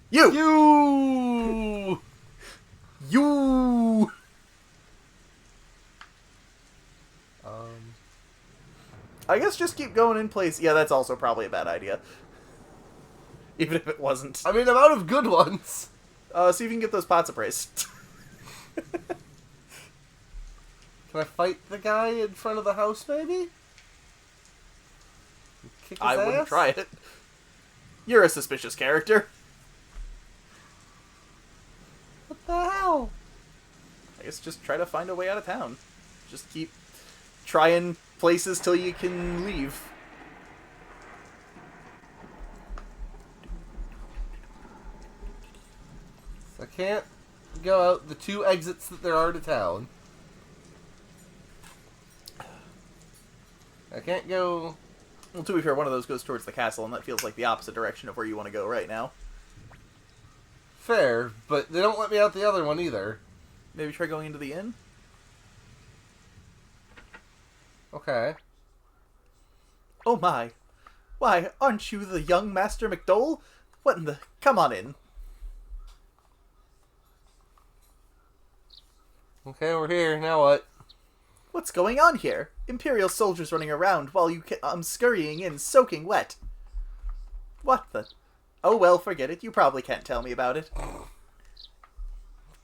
B: You! I guess just keep going in place. Yeah, that's also probably a bad idea. Even if it wasn't.
A: I mean, I'm out of good ones.
B: See if you can get those pots appraised.
A: Can I fight the guy in front of the house, maybe? Kick his
B: I
A: ass?
B: wouldn't try it. You're a suspicious character.
A: What the hell?
B: I guess just try to find a way out of town. Just keep trying places till you can leave.
A: I can't go out the two exits that there are to town. I can't go...
B: Well, to be fair, one of those goes towards the castle, and that feels like the opposite direction of where you want to go right now.
A: Fair, but they don't let me out the other one either.
B: Maybe try going into the inn?
A: Okay.
B: Oh my. Why, aren't you the young Master McDole? What in the... Come on in.
A: Okay, we're here. Now what?
B: What's going on here? Imperial soldiers running around while you scurrying in, soaking wet. What the... Oh well, forget it. You probably can't tell me about it.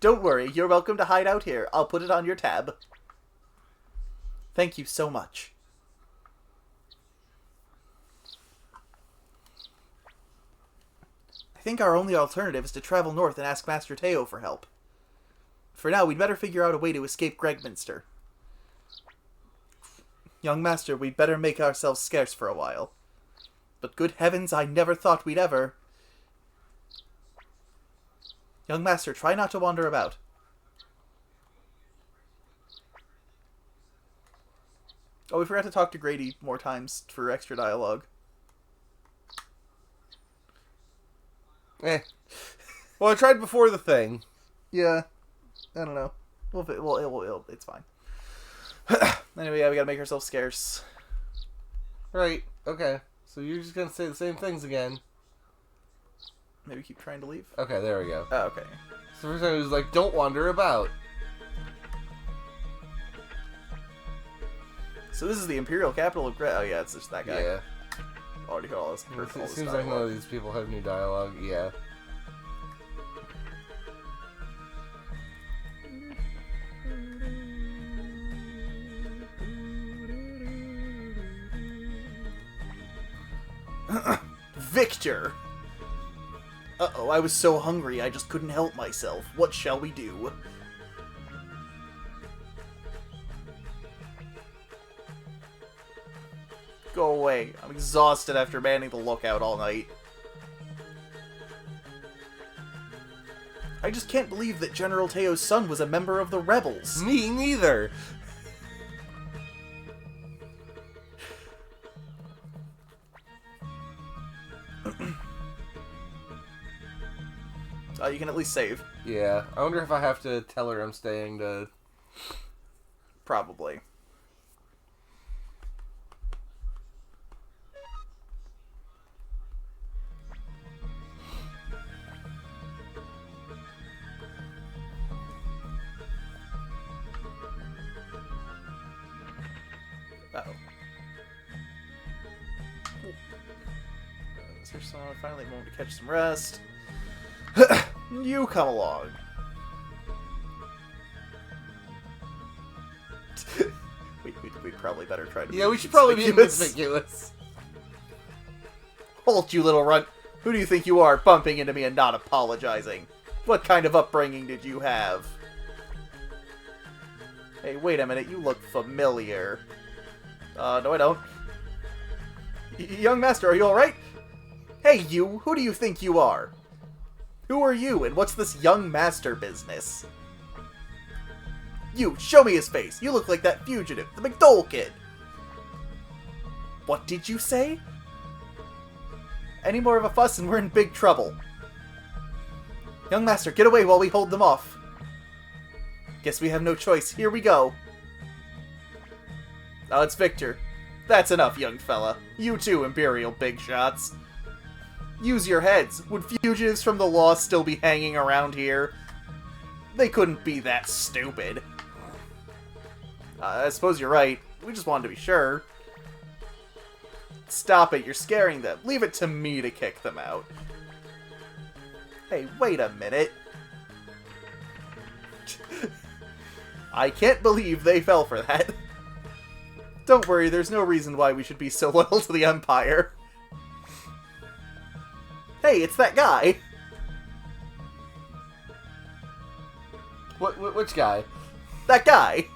B: Don't worry, you're welcome to hide out here. I'll put it on your tab. Thank you so much. I think our only alternative is to travel north and ask Master Teo for help. For now, we'd better figure out a way to escape Gregminster. Young Master, we'd better make ourselves scarce for a while. But good heavens, I never thought we'd ever... Young Master, try not to wander about. Oh, we forgot to talk to Grady more times for extra dialogue.
A: Well, I tried before the thing.
B: Yeah. I don't know. It's fine. Anyway, yeah, we gotta make ourselves scarce.
A: Right, okay. So you're just gonna say the same things again.
B: Maybe keep trying to leave?
A: Okay, there we go.
B: Oh, okay.
A: So the first time it was like, don't wander about.
B: So this is the Imperial capital of Oh yeah, it's just that guy.
A: Yeah.
B: Already heard all this.
A: It seems like none of these people have new dialogue. Yeah.
B: Victor! Uh-oh, I was so hungry I just couldn't help myself. What shall we do? Go away. I'm exhausted after manning the lookout all night. I just can't believe that General Teo's son was a member of the rebels.
A: Me neither.
B: You can at least save.
A: Yeah. I wonder if I have to tell her I'm staying to...
B: Probably. Uh-oh. Is there someone finally moment to catch some rest? You come along. We'd probably better try to be
A: we should probably be inconspicuous.
B: Halt, you little runt. Who do you think you are, bumping into me and not apologizing? What kind of upbringing did you have? Hey, wait a minute, you look familiar. No I don't. Young master, are you alright? Hey you, who do you think you are? Who are you, and what's this young master business? You, show me his face! You look like that fugitive, the McDole kid! What did you say? Any more of a fuss and we're in big trouble. Young master, get away while we hold them off. Guess we have no choice. Here we go. Oh, it's Victor. That's enough, young fella. You too, Imperial big shots. Use your heads. Would fugitives from the law still be hanging around here? They couldn't be that stupid. I suppose you're right. We just wanted to be sure. Stop it, you're scaring them. Leave it to me to kick them out. Hey, wait a minute. I can't believe they fell for that. Don't worry, there's no reason why we should be so loyal to the Empire. Hey, it's that guy!
A: Which guy?
B: That guy!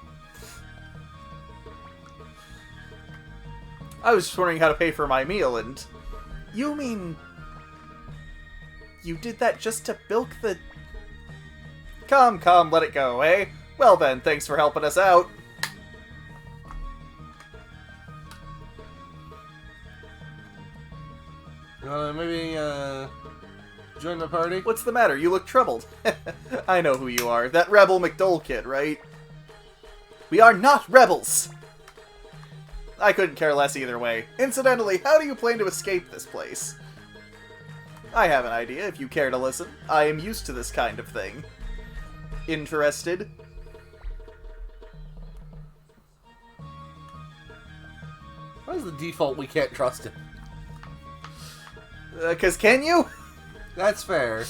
B: I was just wondering how to pay for my meal, and... You mean... You did that just to bilk the... Come, let it go, eh? Well then, thanks for helping us out.
A: You wanna maybe, join the party?
B: What's the matter? You look troubled. I know who you are. That rebel McDole kid, right? We are not rebels! I couldn't care less either way. Incidentally, how do you plan to escape this place? I have an idea, if you care to listen. I am used to this kind of thing. Interested?
A: Why is the default we can't trust him?
B: 'Cause can you?
A: That's fair.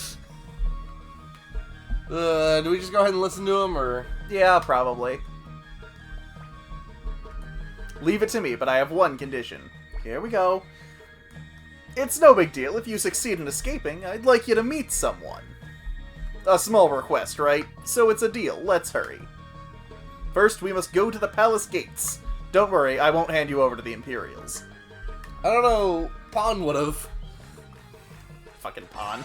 A: Do we just go ahead and listen to him, or...?
B: Yeah, probably. Leave it to me, but I have one condition. Here we go. It's no big deal. If you succeed in escaping, I'd like you to meet someone. A small request, right? So it's a deal. Let's hurry. First, we must go to the palace gates. Don't worry, I won't hand you over to the Imperials.
A: I don't know. Pawn would've.
B: Fucking pawn.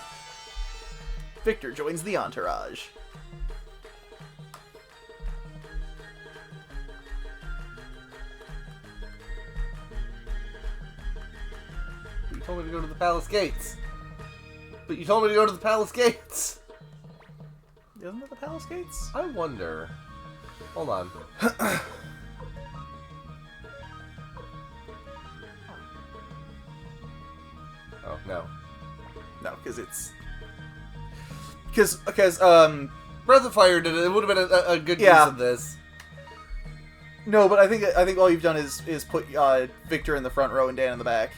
B: Victor joins the entourage.
A: You told me to go to the palace gates. But you told me to go to the palace gates.
B: Isn't it the palace gates?
A: I wonder. Hold on. Oh, no.
B: No, because it's... Because,
A: Breath of Fire did it. It would have been a good use of this.
B: No, but I think all you've done is put Victor in the front row and Dan in the back.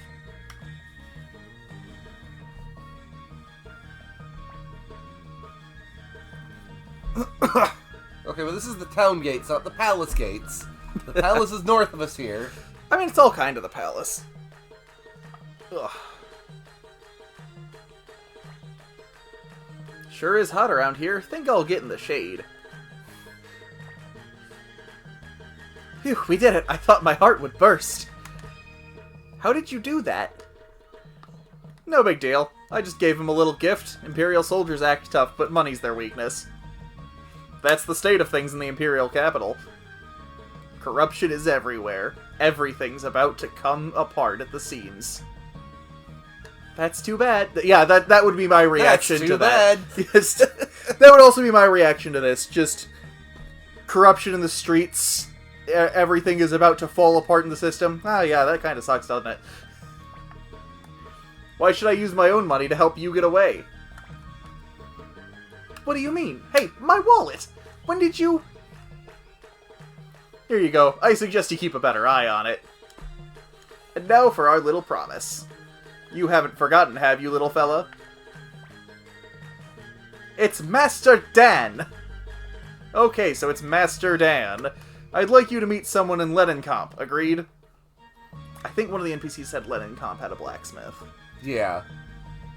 A: Okay, but this is the town gates, not the palace gates. The palace is north of us here.
B: I mean, it's all kind of the palace. Ugh. Sure is hot around here. Think I'll get in the shade. Phew, we did it. I thought my heart would burst. How did you do that? No big deal. I just gave him a little gift. Imperial soldiers act tough, but money's their weakness. That's the state of things in the Imperial capital. Corruption is everywhere. Everything's about to come apart at the seams. That's too bad. Yeah, that would be my reaction to that. Yes. That would also be my reaction to this. Just corruption in the streets. Everything is about to fall apart in the system. Ah, yeah, that kind of sucks, doesn't it? Why should I use my own money to help you get away? What do you mean? Hey, my wallet! When did you... Here you go. I suggest you keep a better eye on it. And now for our little promise. You haven't forgotten, have you, little fella? It's Master Dan! Okay, so it's Master Dan. I'd like you to meet someone in Leninkomp. Agreed? I think one of the NPCs said Leninkomp had a blacksmith.
A: Yeah.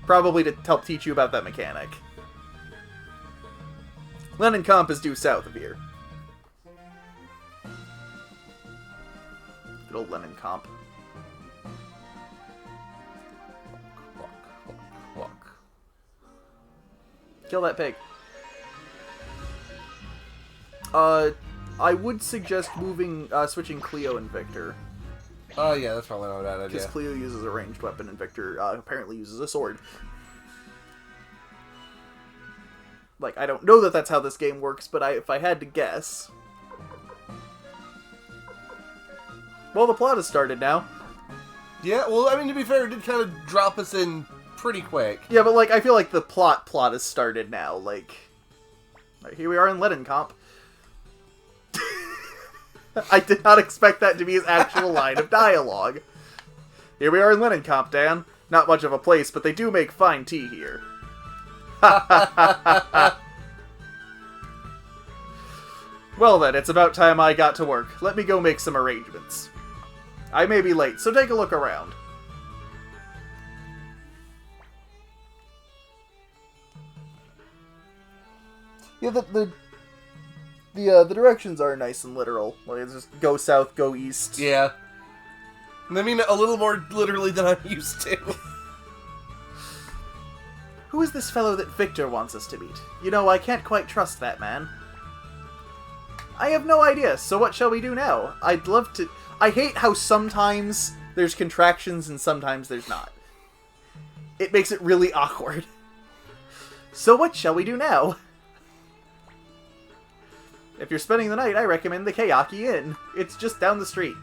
B: Probably to help teach you about that mechanic. Leninkomp is due south of here. Good old Leninkomp.
A: Walk.
B: Kill that pig. I would suggest switching Cleo and Victor.
A: Oh, yeah, that's probably not a bad idea.
B: Because Cleo uses a ranged weapon and Victor apparently uses a sword. Like, I don't know that that's how this game works, but if I had to guess... Well, the plot has started now.
A: Yeah, well, I mean, to be fair, it did kind of drop us in pretty quick.
B: Yeah, but, like, I feel like the plot has started now. Like here we are in Leninkomp. I did not expect that to be his actual line of dialogue. Here we are in Leninkomp, Dan. Not much of a place, but they do make fine tea here. Well then, it's about time I got to work. Let me go make some arrangements. I may be late, so take a look around. Yeah, the directions are nice and literal. Like, it's just go south, go east.
A: Yeah. I mean, a little more literally than I'm used to.
B: Who is this fellow that Victor wants us to meet? You know, I can't quite trust that man. I have no idea, so what shall we do now? I'd love to... I hate how sometimes there's contractions and sometimes there's not. It makes it really awkward. So what shall we do now? If you're spending the night, I recommend the Kayaki Inn. It's just down the street.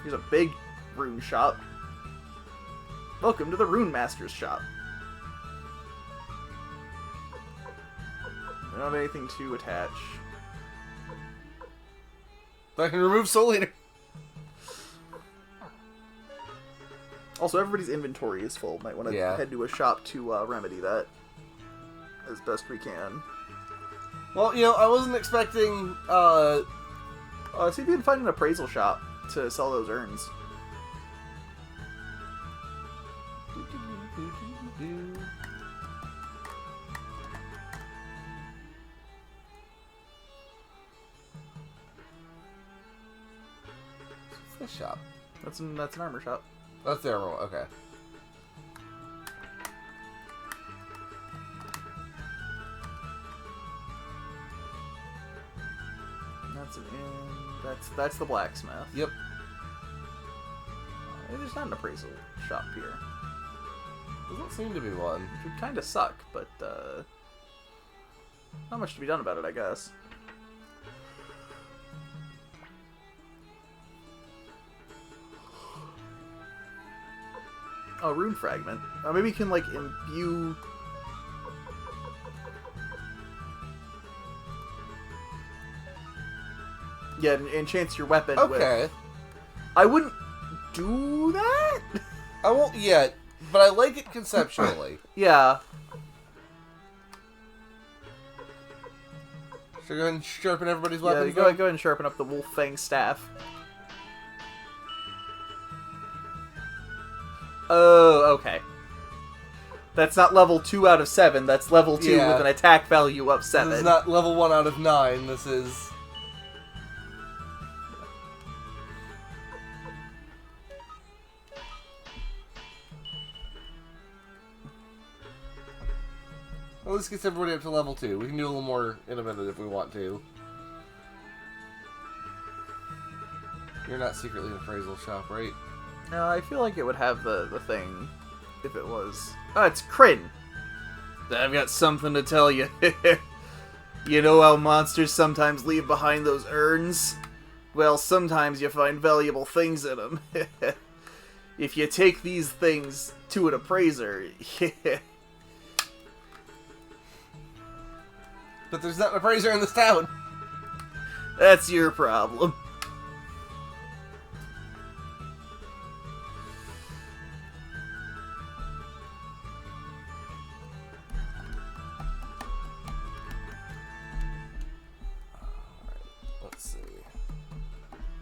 B: Here's a big rune shop. Welcome to the Rune Master's shop. I don't have anything to attach.
A: I can remove Soul Eater.
B: Also, everybody's inventory is full. Might want to head to a shop to remedy that as best we can.
A: Well, you know, I wasn't expecting...
B: See if you can find an appraisal shop to sell those urns.
A: What's this shop?
B: That's an armor shop.
A: That's the armor one, okay.
B: That's an inn. That's the blacksmith.
A: Yep.
B: There's not an appraisal shop here.
A: Doesn't seem to be one.
B: Which would kind of suck, but not much to be done about it, I guess. Oh, rune fragment. Maybe you can, like, imbue... Yeah, enchant your weapon with... I wouldn't do that?
A: I won't yet, but I like it conceptually.
B: Yeah.
A: Should I go ahead and sharpen everybody's weapons?
B: Yeah, go ahead and sharpen up the Wolf Fang staff. Oh, okay. That's not level 2 out of 7, that's level 2 with an attack value of 7.
A: This is not level 1 out of 9, this is... Well, this gets everybody up to level 2. We can do a little more in a minute if we want to. You're not secretly an appraisal shop, right?
B: No, I feel like it would have the thing if it was... Oh, it's Kryn! I've got something to tell you. You know how monsters sometimes leave behind those urns? Well, sometimes you find valuable things in them. If you take these things to an appraiser...
A: But there's not an appraiser in this town.
B: That's your problem.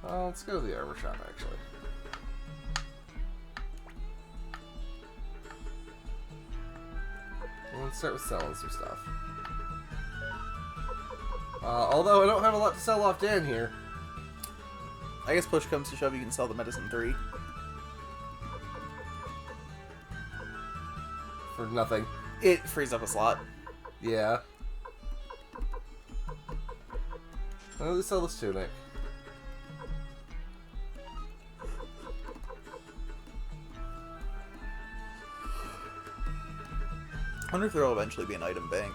A: Let's go to the armor shop, actually. Let's start with selling some stuff. Although I don't have a lot to sell off Dan here.
B: I guess push comes to shove, you can sell the medicine 3.
A: For nothing.
B: It frees up a slot.
A: Yeah. Let's sell this tunic.
B: I wonder if there'll eventually be an item bank.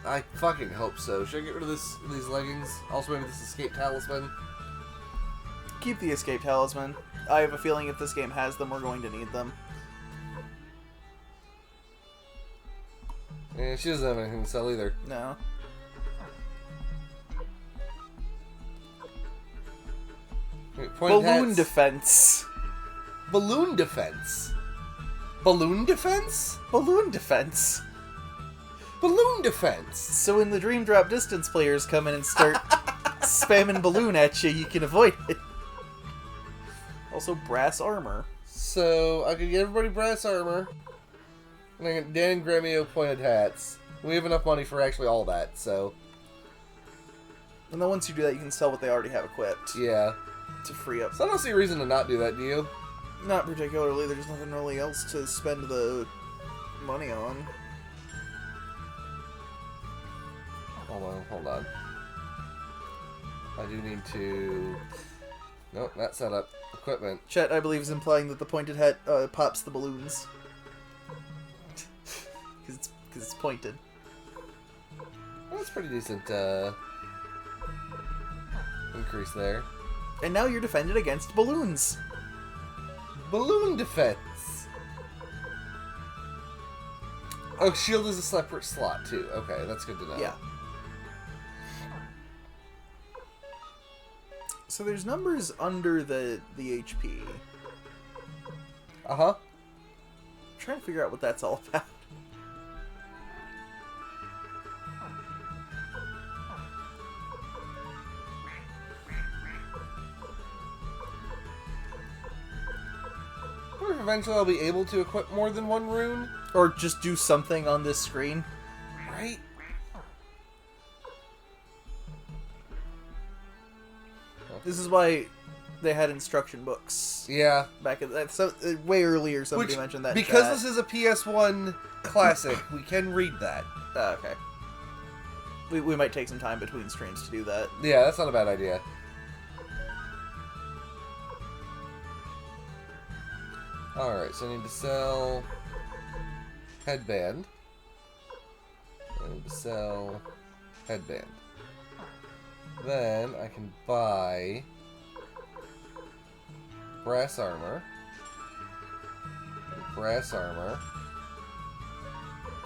A: I fucking hope so. Should I get rid of these leggings? Also, maybe this escape talisman?
B: Keep the escape talisman. I have a feeling if this game has them, we're going to need them.
A: Yeah, she doesn't have anything to sell either.
B: No.
A: Wait,
B: Balloon defense.
A: Balloon defense? Balloon defense?
B: Balloon defense.
A: Balloon defense!
B: So when the Dream Drop Distance players come in and start spamming balloon at you, you can avoid it. Also, brass armor.
A: So, I could get everybody brass armor. And I get Dan and Gremio pointed hats. We have enough money for actually all that, so...
B: And then once you do that, you can sell what they already have equipped.
A: Yeah.
B: To free up.
A: So I don't see a reason to not do that, do you?
B: Not particularly. There's nothing really else to spend the money on.
A: Hold on. I do need to... Nope, not set up. Equipment.
B: Chet, I believe, is implying that the pointed hat pops the balloons. Because it's pointed.
A: Well, that's pretty decent, increase there.
B: And now you're defended against balloons.
A: Balloon defense! Oh, shield is a separate slot, too. Okay, that's good to know.
B: Yeah. So there's numbers under the HP.
A: Uh-huh.
B: I'm trying to figure out what that's all about.
A: I wonder if eventually I'll be able to equip more than one rune.
B: Or just do something on this screen.
A: Right?
B: This is why they had instruction books.
A: Yeah.
B: Back at that, so way earlier, somebody mentioned that.
A: Because this is a PS1 classic, we can read that.
B: Okay. We might take some time between streams to do that.
A: Yeah, that's not a bad idea. Alright, so I need to sell headband. I need to sell headband. Then I can buy brass armor, brass armor,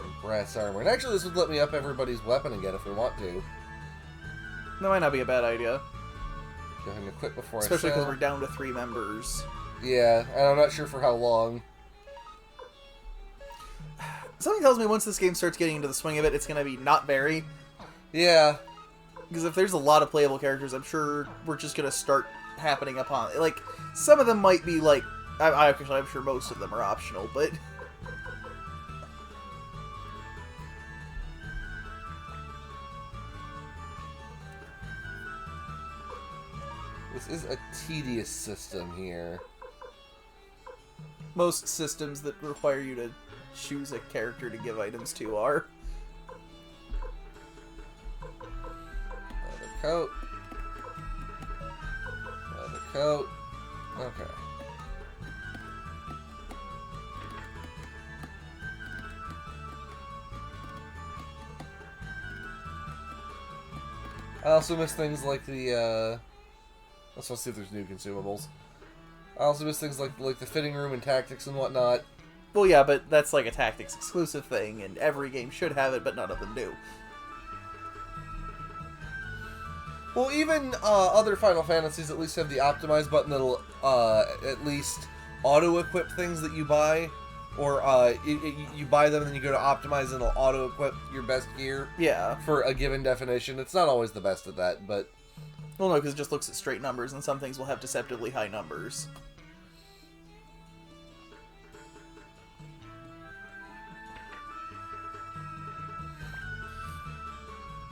A: and brass armor. And actually this would let me up everybody's weapon again if we want to.
B: That might not be a bad idea.
A: Go ahead and equip before
B: Especially
A: I sell.
B: because we're down to 3 members.
A: Yeah, and I'm not sure for how long.
B: Something tells me once this game starts getting into the swing of it, it's going to be not very.
A: Yeah.
B: Because if there's a lot of playable characters, I'm sure we're just going to start happening upon it. Like, some of them might be like... I'm sure most of them are optional, but...
A: This is a tedious system here.
B: Most systems that require you to choose a character to give items to are.
A: Leather coat. Leather coat. Okay. I also miss things like the, let's see if there's new consumables. I also miss things like the fitting room and tactics and whatnot.
B: Well, yeah, but that's like a tactics exclusive thing, and every game should have it, but none of them do.
A: Well, even other Final Fantasies at least have the optimize button that'll at least auto-equip things that you buy. Or you buy them and then you go to optimize and it'll auto-equip your best gear.
B: Yeah.
A: For a given definition. It's not always the best at that, but...
B: Well, no, because it just looks at straight numbers, and some things will have deceptively high numbers.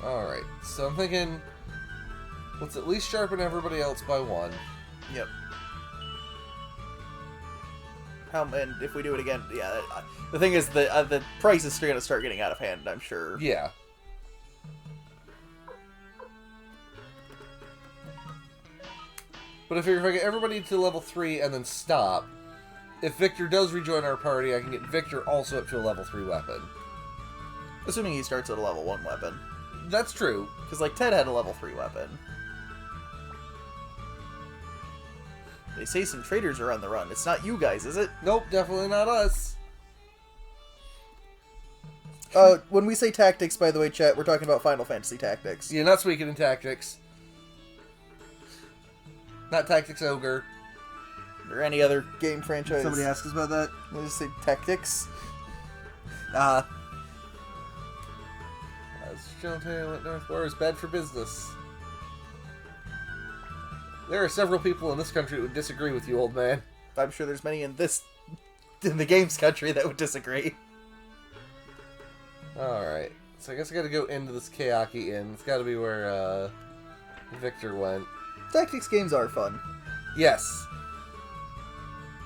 A: Alright, so I'm thinking, let's at least sharpen everybody else by 1.
B: Yep. And if we do it again, yeah. The thing is, the price is going to start getting out of hand, I'm sure.
A: Yeah. But if I get everybody to level 3 and then stop, if Victor does rejoin our party, I can get Victor also up to a level 3 weapon.
B: Assuming he starts at a level 1 weapon.
A: That's true.
B: Because, like, Ted had a level 3 weapon. They say some traitors are on the run. It's not you guys, is it?
A: Nope, definitely not us.
B: When we say tactics, by the way, chat, we're talking about Final Fantasy Tactics.
A: Yeah, not Suikoden Tactics. Not Tactics Ogre.
B: Or any other game franchise.
A: Somebody asked us about that?
B: We'll just say Tactics.
A: Jonathan went north. War is bad for business. There are several people in this country that would disagree with you, old man.
B: I'm sure there's many in the games country that would disagree.
A: Alright. So I guess I gotta go into this Kayaki Inn. It's gotta be where, Victor went.
B: Tactics games are fun.
A: Yes.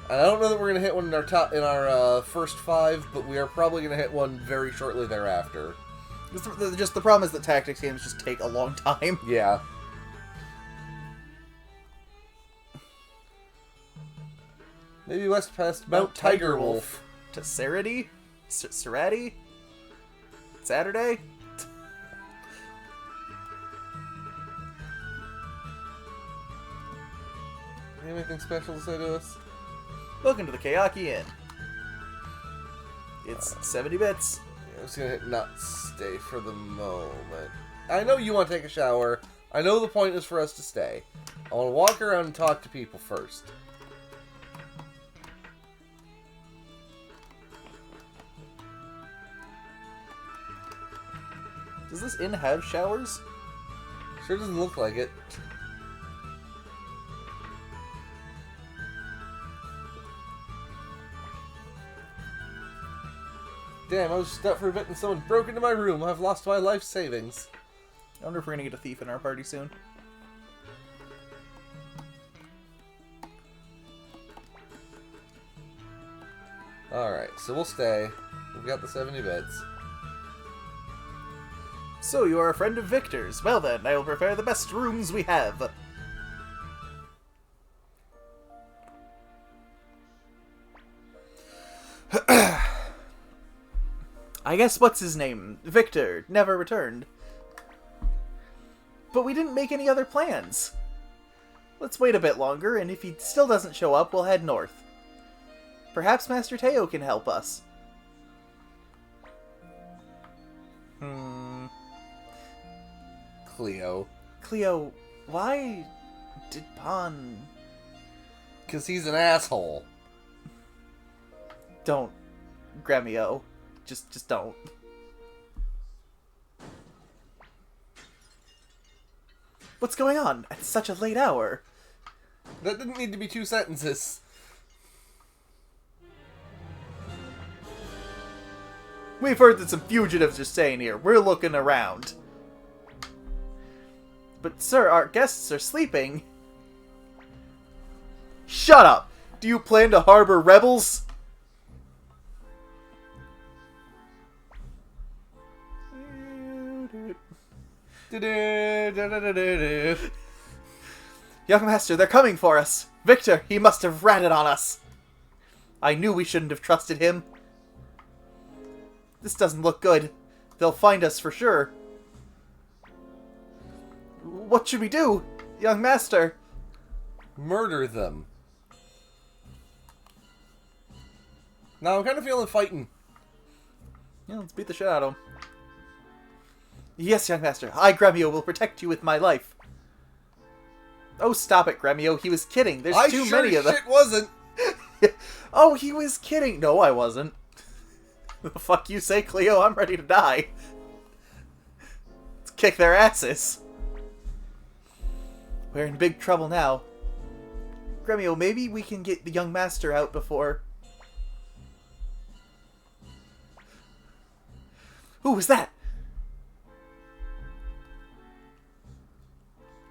A: And I don't know that we're gonna hit one in our first 5, but we are probably gonna hit one very shortly thereafter.
B: Just the problem is that tactics games just take a long time.
A: Yeah. Maybe west past Mount Tiger Wolf.
B: To Sarati? Sarati? Saturday?
A: Anything special to say to us?
B: Welcome to the Kayaki Inn. It's 70 bits.
A: I'm just gonna hit not stay for the moment. I know you want to take a shower. I know the point is for us to stay. I want to walk around and talk to people first.
B: Does this inn have showers?
A: Sure doesn't look like it. Damn, I was just up for a bit and someone broke into my room. I've lost my life savings.
B: I wonder if we're gonna get a thief in our party soon.
A: Alright, so we'll stay. We've got the 70 beds.
B: So, you are a friend of Victor's. Well then, I will prepare the best rooms we have. I guess what's his name? Victor never returned. But we didn't make any other plans. Let's wait a bit longer, and if he still doesn't show up, we'll head north. Perhaps Master Teo can help us. Cleo, why did Pan...
A: Because he's an asshole.
B: Don't, Gremio. Just don't. What's going on at such a late hour?
A: That didn't need to be 2 sentences.
B: We've heard that some fugitives are staying here. We're looking around. But sir, our guests are sleeping. Shut up! Do you plan to harbor rebels? Young master, they're coming for us. Victor, he must have ratted on us. I knew we shouldn't have trusted him. This doesn't look good. They'll find us for sure. What should we do, young master?
A: Murder them. Now I'm kind of feeling fighting.
B: Yeah, let's beat the shit out of him. Yes, young master. I, Gremio, will protect you with my life. Oh, stop it, Gremio. He was kidding. There's too many of them.
A: Shit wasn't.
B: Oh, he was kidding. No, I wasn't. The fuck you say, Cleo? I'm ready to die. Let's kick their asses. We're in big trouble now. Gremio, maybe we can get the young master out before... Who was that?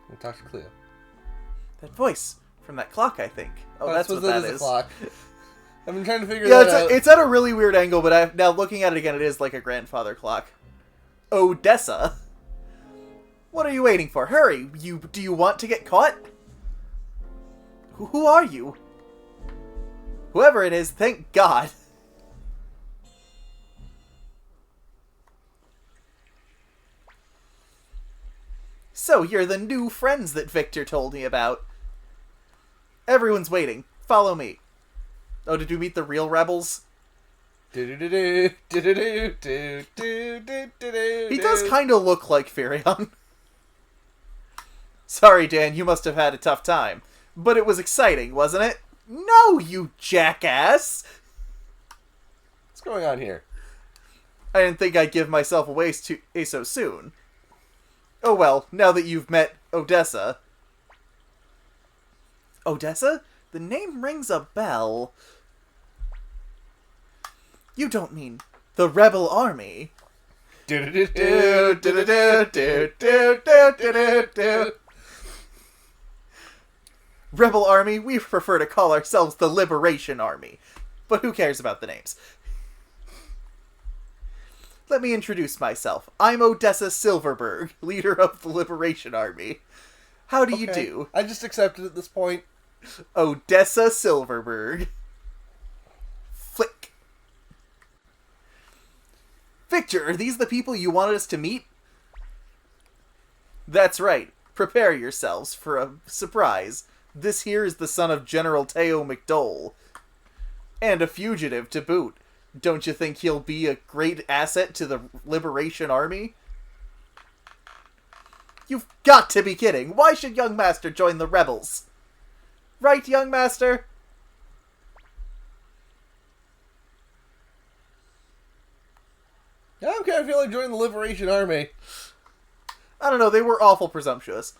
A: We'll talk to Cleo.
B: That voice from that clock, I think. Oh, that's what that is.
A: A clock. I've been trying to figure that out.
B: It's at a really weird angle, but now looking at it again, it is like a grandfather clock. Odessa? What are you waiting for? Hurry! Do you want to get caught? Who are you? Whoever it is, thank God. So, you're the new friends that Victor told me about. Everyone's waiting. Follow me. Oh, did you meet the real rebels? He does kind of look like Furion. Sorry, Dan, you must have had a tough time. But it was exciting, wasn't it? No, you jackass!
A: What's going on here?
B: I didn't think I'd give myself away so soon. Oh well, now that you've met Odessa... Odessa? The name rings a bell. You don't mean the Rebel Army? Rebel Army? We prefer to call ourselves the Liberation Army. But who cares about the names? Let me introduce myself. I'm Odessa Silverberg, leader of the Liberation Army. How do you do?
A: I just accepted at this point.
B: Odessa Silverberg. Flick. Victor, are these the people you wanted us to meet? That's right. Prepare yourselves for a surprise. This here is the son of General Teo McDole. And a fugitive to boot. Don't you think he'll be a great asset to the Liberation Army? You've got to be kidding. Why should young master join the rebels? Right, young master?
A: Yeah, I'm kind of feeling joining the Liberation Army.
B: I don't know, they were awful presumptuous.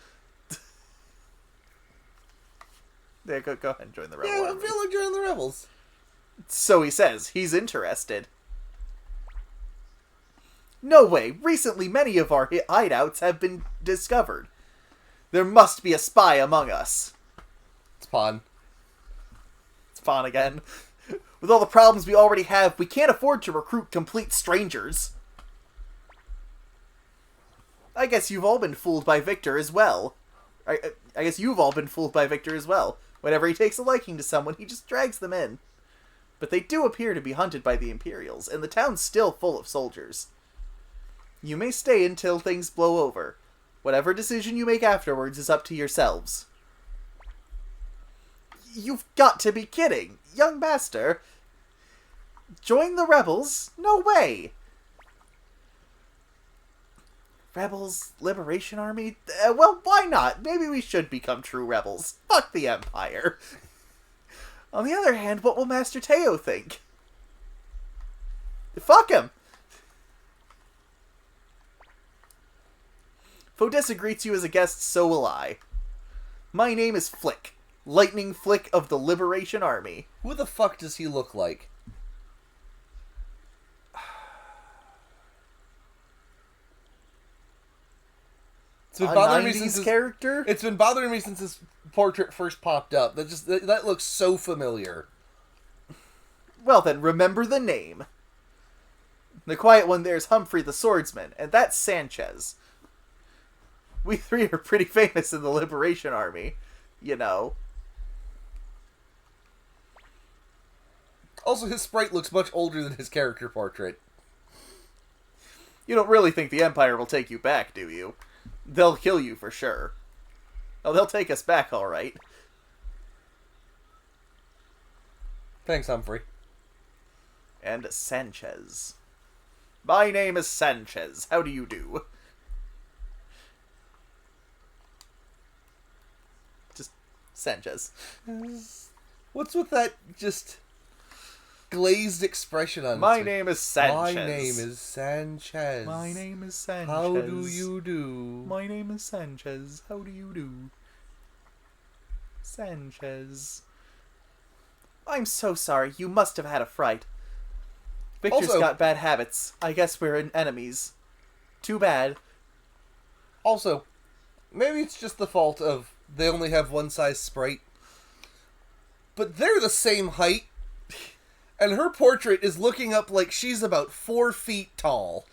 B: There, go ahead and join the rebel army.
A: Yeah, I feel like joining the rebels.
B: So he says. He's interested. No way. Recently, many of our hideouts have been discovered. There must be a spy among us.
A: It's Pawn.
B: It's Pawn again. With all the problems we already have, we can't afford to recruit complete strangers. I guess you've all been fooled by Victor as well. I guess you've all been fooled by Victor as well. Whenever he takes a liking to someone, he just drags them in. But they do appear to be hunted by the Imperials, and the town's still full of soldiers. You may stay until things blow over. Whatever decision you make afterwards is up to yourselves. You've got to be kidding! Young master! Join the rebels? No way! Rebels? Liberation Army? Well, why not? Maybe we should become true rebels. Fuck the Empire! On the other hand, what will Master Teo think? Fuck him! If Odessa greets you as a guest, so will I. My name is Flick. Lightning Flick of the Liberation Army.
A: Who the fuck does he look like? It's been bothering me since
B: character?
A: It's been bothering me since his portrait first popped up. That looks so familiar.
B: Well then, remember the name. The quiet one there is Humphrey the Swordsman, and that's Sanchez. We three are pretty famous in the Liberation Army, you know.
A: Also, his sprite looks much older than his character portrait.
B: You don't really think the Empire will take you back, do you? They'll kill you for sure. Oh, they'll take us back, all right.
A: Thanks, Humphrey.
B: And Sanchez. My name is Sanchez. How do you do? Just Sanchez.
A: What's with that just glazed expression on
B: My name is Sanchez.
A: My name is Sanchez.
B: My name is Sanchez.
A: How do you do?
B: My name is Sanchez. How do you do? Sanchez. I'm so sorry. You must have had a fright. Victor's
A: Also,
B: got bad habits. I guess we're enemies. Too bad.
A: Also, maybe it's just the fault of they only have one size sprite. But they're the same height. And her portrait is looking up like she's about 4 feet tall.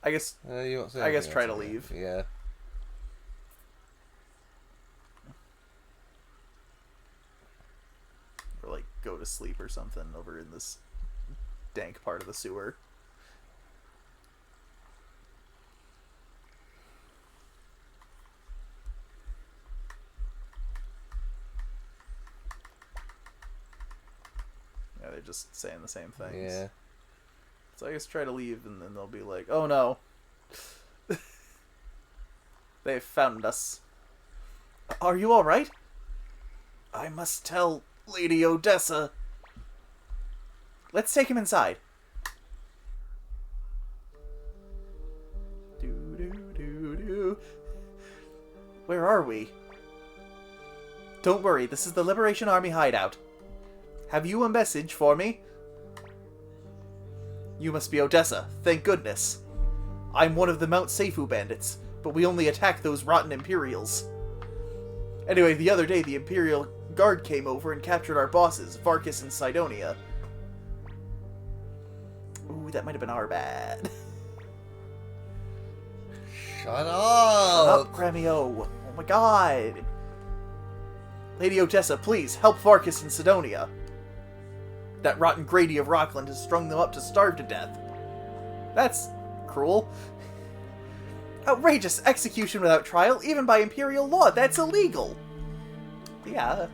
B: I guess
A: You won't say
B: I guess
A: anything
B: try
A: else
B: to
A: again.
B: leave.
A: Yeah.
B: Or, like, go to sleep or something over in this dank part of the sewer. Yeah, they're just saying the same things.
A: Yeah.
B: So I guess try to leave, and then they'll be like, oh no. They've found us. Are you alright? I must tell Lady Odessa. Let's take him inside. Do. Where are we? Don't worry, this is the Liberation Army hideout. Have you a message for me? You must be Odessa, thank goodness. I'm one of the Mount Seifu bandits, but we only attack those rotten Imperials. Anyway, the other day the Imperial Guard came over and captured our bosses, Varkas and Sidonia. Ooh, that might have been our bad.
A: Shut
B: Shut
A: up!
B: up, Gremio. Oh my god. Lady Odessa, please, help Varkas and Sidonia. That rotten Grady of Rockland has strung them up to starve to death. That's cruel. Outrageous execution without trial, even by Imperial law. That's illegal. Yeah.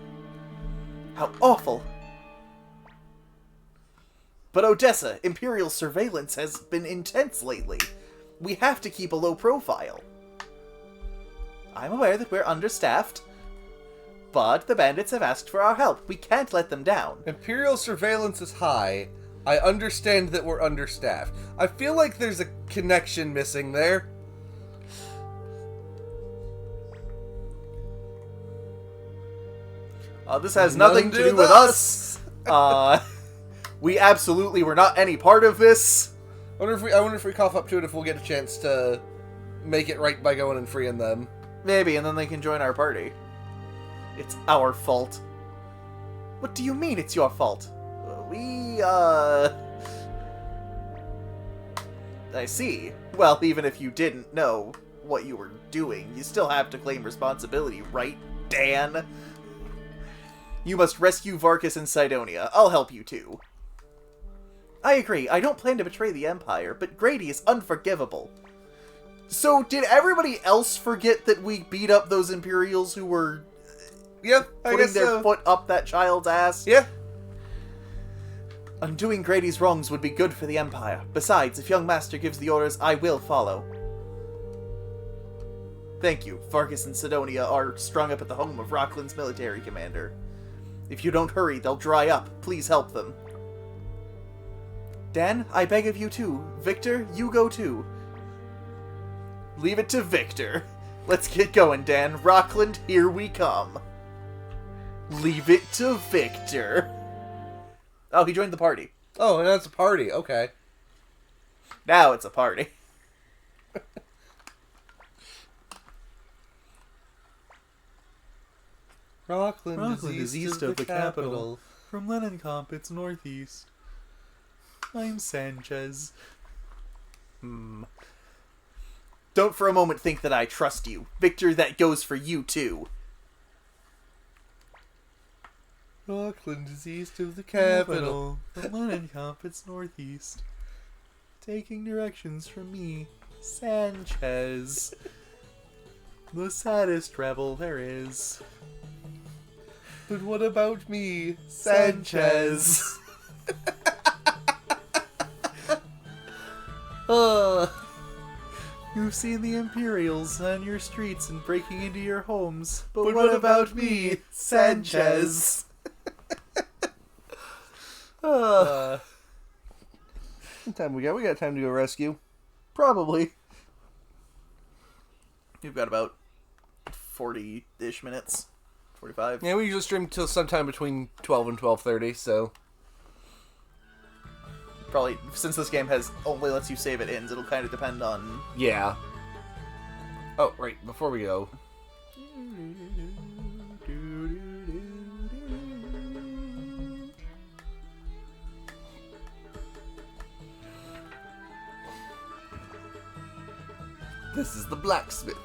B: How awful. But Odessa, Imperial surveillance has been intense lately. We have to keep a low profile. I'm aware that we're understaffed, but the bandits have asked for our help. We can't let them down.
A: Imperial surveillance is high. I understand that we're understaffed. I feel like there's a connection missing there.
B: This has nothing to do with us. We absolutely were not any part of this.
A: I wonder if we cough up to it if we'll get a chance to make it right by going and freeing them.
B: Maybe, and then they can join our party. It's our fault. What do you mean it's your fault? I see. Well, even if you didn't know what you were doing, you still have to claim responsibility, right, Dan? You must rescue Varkas and Sidonia. I'll help you too. I agree. I don't plan to betray the Empire, but Grady is unforgivable. So, did everybody else forget that we beat up those Imperials who were putting their foot up that child's ass?
A: Yeah.
B: Undoing Grady's wrongs would be good for the Empire. Besides, if young Master gives the orders, I will follow. Thank you. Varkas and Sidonia are strung up at the home of Rockland's military commander. If you don't hurry, they'll dry up. Please help them. Dan, I beg of you too. Victor, you go too. Leave it to Victor. Let's get going, Dan. Rockland, here we come. Leave it to Victor. Oh, he joined the party.
A: Oh, and that's a party. Okay.
B: Now it's a party.
A: Rockland is east of the capital.
B: From Leninkomp, it's northeast. I'm Sanchez. Don't for a moment think that I trust you. Victor, that goes for you too.
A: Rockland is east of the capital.
B: From Leninkomp, it's northeast. Taking directions from me, Sanchez. The saddest rebel there is.
A: But what about me,
B: Sanchez? You've seen the Imperials on your streets and breaking into your homes. But what about me, Sanchez?
A: What time we got? We got time to go rescue.
B: Probably. You've got about 40-ish minutes. 45.
A: Yeah, we usually stream till sometime between 12 and 12:30, so...
B: Probably, since this game only lets you save at ends, it'll kind of depend on...
A: Yeah. Oh, right, before we go... This is the blacksmith.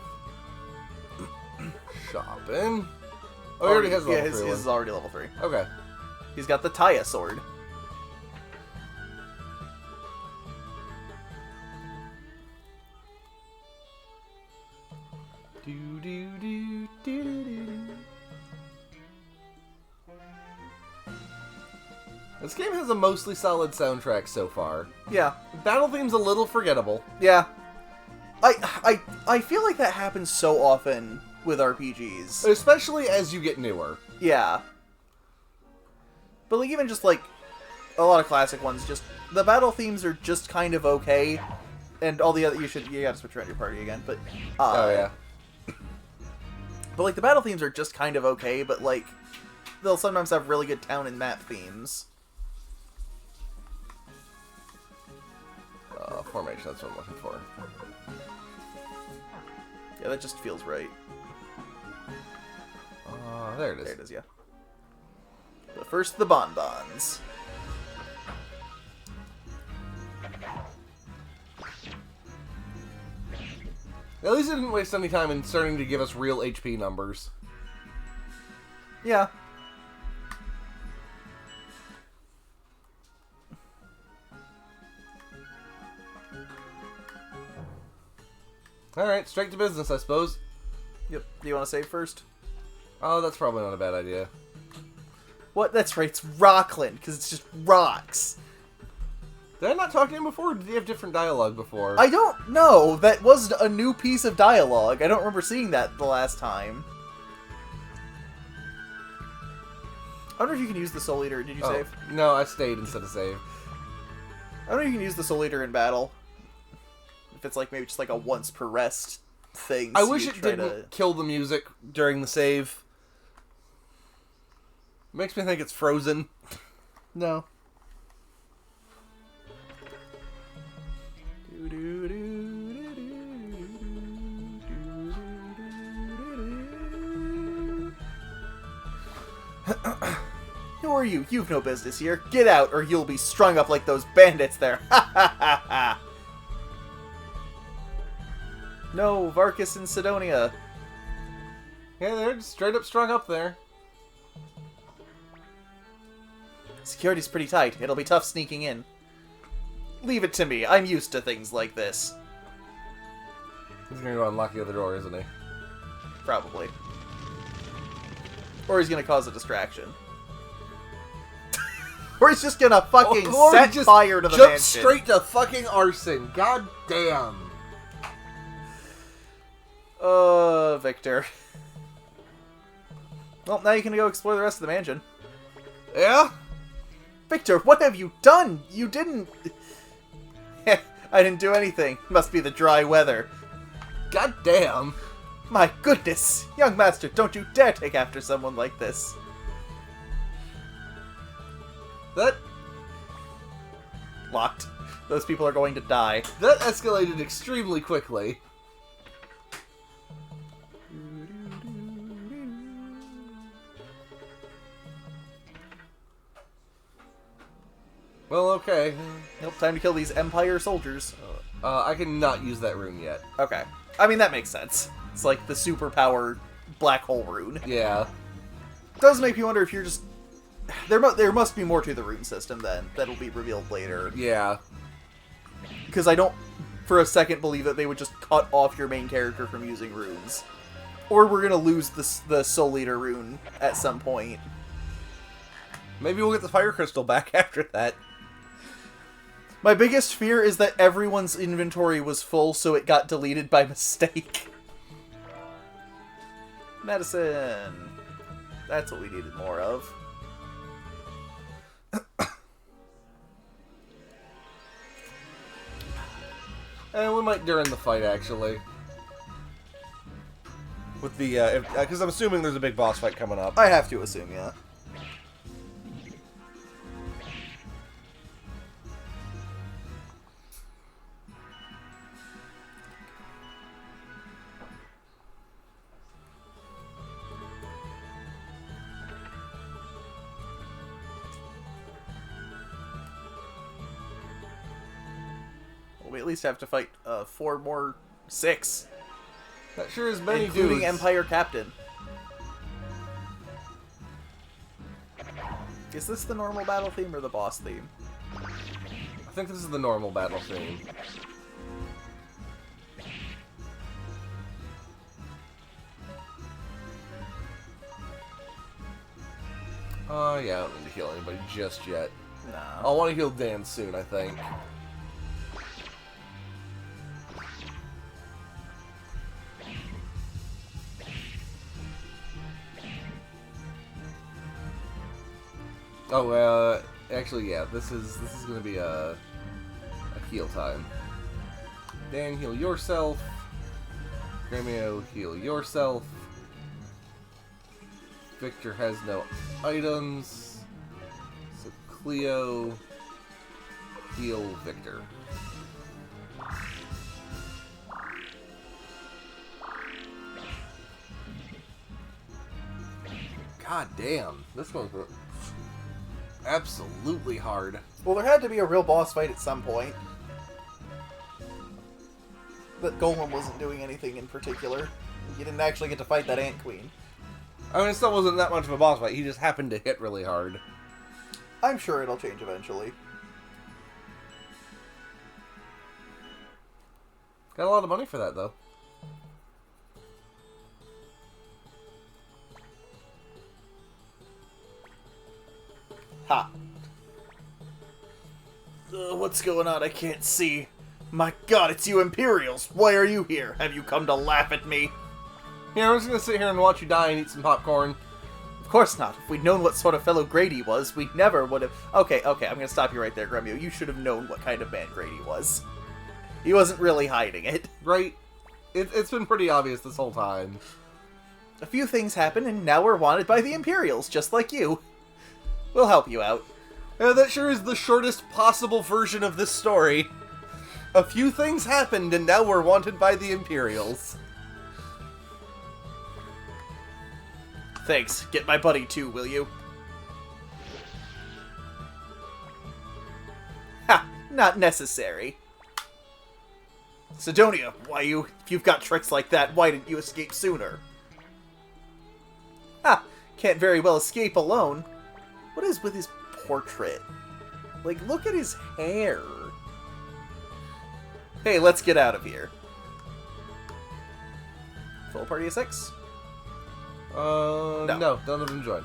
A: Shopping. Oh, he already has level 3.
B: His is already level 3.
A: Okay.
B: He's got the Taya sword.
A: This game has a mostly solid soundtrack so far.
B: Yeah.
A: Battle theme's a little forgettable.
B: Yeah. I feel like that happens so often with RPGs.
A: Especially as you get newer.
B: Yeah. But like even just like a lot of classic ones, just the battle themes are just kind of okay. And all the other you gotta switch around your party again, but
A: oh yeah.
B: But like the battle themes are just kind of okay, but like they'll sometimes have really good town and map themes.
A: Formation, that's what I'm looking for.
B: Yeah, that just feels right.
A: There it is.
B: There it is, yeah. But first, the bonbons.
A: At least it didn't waste any time in starting to give us real HP numbers.
B: Yeah.
A: Alright, straight to business, I suppose.
B: Yep. Do you want to save first?
A: Oh, that's probably not a bad idea.
B: What? That's right, it's Rockland, because it's just rocks.
A: Did I not talk to him before, or did he have different dialogue before?
B: I don't know. That was a new piece of dialogue. I don't remember seeing that the last time. I wonder if you can use the Soul Eater. Did you save?
A: No, I stayed instead of save.
B: I don't know if you can use the Soul Eater in battle. If it's like maybe just like a once per rest thing.
A: I
B: so
A: wish
B: you
A: it
B: try
A: didn't kill the music during the save. Makes me think it's frozen.
B: No. Who are you? You've no business here. Get out, or you'll be strung up like those bandits there. Ha ha ha ha! No, Varkas and Sidonia.
A: Yeah, they're just straight up strung up there.
B: Security's pretty tight. It'll be tough sneaking in. Leave it to me. I'm used to things like this.
A: He's gonna go unlock the other door, isn't he?
B: Probably. Or he's gonna cause a distraction. Or he's just gonna fucking set fire to the mansion.
A: Jump straight to fucking arson. God damn.
B: Victor. Well, now you can go explore the rest of the mansion.
A: Yeah?
B: Victor, what have you done? You didn't... I didn't do anything. Must be the dry weather.
A: God damn.
B: My goodness! Young master, don't you dare take after someone like this.
A: That
B: Locked. Those people are going to die.
A: escalated extremely quickly. Well, okay.
B: Nope, time to kill these Empire soldiers.
A: I cannot use that rune yet.
B: Okay. I mean, that makes sense. It's like the superpower black hole rune.
A: Yeah.
B: Does make me wonder if you're just... There must be more to the rune system, then, that'll be revealed later.
A: Yeah.
B: Because I don't, for a second, believe that they would just cut off your main character from using runes. Or we're gonna lose the Soul Eater rune at some point.
A: Maybe we'll get the fire crystal back after that.
B: My biggest fear is that everyone's inventory was full, so it got deleted by mistake. Medicine. That's what we needed more of.
A: And we might during the fight, actually. With the, because I'm assuming there's a big boss fight coming up.
B: I have to assume, yeah. We at least have to fight 6.
A: That sure is many
B: including
A: dudes.
B: Empire Captain. Is this the normal battle theme or the boss theme?
A: I think this is the normal battle theme. Oh, yeah, I don't need to heal anybody just yet.
B: Nah.
A: I'll want to heal Dan soon, I think. Oh, actually, yeah, this is gonna be a heal time. Dan, heal yourself. Gremio, heal yourself. Victor has no items. So Cleo, heal Victor. God damn, this one's absolutely hard.
B: Well, there had to be a real boss fight at some point. But Golem wasn't doing anything in particular. You didn't actually get to fight that Ant Queen.
A: I mean, it still wasn't that much of a boss fight. He just happened to hit really hard.
B: I'm sure it'll change eventually.
A: Got a lot of money for that, though.
B: Ha. What's going on? I can't see. My god, it's you Imperials! Why are you here? Have you come to laugh at me?
A: Yeah, I'm just gonna sit here and watch you die and eat some popcorn.
B: Of course not. If we'd known what sort of fellow Grady was, we never would have... Okay, I'm gonna stop you right there, Gremio. You should have known what kind of man Grady was. He wasn't really hiding it.
A: Right? It's been pretty obvious this whole time.
B: A few things happened, and now we're wanted by the Imperials, just like you. We'll help you out.
A: Yeah, that sure is the shortest possible version of this story. A few things happened, and now we're wanted by the Imperials.
B: Thanks. Get my buddy too, will you? Ha! Not necessary. Sidonia, if you've got tricks like that, why didn't you escape sooner? Ha! Can't very well escape alone. What is with his portrait? Like, look at his hair. Hey, let's get out of here. Full party of 6?
A: No, none of them joined.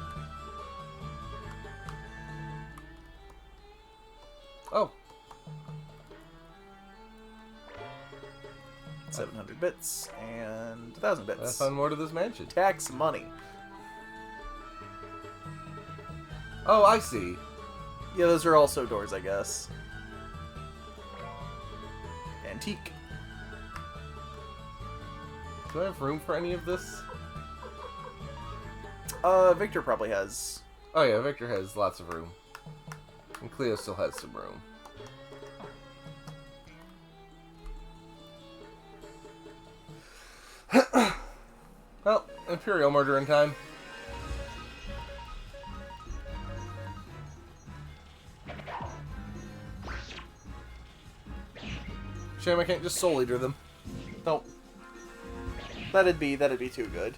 A: Oh.
B: 700 bits and 1,000 bits.
A: I found more to this mansion.
B: Tax money.
A: Oh, I see.
B: Yeah, those are also doors, I guess. Antique.
A: Do I have room for any of this?
B: Victor probably has.
A: Oh yeah, Victor has lots of room. And Cleo still has some room. Well, Imperial murder in time. Shame I can't just soul leader them.
B: Nope. That'd be too good.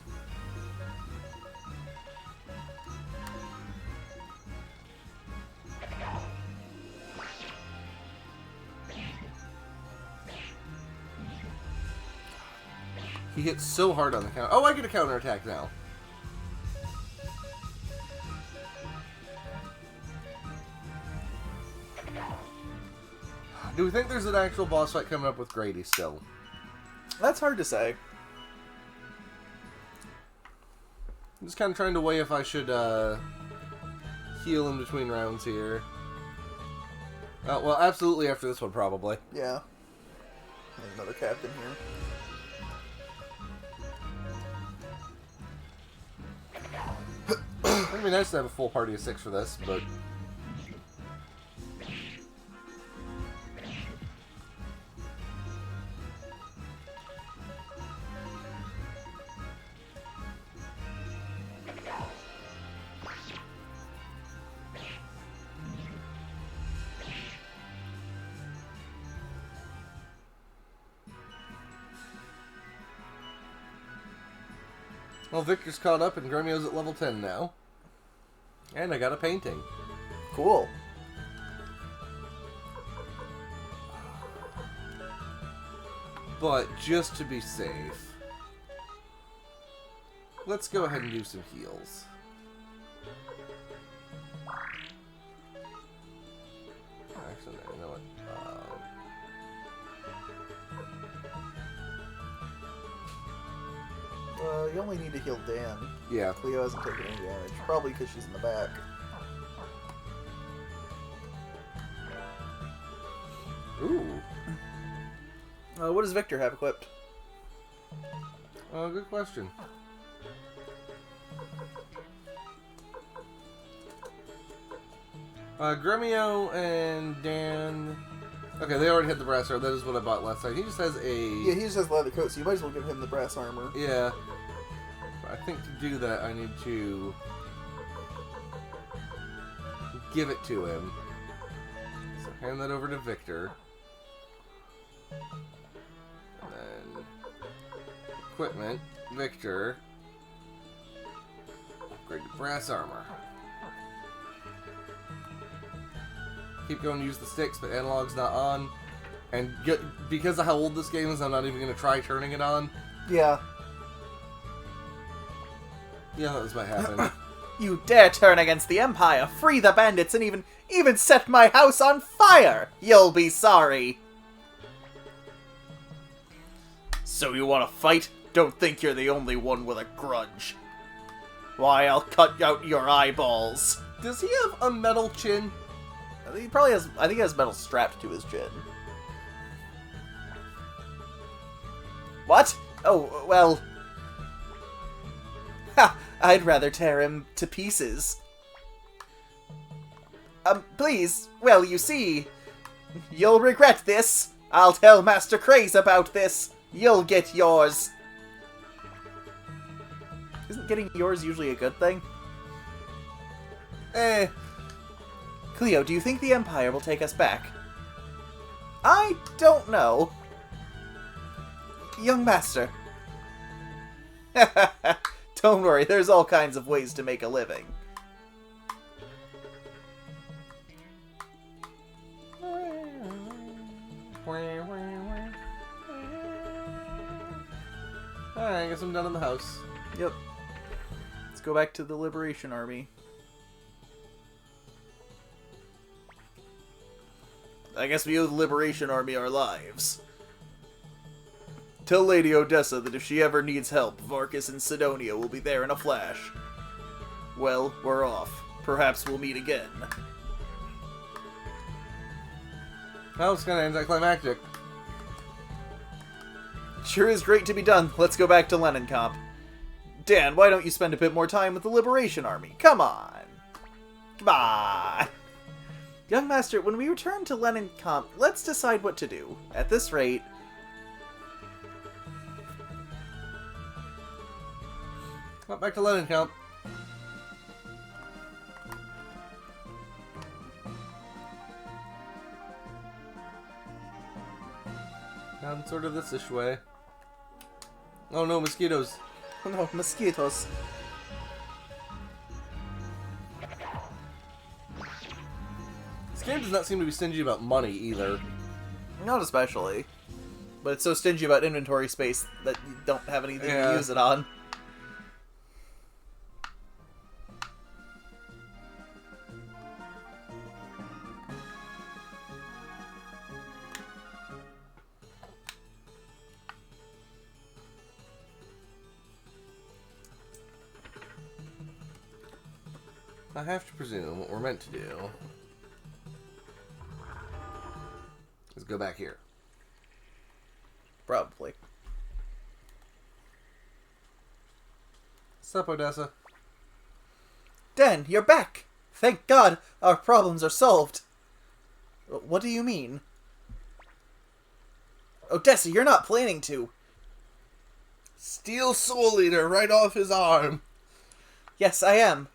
A: He hits so hard on the counter. Oh, I get a counterattack now. Do we think there's an actual boss fight coming up with Grady still?
B: That's hard to say.
A: I'm just kind of trying to weigh if I should heal in between rounds here. Well, absolutely after this one, probably.
B: Yeah. Another captain here.
A: It'd be nice to have a full party of 6 for this, but... Well, Victor's caught up and Gremio's at level 10 now. And I got a painting.
B: Cool.
A: But just to be safe, let's go ahead and do some heals. Actually, no, you know what?
B: You only need to heal Dan.
A: Yeah.
B: Cleo hasn't taken any damage. Probably because she's in the back.
A: Ooh.
B: What does Victor have equipped?
A: Good question. Gremio and Dan... Okay, they already had the brass armor. That is what I bought last night. He just has a...
B: Yeah, he just has leather coat, so you might as well give him the brass armor.
A: Yeah. I think to do that, I need to give it to him. So hand that over to Victor. And then equipment, Victor. Upgrade to brass armor. Keep going to use the sticks, but analog's not on. And because of how old this game is, I'm not even going to try turning it on.
B: Yeah.
A: Yeah, that was might happen.
C: You dare turn against the Empire, free the bandits, and even set my house on fire! You'll be sorry! So you want to fight? Don't think you're the only one with a grudge. Why, I'll cut out your eyeballs.
A: Does he have a metal chin?
B: He probably has... I think he has metal strapped to his chin.
C: What? Oh, well... Ha! I'd rather tear him to pieces. Please, well, you see... You'll regret this. I'll tell Master Craze about this. You'll get yours.
B: Isn't getting yours usually a good thing?
C: Cleo, do you think the Empire will take us back?
B: I don't know.
C: Young Master. Don't worry, there's all kinds of ways to make a living.
A: Alright, I guess I'm done in the house.
B: Yep. Let's go back to the Liberation Army.
C: I guess we owe the Liberation Army our lives. Tell Lady Odessa that if she ever needs help, Varkas and Sidonia will be there in a flash. Well, we're off. Perhaps we'll meet again.
A: Well, it's kind of anticlimactic.
C: Sure is great to be done. Let's go back to Leninkamp. Dan, why don't you spend a bit more time with the Liberation Army? Come on. Come on. Young Master, when we return to Leninkamp, let's decide what to do. At this rate...
A: Well, back to Leninkamp. Down sort of this way. Oh no, mosquitoes.
B: Oh no, mosquitoes.
A: This game does not seem to be stingy about money either.
B: Not especially. But it's so stingy about inventory space that you don't have anything to use it on.
A: I have to presume what we're meant to do is go back here.
C: probably.
A: Sup, Odessa?
C: Dan, you're back! Thank God, our problems are solved. What do you mean? Odessa, you're not planning to.
A: Steal Soul Eater right off his arm.
C: Yes, I am.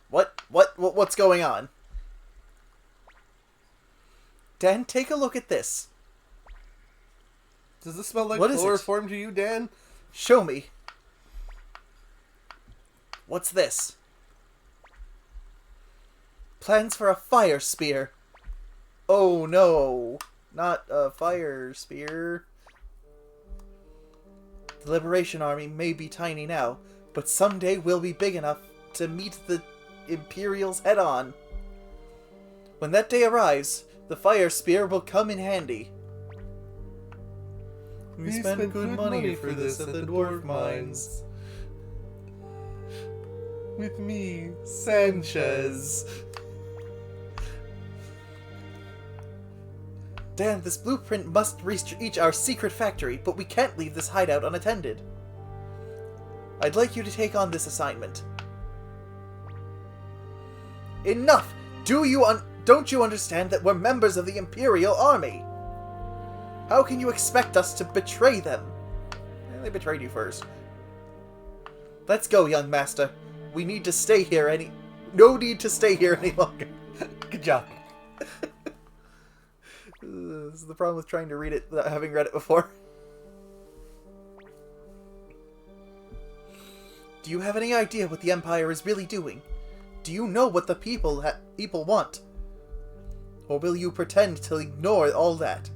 C: What's going on? Dan, take a look at this.
A: Does this smell like
C: What is it?
A: chloroform to you, Dan?
C: Show me. What's this? Plans for a fire spear. Oh no. Not a fire spear. The Liberation Army may be tiny now, but someday we'll be big enough to meet the Imperials head on. When that day arrives, the fire spear will come in handy. We spent good money for this at the dwarf mines.
A: With me, Sanchez.
C: Dan, this blueprint must reach our secret factory, but we can't leave this hideout unattended. I'd like you to take on this assignment. Enough! Don't you understand that we're members of the Imperial Army? How can you expect us to betray them? They betrayed you first. Let's go, young master. We need to stay here No need to stay here any longer.
A: Good job.
C: This is the problem with trying to read it without having read it before. Do you have any idea what the Empire is really doing? Do you know what the people want? Or will you pretend to ignore all that?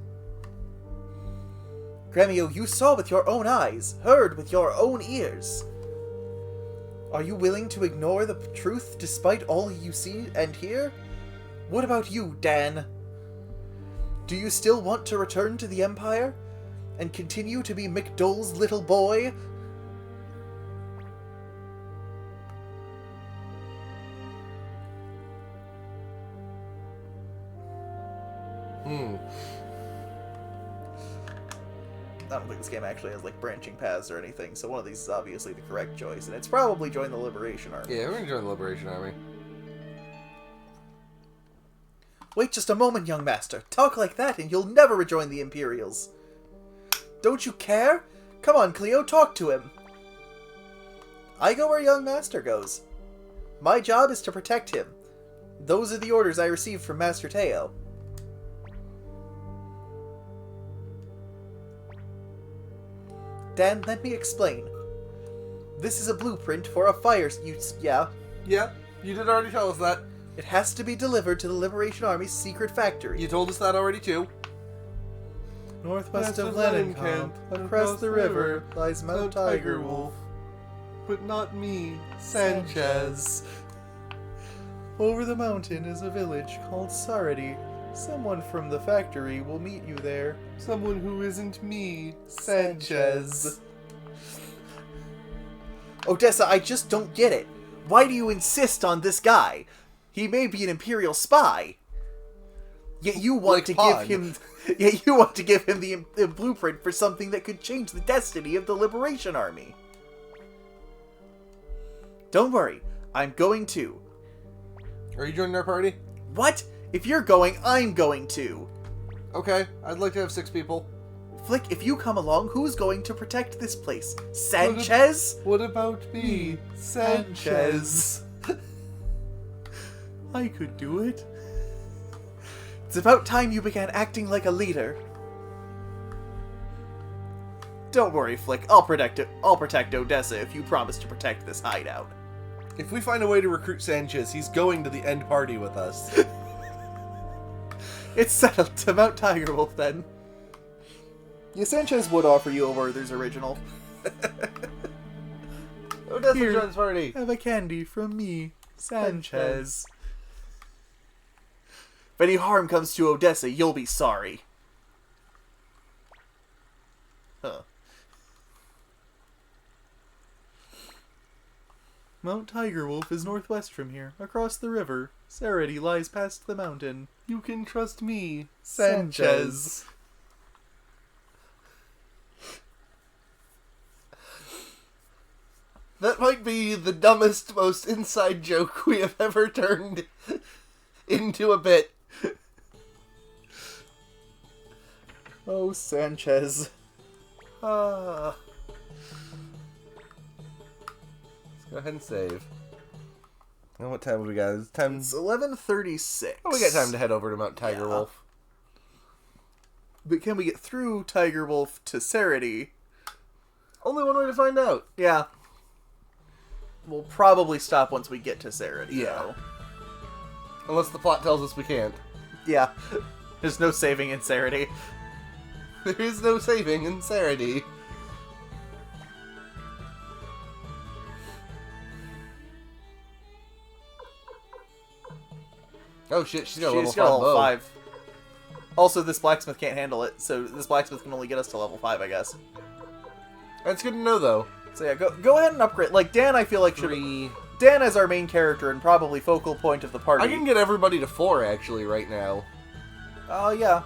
C: Gremio, you saw with your own eyes, heard with your own ears. Are you willing to ignore the truth despite all you see and hear? What about you, Dan? Do you still want to return to the Empire? And continue to be McDole's little boy? I don't think this game actually has, like, branching paths or anything, so one of these is obviously the correct choice, and it's probably join the Liberation Army.
A: Yeah, we're gonna join the Liberation Army.
C: Wait just a moment, young master. Talk like that and you'll never rejoin the Imperials. Don't you care? Come on, Cleo, talk to him. I go where young master goes. My job is to protect him. Those are the orders I received from Master Teo. Dan, let me explain. This is a blueprint for a fire... Yeah?
A: Yeah, you did already tell us that.
C: It has to be delivered to the Liberation Army's secret factory.
A: You told us that already, too.
C: Northwest of Lenin Camp, across the river, lies Mount Tiger Wolf.
A: But not me, Sanchez.
C: Over the mountain is a village called Saradi. Someone from the factory will meet you there.
A: Someone who isn't me, Sanchez.
C: Odessa, I just don't get it. Why do you insist on this guy? He may be an Imperial spy. Yet you want to give him the blueprint for something that could change the destiny of the Liberation Army. Don't worry, I'm going too.
A: Are you joining our party?
C: What? If you're going, I'm going too.
A: Okay, I'd like to have 6 people.
C: Flick, if you come along, who's going to protect this place? Sanchez?
A: What about me, Sanchez?
C: I could do it. It's about time you began acting like a leader. Don't worry, Flick. I'll protect Odessa if you promise to protect this hideout.
A: If we find a way to recruit Sanchez, he's going to the end party with us.
C: It's settled to Mount Tiger Wolf, then. Yeah, Sanchez would offer you a Werther's original.
A: Odessa
C: Here,
A: joins party.
C: Have a candy from me, Sanchez. If any harm comes to Odessa, you'll be sorry. Huh. Mount Tiger Wolf is northwest from here, across the river. Saradi lies past the mountain.
A: You can trust me,
C: Sanchez.
A: That might be the dumbest, most inside joke we have ever turned into a bit.
B: Oh, Sanchez.
A: Let's go ahead and save. And what time have we got? It's time.
B: It's 11:36.
A: Oh, we got time to head over to Mount Tiger Wolf.
B: But can we get through Tiger Wolf to Sarity?
A: Only one way to find out.
B: Yeah. We'll probably stop once we get to Sarity.
A: Yeah.
B: Though.
A: Unless the plot tells us we can't.
B: Yeah. There's no saving in Sarity.
A: There is no saving in Sarity. Oh shit, she's got a level 5.
B: Also, this blacksmith can't handle it, so this blacksmith can only get us to level 5, I guess.
A: That's good to know, though.
B: So yeah, go ahead and upgrade. Like, Dan, I feel like should... Dan is our main character and probably focal point of the party.
A: I can get everybody to 4, actually, right now.
B: Oh, yeah.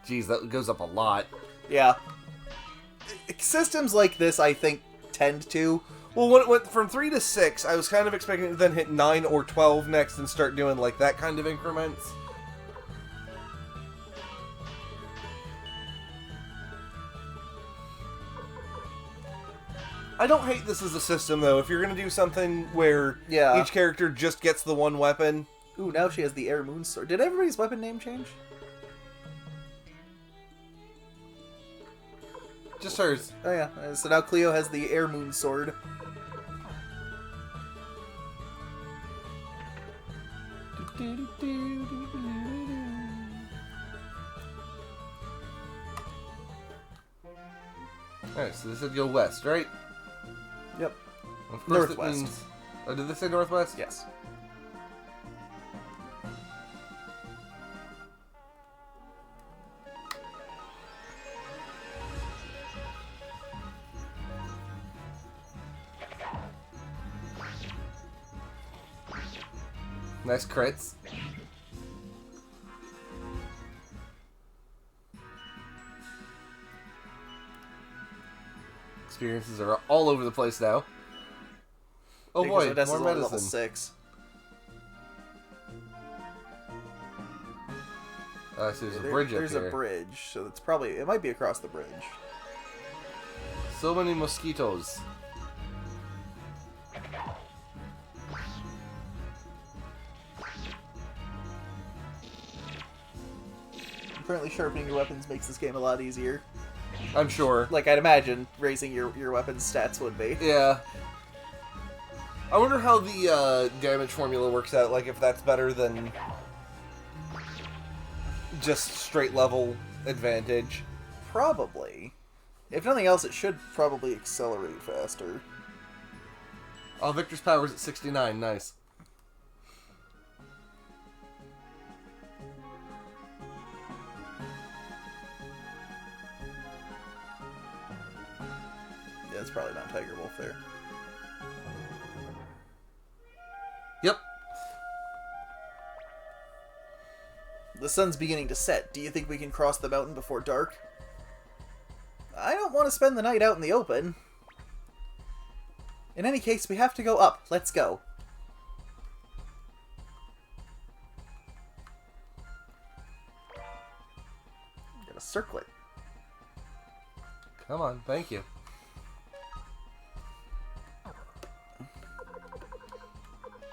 A: Jeez, that goes up a lot.
B: Yeah. Systems like this, I think, tend to.
A: Well, when it went from 3 to 6, I was kind of expecting to then hit 9 or 12 next and start doing, like, that kind of increments. I don't hate this as a system, though. If you're going to do something where each character just gets the one weapon...
B: Ooh, now she has the Air Moon Sword. Did everybody's weapon name change?
A: Just hers.
B: Oh yeah, so now Cleo has the Air Moon Sword.
A: Alright, so this said go west, right?
B: Yep.
A: Of course
B: Northwest.
A: It means... Oh, did they say northwest?
B: Yes.
A: Nice crits. Experiences are all over the place now. Oh boy, more medicine.
B: Level 6.
A: So there's a bridge up here.
B: There's a bridge, so it's probably... It might be across the bridge.
A: So many mosquitoes.
B: Apparently sharpening your weapons makes this game a lot easier.
A: I'm sure.
B: Like, I'd imagine raising your weapons stats would be.
A: Yeah. I wonder how the damage formula works out, like if that's better than just straight level advantage.
B: Probably. If nothing else, it should probably accelerate faster.
A: Oh, Victor's power's at 69, nice.
B: Yeah, it's probably Mount Tiger Wolf there.
A: Yep.
B: The sun's beginning to set. Do you think we can cross the mountain before dark? I don't want to spend the night out in the open. In any case, we have to go up. Let's go. Got a circlet.
A: Come on, thank you.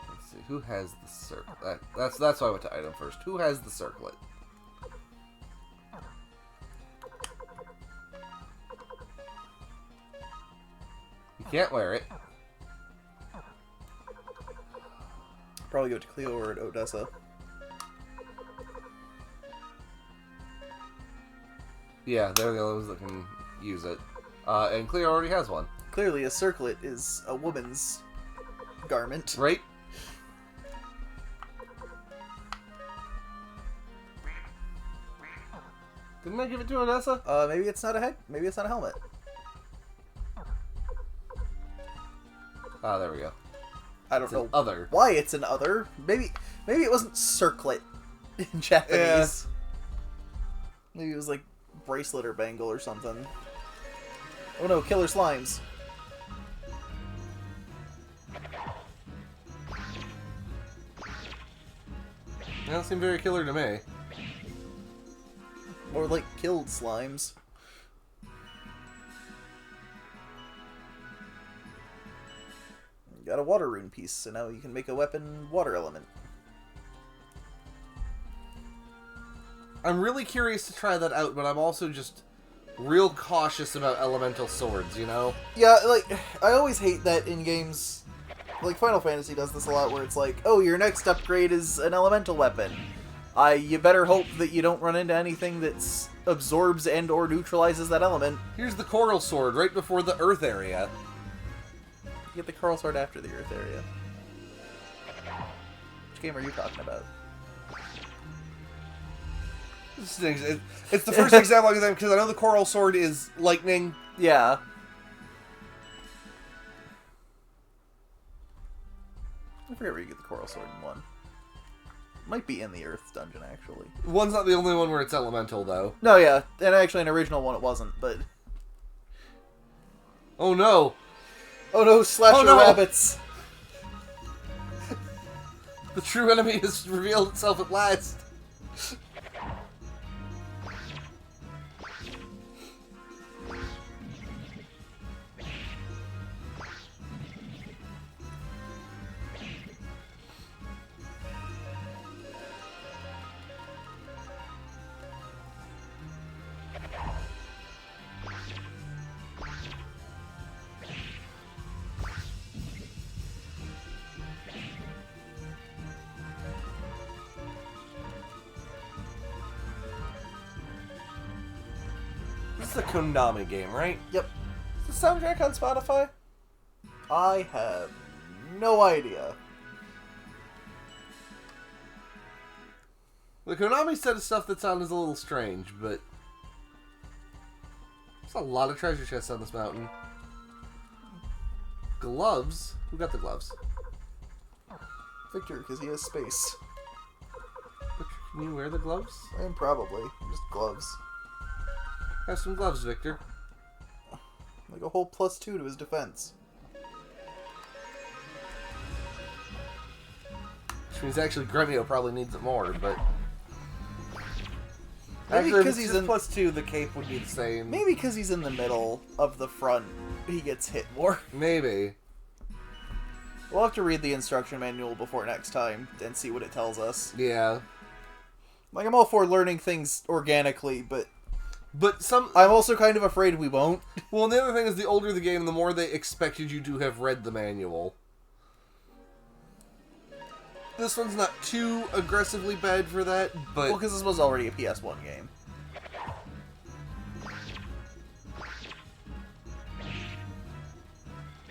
A: Let's see, who has the circlet? That's why I went to item first. Who has the circlet? You can't wear it.
B: Probably go to Cleo or at Odessa.
A: Yeah, they're the only ones that can use it. And Cleo already has one.
B: Clearly, a circlet is a woman's garment.
A: Right? Didn't I give it to Odessa?
B: Maybe it's not a head. Maybe it's not a helmet.
A: Ah, there we go.
B: I don't know
A: Other.
B: why it's an other. Maybe it wasn't circlet.
C: in Japanese. Maybe it was like bracelet or bangle or something. Oh no, killer slimes.
A: They don't seem very killer to me.
C: Or like killed slimes. You got a water rune piece, so now you can make a weapon water element.
A: I'm really curious to try that out, but I'm also just real cautious about elemental swords, you know?
C: Yeah, like, I always hate that in games, like Final Fantasy does this a lot, where it's like, oh, your next upgrade is an elemental weapon. You better hope that you don't run into anything that absorbs and or neutralizes that element.
A: Here's the coral sword right before the earth area.
C: You get the coral sword after the earth area. Which game are you talking about?
A: It's the first example I can think, because I know the coral sword is lightning.
C: Yeah. I forget where you get the coral sword in 1. Might be in the Earth dungeon, actually.
A: One's not the only one where it's elemental, though.
C: No, yeah. And actually, an original one it wasn't, but...
A: Oh no!
C: Oh no, slasher rabbits!
A: The true enemy has revealed itself at last. This is a Konami game, right?
C: Yep.
A: Is the soundtrack on Spotify?
C: I have no idea.
A: The Konami set of stuff that sounds a little strange, but... There's a lot of treasure chests on this mountain. Gloves? Who got the gloves?
C: Victor, because he has space.
A: Can you wear the gloves?
C: And probably. Just gloves.
A: Have some gloves, Victor.
C: Like a whole +2 to his defense.
A: Which means actually Gremio probably needs it more, but...
C: Maybe
A: actually,
C: because
A: if
C: he's
A: it's
C: in...
A: +2, the cape would be the same.
C: Maybe because he's in the middle of the front, he gets hit more.
A: Maybe.
C: We'll have to read the instruction manual before next time and see what it tells us.
A: Yeah.
C: Like, I'm all for learning things organically, but I'm also kind of afraid we won't.
A: Well, and the other thing is, the older the game, the more they expected you to have read the manual. This one's not too aggressively bad for that, but...
C: Well, because this was already a PS1 game.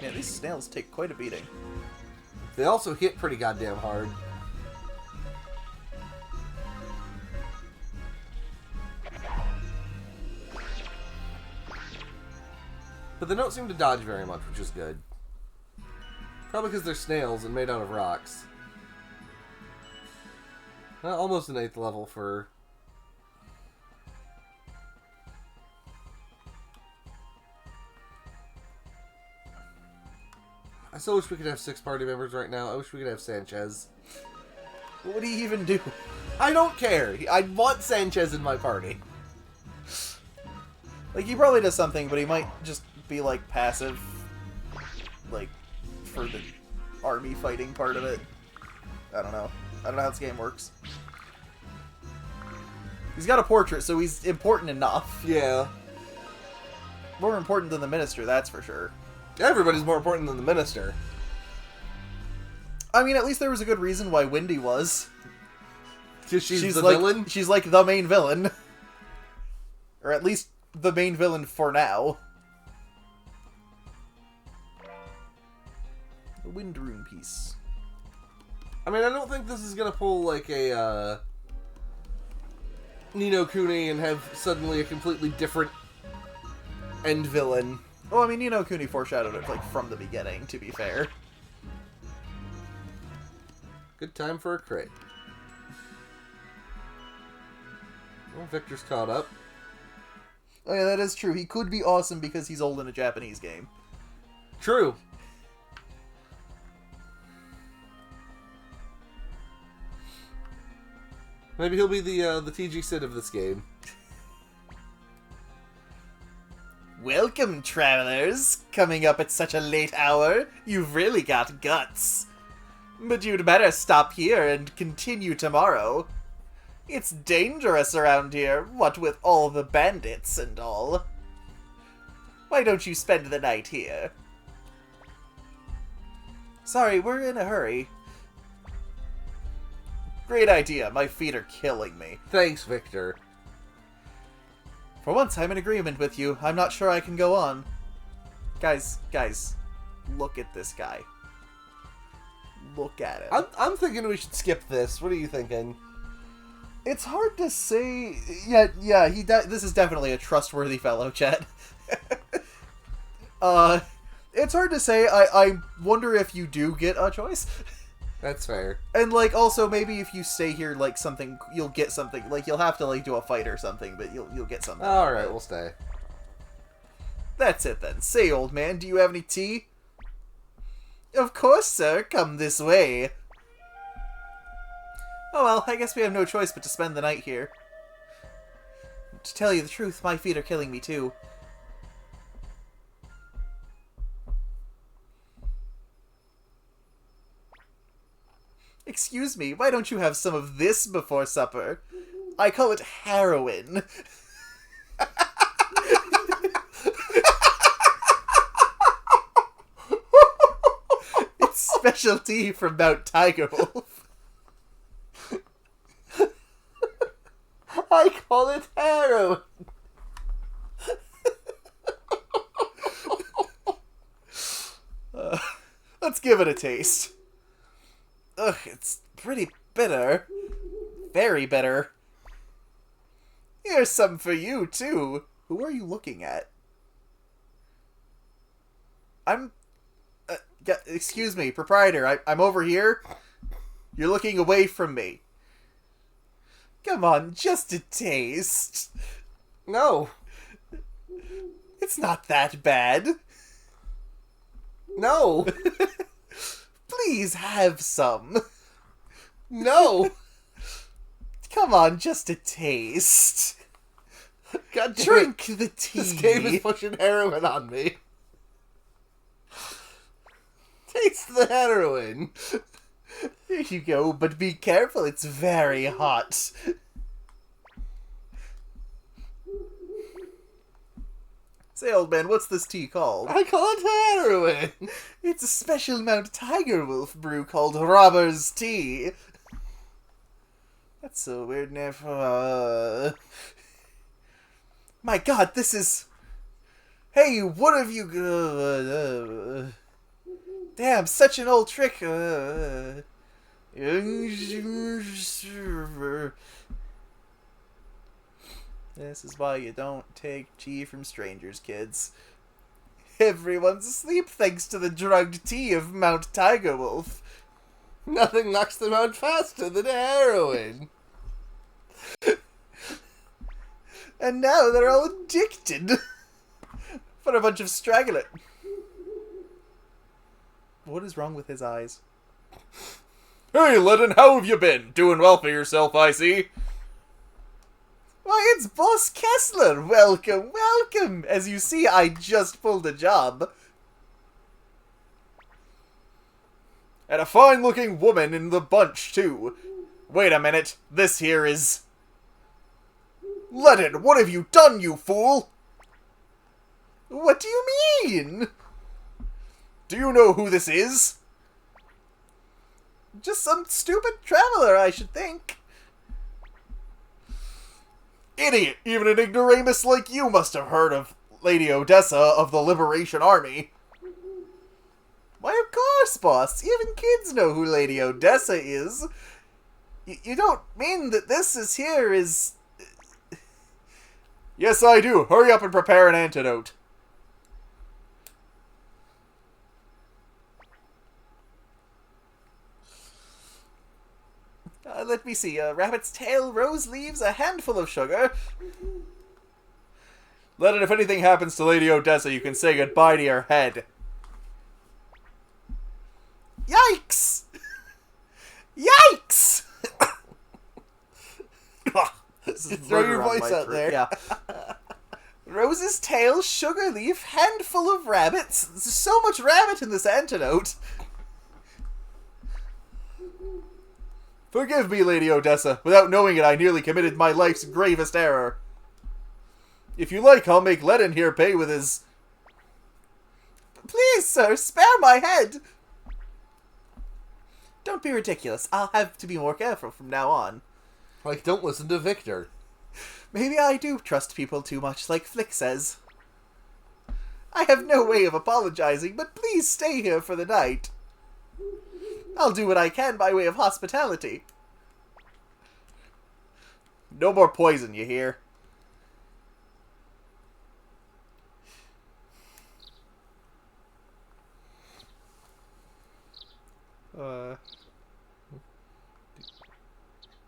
C: Yeah, these snails take quite a beating.
A: They also hit pretty goddamn hard. But they don't seem to dodge very much, which is good. Probably because they're snails and made out of rocks. Well, almost an 8th level for... I still wish we could have 6 party members right now. I wish we could have Sanchez.
C: What would he even do?
A: I don't care. I want Sanchez in my party.
C: Like, he probably does something, but he might just be, like, passive. Like, for the army fighting part of it. I don't know. I don't know how this game works. He's got a portrait, so he's important enough.
A: Yeah.
C: More important than the minister, that's for sure.
A: Everybody's more important than the minister.
C: I mean, at least there was a good reason why Wendy was.
A: Because she's the
C: like,
A: villain?
C: She's like the main villain. Or at least the main villain for now. The Wind Rune piece.
A: I mean, I don't think this is gonna pull like a Ni no Kuni and have suddenly a completely different end villain.
C: Well, I mean, Ni no Kuni foreshadowed it like from the beginning, to be fair.
A: Good time for a crit. Well, Victor's caught up.
C: Oh yeah, that is true. He could be awesome because he's old in a Japanese game.
A: True. Maybe he'll be the TG Sid of this game.
C: Welcome, travelers. Coming up at such a late hour, you've really got guts. But you'd better stop here and continue tomorrow. It's dangerous around here, what with all the bandits and all. Why don't you spend the night here? Sorry, we're in a hurry. Great idea, my feet are killing me.
A: Thanks, Victor.
C: For once, I'm in agreement with you. I'm not sure I can go on. Guys, look at this guy. Look at him.
A: I'm thinking we should skip this. What are you thinking?
C: It's hard to say. Yeah, this is definitely a trustworthy fellow, Chet. It's hard to say. I wonder if you do get a choice.
A: That's fair.
C: And, like, also, maybe if you stay here, like, something, you'll get something. Like, you'll have to, like, do a fight or something, but you'll get something.
A: Alright, we'll stay.
C: That's it, then. Say, old man, do you have any tea? Of course, sir. Come this way. Oh, well, I guess we have no choice but to spend the night here. To tell you the truth, my feet are killing me, too. Excuse me, why don't you have some of this before supper? I call it heroin. It's specialty from Mount Tiger Wolf.
A: I call it heroin.
C: Let's give it a taste. Ugh, it's pretty bitter. Very bitter. Here's some for you, too. Who are you looking at? Excuse me, proprietor, I'm over here. You're looking away from me. Come on, just a taste.
A: No.
C: It's not that bad.
A: No.
C: Please have some.
A: No.
C: Come on, just a taste.
A: God damn
C: Drink
A: it.
C: the tea.
A: This game is pushing heroin on me. Taste the heroin.
C: Here you go, but be careful, it's very hot. Say, old man, what's this tea called?
A: I call it heroin.
C: It's a special Mount Tiger Wolf brew called Robber's Tea. That's so weird, never. My god, this is... Hey, what have you... Damn, such an old trick. This is why you don't take tea from strangers, kids. Everyone's asleep thanks to the drugged tea of Mount Tiger Wolf.
A: Nothing knocks them out faster than heroin.
C: And now they're all addicted. For a bunch of straggler. What is wrong with his eyes?
B: Hey, Lennon, how have you been? Doing well for yourself, I see.
C: Why, it's Boss Kessler! Welcome, welcome! As you see, I just pulled a job.
B: And a fine-looking woman in the bunch, too. Wait a minute, this here is... Lennon, what have you done, you fool?
C: What do you mean?
B: Do you know who this is?
C: Just some stupid traveler, I should think.
B: Idiot! Even an ignoramus like you must have heard of Lady Odessa of the Liberation Army.
C: Why, of course, boss. Even kids know who Lady Odessa is. You don't mean that this is here is...
B: Yes, I do. Hurry up and prepare an antidote.
C: let me see. A rabbit's tail, rose leaves, a handful of sugar.
B: Lennon, if anything happens to Lady Odessa, you can say goodbye to your head.
C: Yikes! Yikes!
A: Throw your voice out there.
C: Yeah. Rose's tail, sugar leaf, handful of rabbits. There's so much rabbit in this antidote.
B: Forgive me, Lady Odessa. Without knowing it, I nearly committed my life's gravest error. If you like, I'll make Lennon here pay with his...
C: Please, sir, spare my head. Don't be ridiculous. I'll have to be more careful from now on.
A: Like, don't listen to Victor.
C: Maybe I do trust people too much, like Flick says. I have no way of apologizing, but please stay here for the night. I'll do what I can by way of hospitality.
B: No more poison, you hear?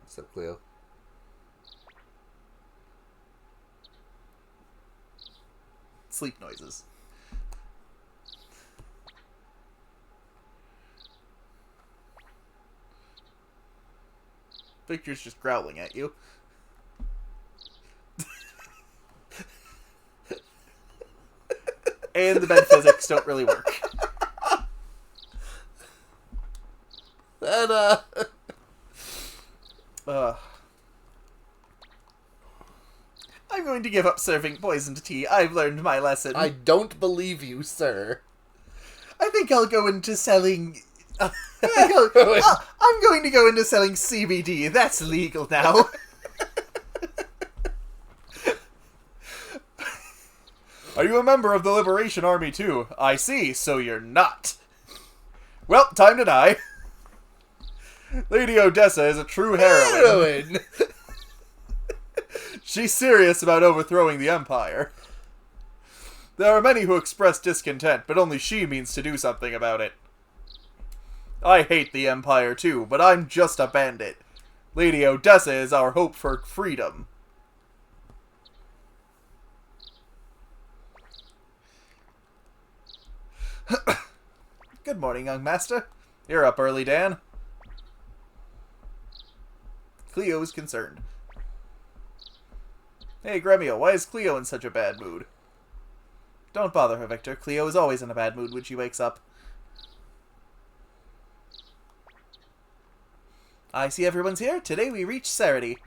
A: What's up, Cleo?
C: Sleep noises. Victor's just growling at you. And the bed physics don't really work.
A: And,
C: I'm going to give up serving poisoned tea. I've learned my lesson.
A: I don't believe you, sir.
C: I think I'll go into selling... I'm going to go into selling CBD. That's legal now.
B: Are you a member of the Liberation Army too? I see, so you're not. Well, time to die. Lady Odessa is a true heroine. She's serious about overthrowing the Empire. There are many who express discontent, but only she means to do something about it. I hate the Empire too, but I'm just a bandit. Lady Odessa is our hope for freedom.
C: Good morning, young master.
B: You're up early, Dan.
C: Cleo is concerned.
B: Hey, Gremio, why is Cleo in such a bad mood?
C: Don't bother her, Victor. Cleo is always in a bad mood when she wakes up. I see everyone's here. Today we reach Sarity.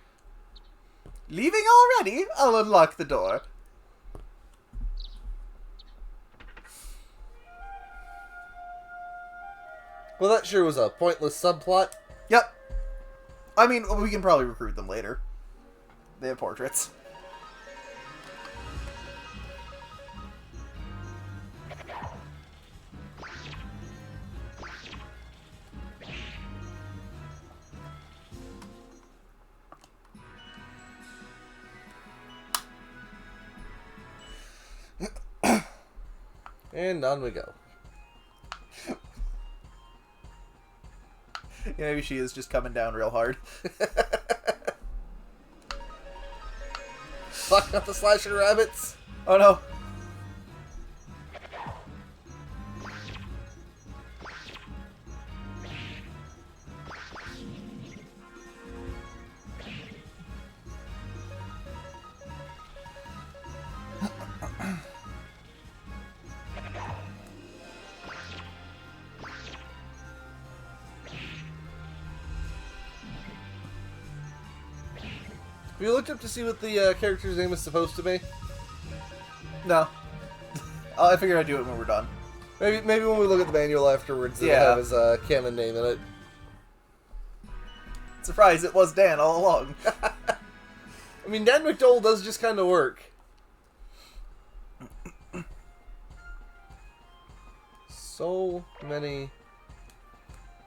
C: Leaving already? I'll unlock the door.
A: Well, that sure was a pointless subplot.
C: Yep. I mean, we can probably recruit them later. They have portraits.
A: And on we go.
C: Yeah, maybe she is just coming down real hard.
A: Fuck, not the slasher rabbits.
C: Oh no.
A: Have you looked up to see what the character's name is supposed to be?
C: No. I figured I'd do it when we're done.
A: Maybe when we look at the manual afterwards, it'll
C: Yeah.
A: have his canon name in it.
C: Surprise, it was Dan all along.
A: I mean, Dan McDowell does just kind of work. So many...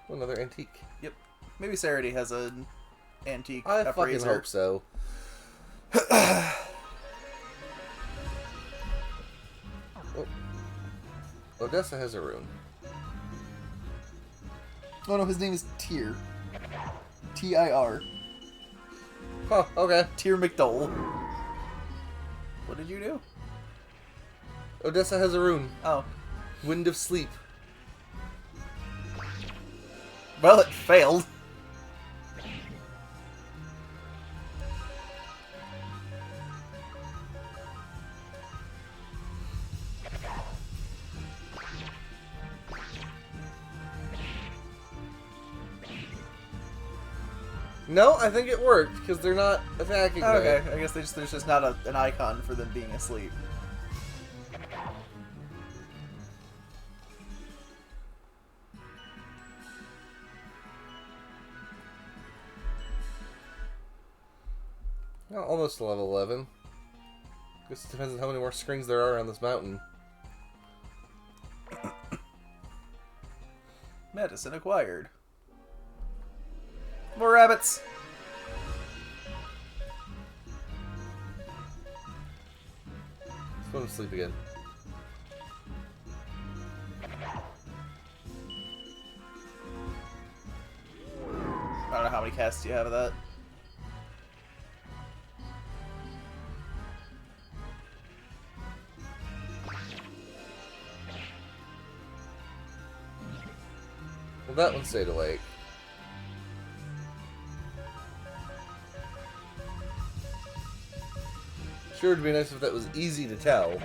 A: Oh, another antique.
C: Yep. Maybe Sarity has an antique
A: I fucking
C: appraiser.
A: hope so. Oh. Odessa has a rune.
C: Oh no, his name is Tyr.
B: T-I-R.
A: Huh, okay.
B: Tyr McDowell. What did you do?
A: Odessa has a rune.
B: Oh.
A: Wind of Sleep.
B: Well, it failed.
A: No, I think it worked, because they're not attacking me.
B: Okay, I guess there's just not an icon for them being asleep.
A: Well, almost to level 11. Guess it depends on how many more screens there are on this mountain.
B: Medicine acquired. More rabbits.
A: Let's go to sleep again.
B: I don't know how many casts you have of that.
A: Well, that one stayed awake. Sure, it'd be nice if that was easy to tell.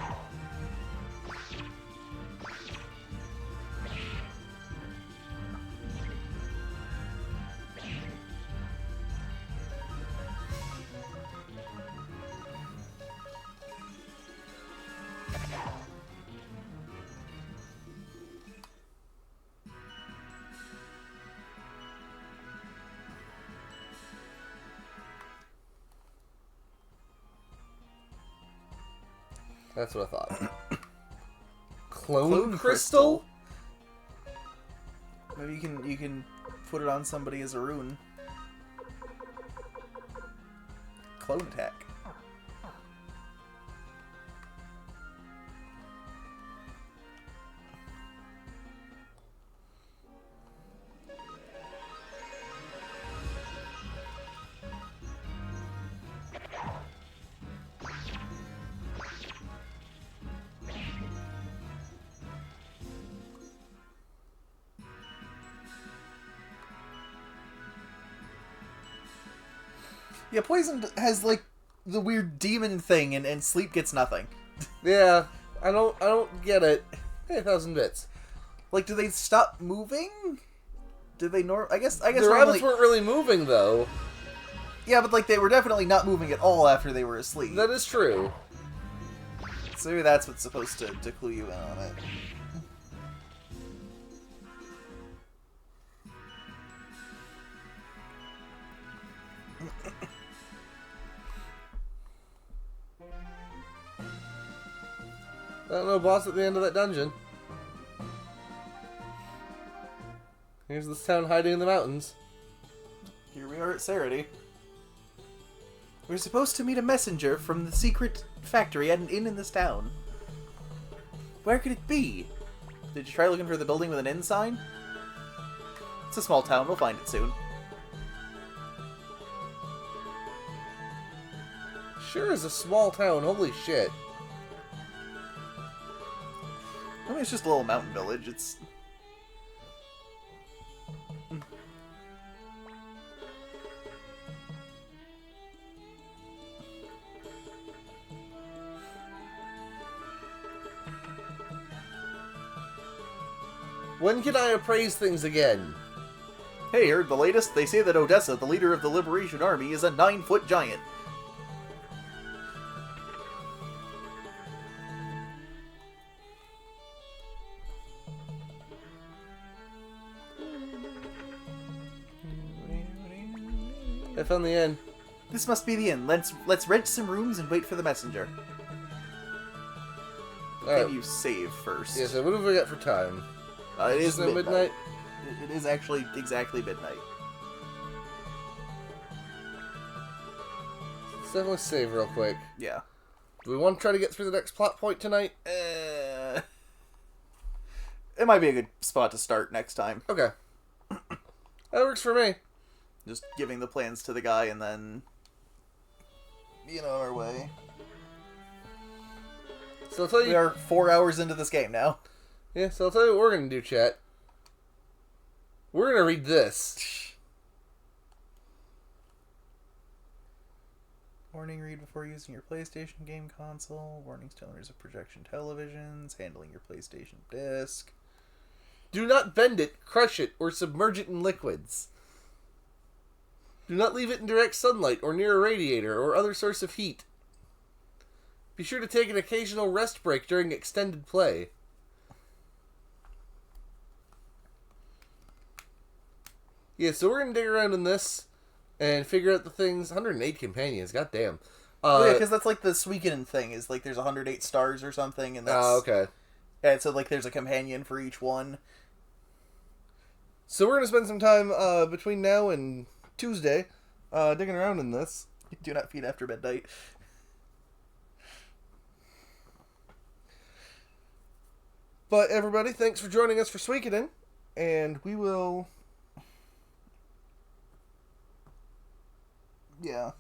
A: That's what I thought. Clone crystal?
B: Maybe you can put it on somebody as a rune. Clone attack. Yeah, poison has like the weird demon thing, and sleep gets nothing.
A: Yeah, I don't get it. Hey, 1,000 bits.
B: Like, do they stop moving? Did they I guess
A: The
B: normally...
A: rabbits weren't really moving though.
B: Yeah, but like they were definitely not moving at all after they were asleep.
A: That is true.
B: So maybe that's what's supposed to clue you in on it.
A: I don't know, boss at the end of that dungeon. Here's this town hiding in the mountains.
B: Here we are at Sarity. We're supposed to meet a messenger from the secret factory at an inn in this town. Where could it be? Did you try looking for the building with an inn sign? It's a small town, we'll find it soon.
A: Sure is a small town, holy shit.
B: I mean, it's just a little mountain village, it's...
A: When can I appraise things again?
B: Hey, heard the latest? They say that Odessa, the leader of the Liberation Army, is a 9-foot giant.
A: I found the inn.
B: This must be the inn. Let's rent some rooms and wait for the messenger.
A: Alright.
B: Can you save first?
A: Yeah, so what have we got for time?
B: It is
A: now midnight?
B: It is actually exactly midnight.
A: Let's definitely save real quick.
B: Yeah.
A: Do we want to try to get through the next plot point tonight?
B: It might be a good spot to start next time.
A: Okay. That works for me.
C: Just giving the plans to the guy and then being on our way.
A: So I'll tell you.
C: We are 4 hours into this game now.
A: Yeah, so I'll tell you what we're going to do, chat. We're going to read this.
C: Warning, read before using your PlayStation game console. Warnings to owners of projection televisions. Handling your PlayStation disc.
A: Do not bend it, crush it, or submerge it in liquids. Do not leave it in direct sunlight or near a radiator or other source of heat. Be sure to take an occasional rest break during extended play. Yeah, so we're going to dig around in this and figure out the things. 108 companions, goddamn.
C: Yeah, because that's like the Suikoden thing, is like there's 108 stars or something, and that's...
A: okay.
C: And so like there's a companion for each one.
A: So we're going to spend some time between now and Tuesday digging around in this.
C: Do not feed after midnight.
A: But everybody, thanks for joining us for Suikoden, and we will...
C: Yeah.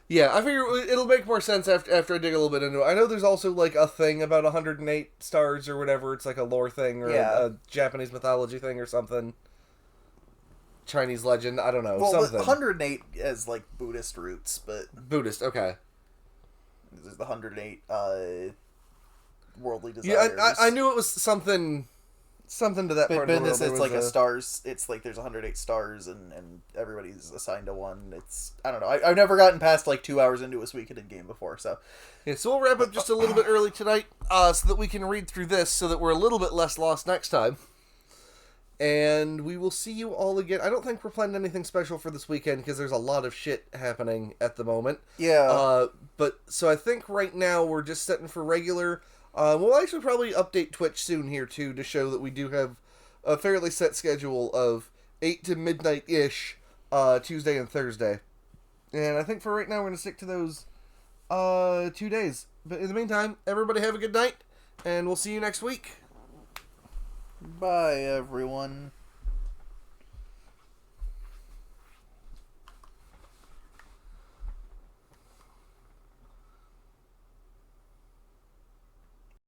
A: Yeah, I figure it'll make more sense after I dig a little bit into it. I know there's also, like, a thing about 108 stars or whatever. It's like a lore thing or a Japanese mythology thing or something. Chinese legend, I don't know,
C: well,
A: something.
C: 108 has, like, Buddhist roots, but...
A: Buddhist, okay.
C: There's the 108, worldly desires.
A: Yeah, I knew it was something to that part of the
C: But in
A: world.
C: this, it's like a stars. It's like there's 108 stars, and everybody's assigned to one. It's, I don't know. I've never gotten past like 2 hours into a Suikoden game before, so.
A: Yeah, so we'll wrap up just a little bit early tonight, so that we can read through this, so that we're a little bit less lost next time. And we will see you all again. I don't think we're planning anything special for this weekend, because there's a lot of shit happening at the moment.
C: Yeah.
A: But, so I think right now we're just setting for regular... we'll actually probably update Twitch soon here, too, to show that we do have a fairly set schedule of 8 to midnight-ish, Tuesday and Thursday. And I think for right now we're going to stick to those 2 days. But in the meantime, everybody have a good night, and we'll see you next week.
C: Bye, everyone.